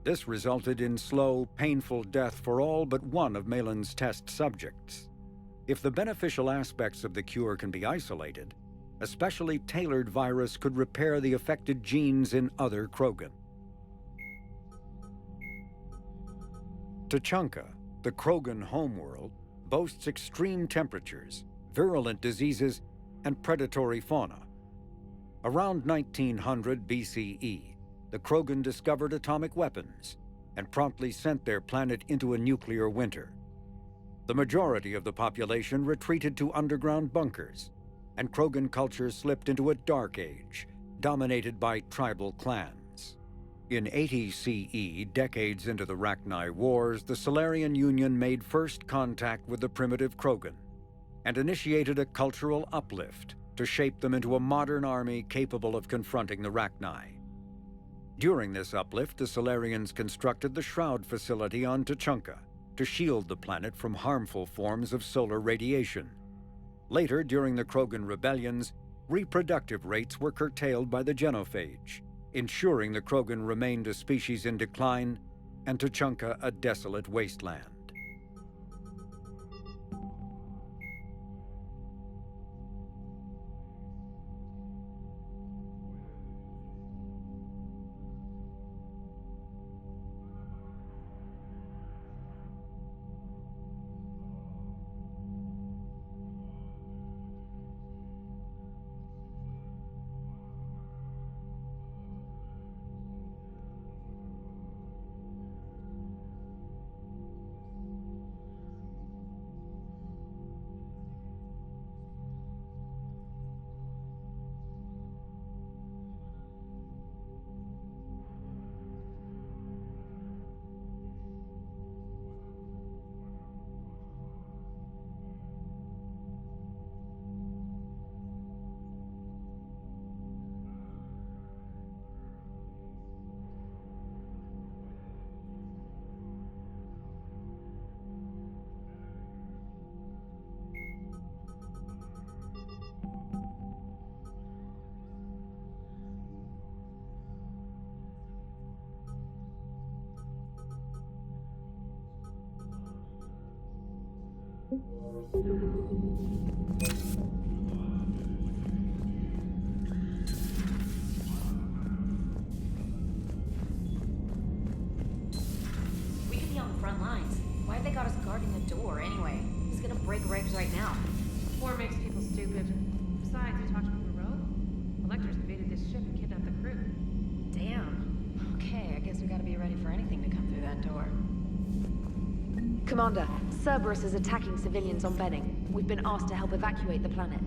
This resulted in slow, painful death for all but one of Malin's test subjects. If the beneficial aspects of the cure can be isolated, a specially tailored virus could repair the affected genes in other Krogan. Tuchanka, the Krogan homeworld, boasts extreme temperatures, virulent diseases, and predatory fauna. Around 1900 BCE, the Krogan discovered atomic weapons and promptly sent their planet into a nuclear winter. The majority of the population retreated to underground bunkers, and Krogan culture slipped into a dark age, dominated by tribal clans. In 80 CE, decades into the Rachni Wars, the Salarian Union made first contact with the primitive Krogan and initiated a cultural uplift to shape them into a modern army capable of confronting the Rachni. During this uplift, the Salarians constructed the Shroud facility on Tuchanka to shield the planet from harmful forms of solar radiation. Later, during the Krogan rebellions, reproductive rates were curtailed by the genophage, ensuring the Krogan remained a species in decline and Tuchanka a desolate wasteland. We could be on the front lines. Why have they got us guarding the door anyway? It's gonna break regs right now. War makes people stupid. Besides, you talked to Moreau? Electors invaded this ship and kidnapped the crew. Damn. Okay, I guess we gotta be ready for anything to come through that door. Commander, Cerberus is attacking civilians on Benning. We've been asked to help evacuate the planet.